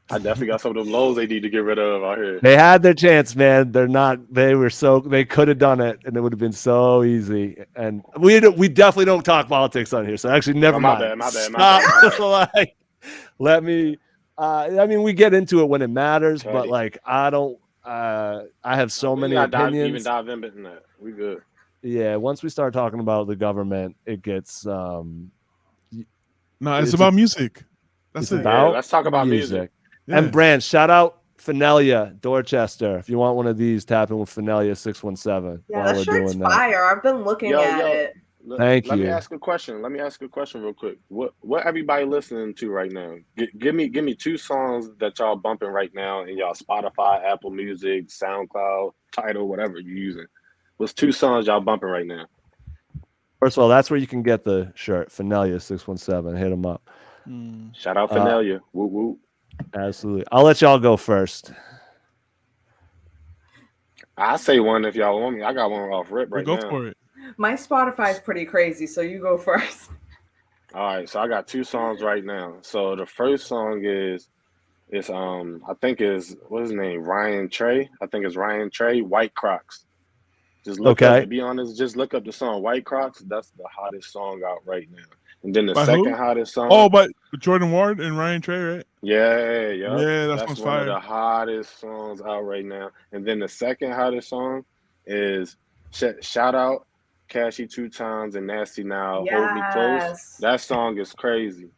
I definitely got some of them loans they need to get rid of out here. They had their chance, man. They could have done it, and it would have been so easy. And we definitely don't talk politics on here. So actually, never mind. My bad. Let me. I mean, we get into it when it matters, but like, I don't. I have so many opinions. Dive in that. We good. Yeah, once we start talking about the government, it gets. No, it's about music. That's it. About let's talk about music. Yeah. And brands. Shout out Finelia Dorchester. If you want one of these, tap in with Finelia 617. Yeah, that shirt's fire. I've been looking at it. Thank you. Let me ask a question real quick. What everybody listening to right now? Give me 2 songs that y'all bumping right now in y'all Spotify, Apple Music, SoundCloud, Tidal, whatever you're using. What's 2 songs y'all bumping right now? First of all, that's where you can get the shirt. Finelia 617. Hit them up. Shout out Finelia. Woo woo. Absolutely. I'll let y'all go first. I say one if y'all want me. I got one off rip right now. Go for it. My Spotify is pretty crazy, so you go first. All right, so I got 2 songs right now. So the first song is I think is what's his name? Ryan Trey. I think it's Ryan Trey, White Crocs. Just look up, to be honest, just look up the song White Crocs. That's the hottest song out right now. And then the second hottest song. Oh, but Jordan Ward and Ryan Trey, right? Yeah. That's one of the hottest songs out right now. And then the second hottest song is shout out Cashy 2 Times and Nasty Now, Hold Me Close. That song is crazy.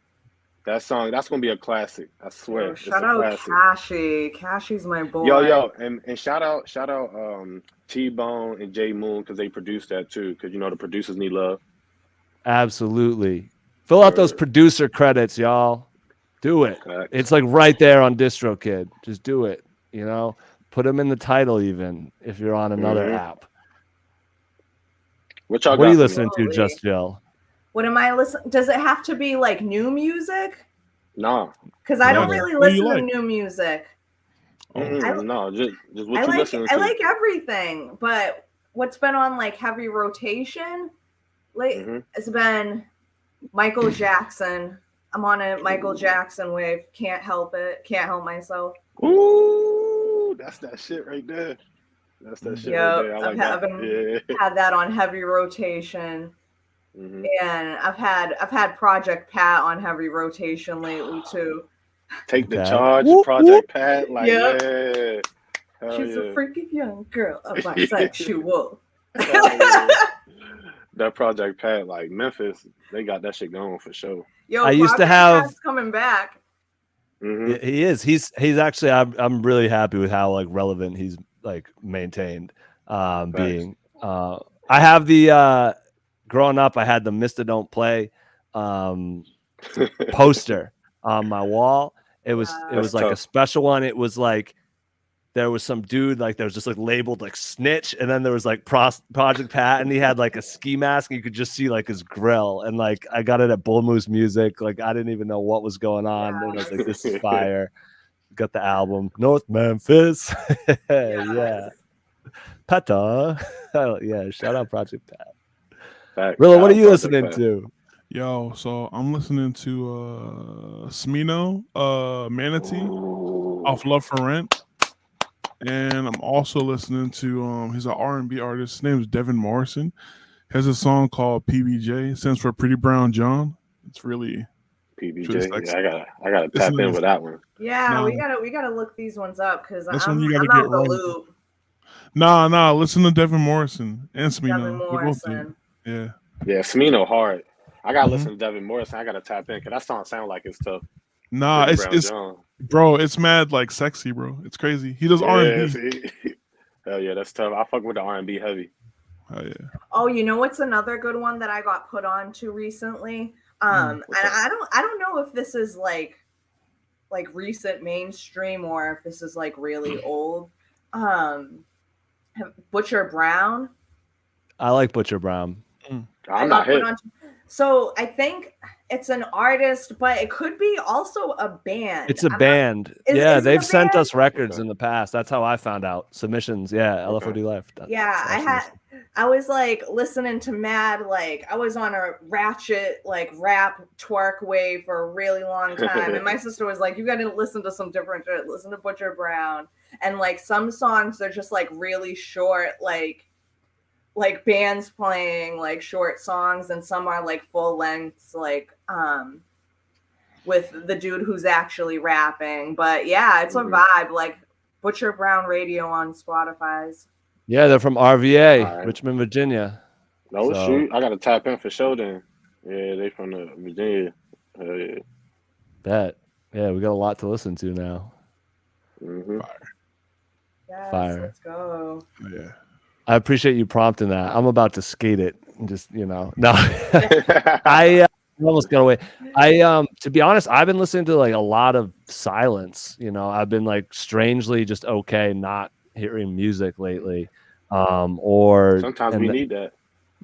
That's gonna be a classic. I swear. Yo, shout out Cashy. Cashy's my boy. Yo, and shout out T-Bone and J Moon because they produced that too. Because the producers need love. Absolutely. Fill out those producer credits, y'all. Do it. It's like right there on DistroKid. Just do it. You know, put them in the title even if you're on another app. What y'all What are got you for listening me? to, Just Jill? What am I listening? Does it have to be like new music? Nah. Because I don't really listen to new music. No, just what you listening to. I like everything, but what's been on like heavy rotation it's been Michael Jackson. I'm on a Michael Jackson wave. Can't help it. Can't help myself. Ooh, that's that shit right there. That's that shit right there. I like I've had that on heavy rotation. And I've had Project Pat on heavy rotation lately too. Take the charge, Project Pat. Like, yeah. She's a freaking young girl, a bisexual. That Project Pat, like Memphis, they got that shit going for sure. Yo, I used to have Pat's coming back. He is. He's actually. I'm really happy with how like relevant he's like maintained. Being. I have the growing up. I had the Mr. Don't Play poster on my wall. It was like a special one. It was like there was some dude like there was just like labeled like snitch, and then there was like Project Pat, and he had like a ski mask, and you could just see like his grill. And like I got it at Bull Moose Music. Like I didn't even know what was going on. And I was like, this is fire. Got the album North Memphis. Yeah. Pata. Yeah, shout out Project Pat. Rilla, what are you listening to? Yo, so I'm listening to Smino, Manatee, off Love for Rent. And I'm also listening to he's an R&B artist. His name is Devin Morrison. He has a song called PBJ. Stands for Pretty Brown John. It's really PBJ. Yeah, I gotta tap in with that one. Yeah, we gotta look these ones up because I'm out the loop. Nah. Listen to Devin Morrison and Smino. Devin Morrison. Yeah. Yeah, Smino hard. I gotta listen to Devin Morrison. I gotta tap in because that song sound like it's tough. Nah, it's bro, it's mad like sexy, bro. It's crazy. He does R&B. Hell yeah, that's tough. I fuck with the R&B heavy. Oh yeah. Oh, you know what's another good one that I got put on to recently? And I don't know if this is like recent mainstream or if this is like really old. Butcher Brown. I like Butcher Brown. I'm not hip. So I think it's an artist, but it could be also a band. It's a band. They've sent us records in the past. That's how I found out. Submissions. Yeah, LFOD Life. I was like listening to mad, like I was on a ratchet like rap twerk wave for a really long time. And my sister was like, you gotta listen to some different shit. Listen to Butcher Brown. And like some songs are just like really short, like bands playing like short songs, and some are like full lengths, like with the dude who's actually rapping. But yeah, it's a vibe. Like Butcher Brown Radio on Spotify's. Yeah, they're from RVA, Richmond, Virginia. Shoot, I gotta tap in for sure then. Yeah, they from the Virginia. Yeah. Bet. Yeah, we got a lot to listen to now. Fire. Let's go. Yeah. I appreciate you prompting that. I'm about to skate it and just, no. I almost got away. To be honest, I've been listening to like a lot of silence. I've been like strangely just okay not hearing music lately. Or sometimes we need that.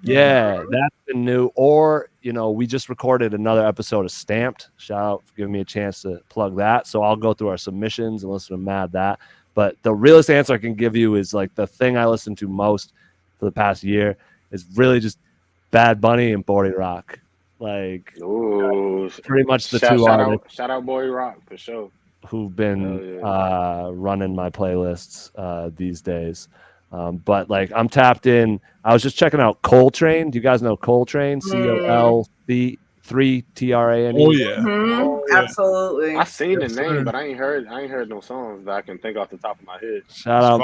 Yeah, that's been new. Or, we just recorded another episode of Stamped. Shout out for giving me a chance to plug that. So I'll go through our submissions and listen to Mad that. But the realest answer I can give you is like the thing I listened to most for the past year is really just Bad Bunny and Boy Rock. Like, pretty much the two artists. Shout out Boy Rock for sure. Who've been running my playlists these days. But like I'm tapped in. I was just checking out Coltrane. Do you guys know Coltrane? COL3TRANE. Oh yeah. Absolutely. I seen the name, but I ain't heard no songs that I can think off the top of my head. Shout out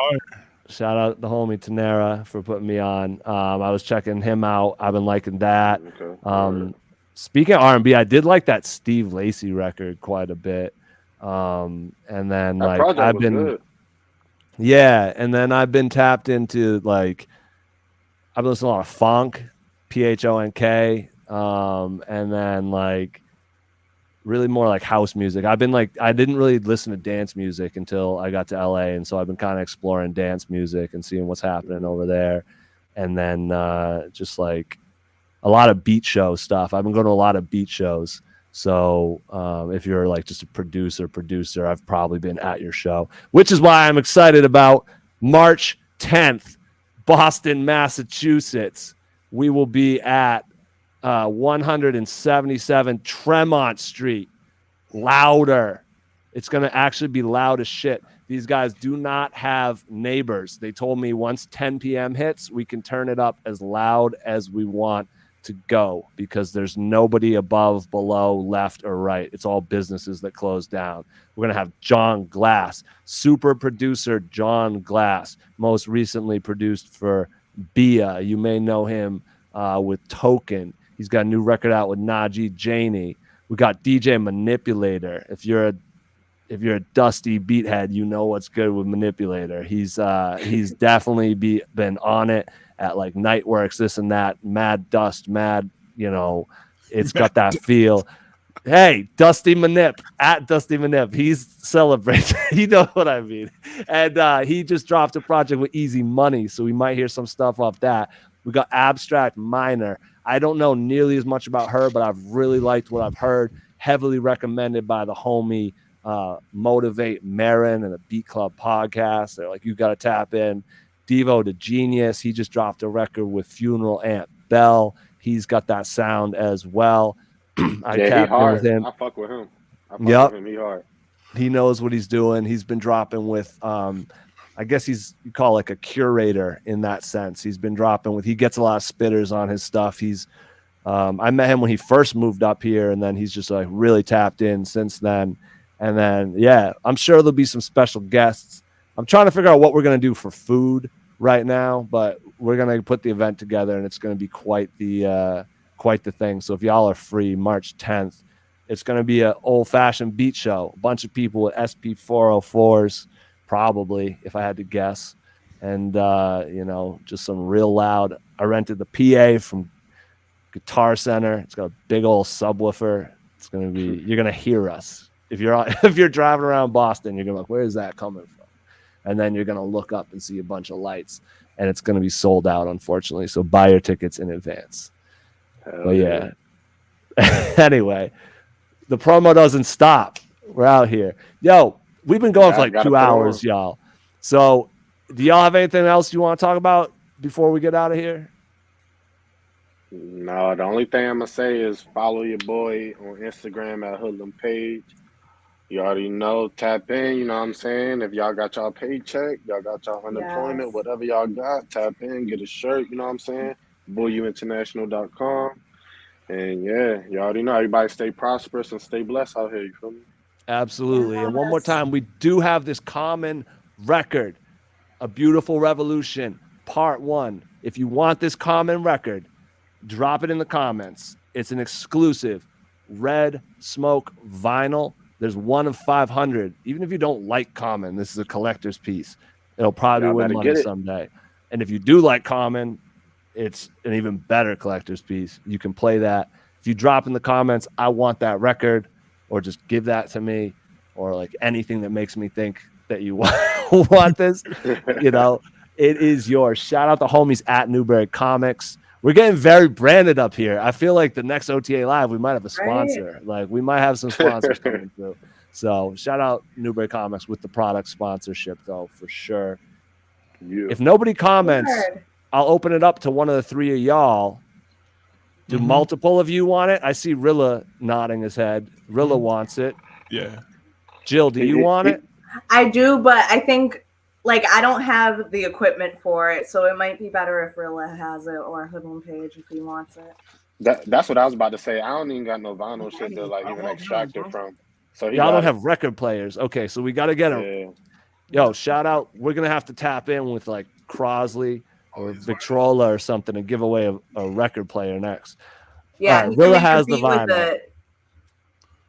the homie Tanera for putting me on. I was checking him out. I've been liking that. Okay. Speaking of R&B, I did like that Steve Lacy record quite a bit. And then that like I've been good. Yeah, and then I've been tapped into like I've been listening to a lot of funk, PHONK, and then like really more like house music. I didn't really listen to dance music until I got to LA, and so I've been kind of exploring dance music and seeing what's happening over there, and then just like a lot of beat show stuff. I've been going to a lot of beat shows. So if you're like just a producer, I've probably been at your show, which is why I'm excited about March 10th, Boston, Massachusetts. We will be at 177 Tremont Street. Louder. It's going to actually be loud as shit. These guys do not have neighbors. They told me once 10 p.m. hits, we can turn it up as loud as we want to go because there's nobody above, below, left, or right. It's all businesses that close down. We're going to have John Glass, super producer John Glass, most recently produced for Bia. You may know him with Token. He's got a new record out with Najee Janey. We got DJ Manipulator. If you're a dusty beathead, you know what's good with Manipulator. He's definitely been on it at like Nightworks, this and that, mad dust, mad, it's got that feel. Hey, Dusty Manip, at Dusty Manip. He's celebrating. You know what I mean? And he just dropped a project with Easy Money, so we might hear some stuff off that. We got Abstract Minor. I don't know nearly as much about her, but I've really liked what I've heard. Heavily recommended by the homie Motivate Marin and the Beat Club podcast. They're like, you got to tap in. Devo the Genius. He just dropped a record with Funeral Aunt Bell. He's got that sound as well. I tapped in with him. I fuck with him. With him. He hard. He knows what he's doing. He's been dropping with I guess you call like a curator in that sense. He's been dropping with, he gets a lot of spitters on his stuff. He's I met him when he first moved up here, and then he's just like really tapped in since then. And then, yeah, I'm sure there'll be some special guests. I'm trying to figure out what we're going to do for food right now, but we're going to put the event together, and it's going to be quite the thing. So if y'all are free, March 10th, it's going to be an old-fashioned beat show. A bunch of people with SP404s, probably, if I had to guess. And, just some real loud. I rented the PA from Guitar Center. It's got a big old subwoofer. It's going to be, you're going to hear us. If you're driving around Boston, you're going to be like, where is that coming from? And then you're going to look up and see a bunch of lights, and it's going to be sold out, unfortunately. So buy your tickets in advance. But yeah. Anyway, the promo doesn't stop. We're out here. Yo, we've been going for like 2 hours, y'all. So do y'all have anything else you want to talk about before we get out of here? No, the only thing I'm going to say is follow your boy on Instagram at Hoodlum Paige. You already know, tap in, you know what I'm saying? If y'all got y'all paycheck, y'all got y'all unemployment, whatever y'all got, tap in, get a shirt, you know what I'm saying? BullYouInternational.com. And yeah, you already know, everybody stay prosperous and stay blessed out here, you feel me? Absolutely. And one more time, we do have this common record, A Beautiful Revolution, Part 1. If you want this common record, drop it in the comments. It's an exclusive Red Smoke vinyl. There's one of 500. Even if you don't like Common, this is a collector's piece. It'll probably win money someday. And if you do like Common, it's an even better collector's piece. You can play that. If you drop in the comments, I want that record, or just give that to me, or like anything that makes me think that you want this, it is yours. Shout out the homies at Newberry Comics. We're getting very branded up here. I feel like the next OTA Live, we might have a sponsor. Right. Like we might have some sponsors coming through. So shout out Newberry Comics with the product sponsorship, though, for sure. Yeah. If nobody comments, I'll open it up to one of the three of y'all. Do multiple of you want it? I see Rilla nodding his head. Rilla wants it. Yeah. Jill, do you want it? I do, but I think I don't have the equipment for it, so it might be better if Rilla has it or Hoodlum Paige if he wants it. That's what I was about to say. I don't even got no vinyl shit to even extract it from. So y'all don't have record players. Okay, so we got to get them. Yeah. Yo, shout out. We're going to have to tap in with Crosley or Victrola or something and give away a record player next. Yeah, Rilla has the vinyl.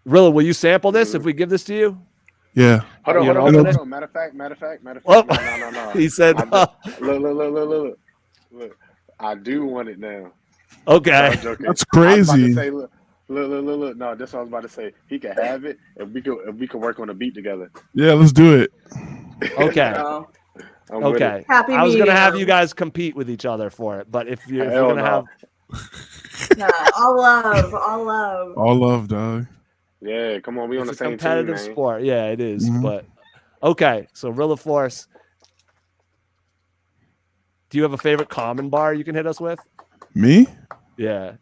Rilla, will you sample this if we give this to you? Yeah. Hold on. Matter of fact. No. He said, look. I do want it now. Okay. No, I'm joking. That's I was about to crazy. say, look. No, that's what I was about to say. He can have it, and we could work on a beat together. Yeah, let's do it. Okay. So, I'm with Okay. it. happy I was gonna have you medium. guys compete with each other for it, but if we're Hell gonna no. have Nah, all love. All love, dog. Yeah, come on, we on it's the a same team, competitive man. sport. Yeah, it is. Mhm. But okay, so Rilla Force. Do you have a favorite common bar you can hit us with? Me? Yeah.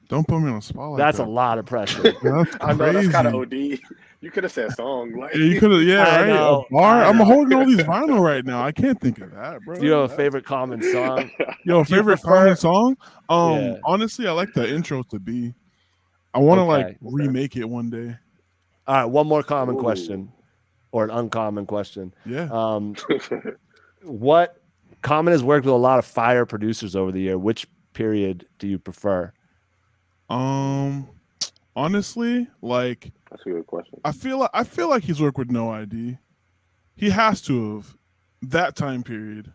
Don't put me on the spot like That's that. a lot of pressure. That's I know that's kind of crazy. OD. You could have said song, like. Yeah, you could have. Yeah, I right. know, A bar. I I'm know. holding all these vinyl right now. I can't think of that, bro. Do you have a favorite common song? Yo, Do you favorite prefer- common song? Yeah. Honestly, I like the intro to be. I want to like Okay. remake it one day. All right, one more common Ooh. question, or an uncommon question. Yeah. What Common has worked with a lot of fire producers over the year. Which period do you prefer? Honestly, like That's a good question. I feel like he's worked with No ID. He has to have that time period.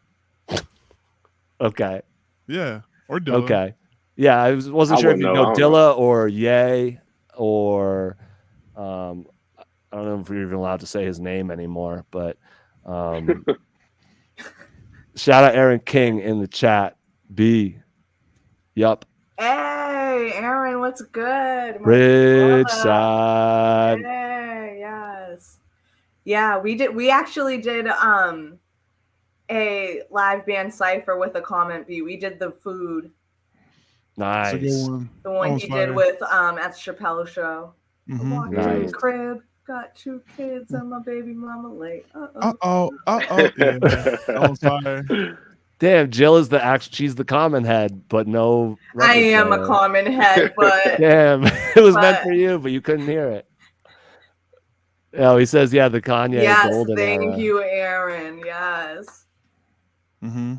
Okay. Yeah, or Dilla. Okay. Yeah, I wasn't I sure if wouldn't you know. know I don't Dilla or Ye or I don't know if you're even allowed to say his name anymore, but shout out Aaron King in the chat. B. Yup. Hey, Aaron, what's good? My Bridge brother. side. Hey, yes. Yeah, we actually did a live band cipher with a comment beat. We did the food. That's a good Nice. one. The one was he fire. did with at Chappelle show. Mhm. Walked Nice. in the crib, got 2 kids and my baby mama late. Uh oh. Yeah, that was fire. Damn, Jill is she's the common head, but no. I record am a player. common head, but Damn, it was meant But- for you, but you couldn't hear it. Oh, he says, yeah, the Kanye yes, golden thank era. you, Aaron. Yes. Mm-hmm.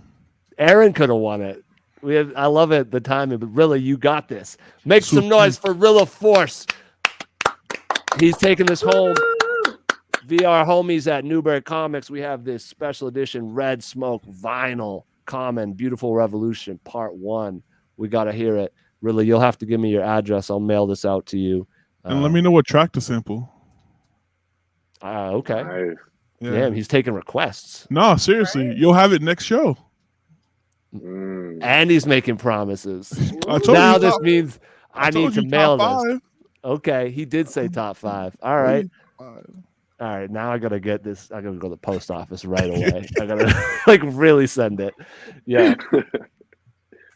Aaron could have won it. I love it, the timing, but Rilla, you got this. Make some noise for Rilla Force. He's taking this home Woo! via our homies at Newberry Comics. We have this special edition Red Smoke vinyl common Beautiful Revolution Part 1. We got to hear it. Rilla, you'll have to give me your address. I'll mail this out to you. And let me know what track to sample. Okay. Nice. Yeah. Damn, he's taking requests. No, seriously, Right. you'll have it next show. And he's making promises. I told Now you this top- means I told need to you mail top this. 5. Okay, he did say top 5. All right. Top 5. All right, now I gotta get this. I gotta go to the post office right away. I gotta like really send it. Yeah.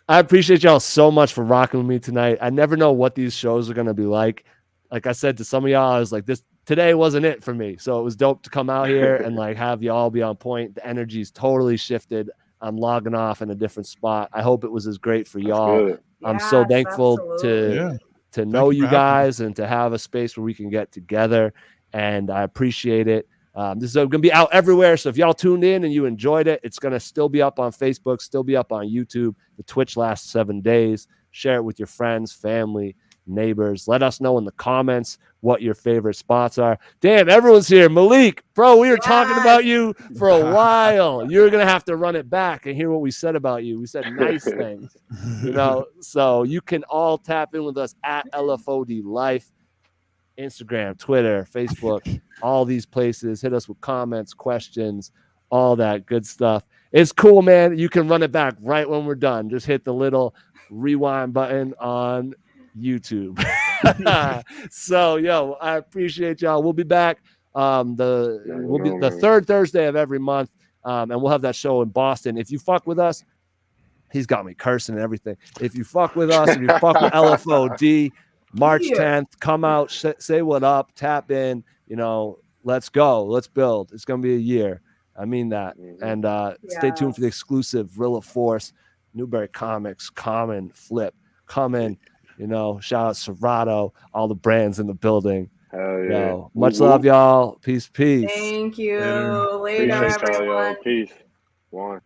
I appreciate y'all so much for rocking with me tonight. I never know what these shows are gonna be like. Like I said to some of y'all, I was like, this today wasn't it for me. So it was dope to come out here and like have y'all be on point. The energy's totally shifted. I'm logging off in a different spot. I hope it was as great for y'all. Good. I'm so Yes, thankful absolutely. Yeah. to know you you for having me. guys and to have a space where we can get together. And I appreciate it. This is going to be out everywhere. So if y'all tuned in and you enjoyed it, it's going to still be up on Facebook, still be up on YouTube. The Twitch lasts 7 days. Share it with your friends, family, neighbors. Let us know in the comments what your favorite spots are. Damn, everyone's here. Malik, bro, we were talking about you for a while. You're going to have to run it back and hear what we said about you. We said nice things, so you can all tap in with us at LFOD Life, Instagram, Twitter, Facebook, all these places. Hit us with comments, questions, all that good stuff. It's cool, man. You can run it back right when we're done. Just hit the little rewind button on YouTube. So, yo, I appreciate y'all. We'll be back. We'll be the third Thursday of every month, and we'll have that show in Boston. If you fuck with us, he's got me cursing and everything. If you fuck with us, if you fuck with LFOD, March 10th, come out, say what up, tap in, let's go, let's build. It's going to be a year. I mean that. And stay tuned for the exclusive Rilla Force, Newberry Comics, Common, Flip, coming, shout out Serato, all the brands in the building. Hell yeah. Much love, y'all. Peace. Thank you. Later. Later Appreciate y'all, everyone. y'all. Peace. One.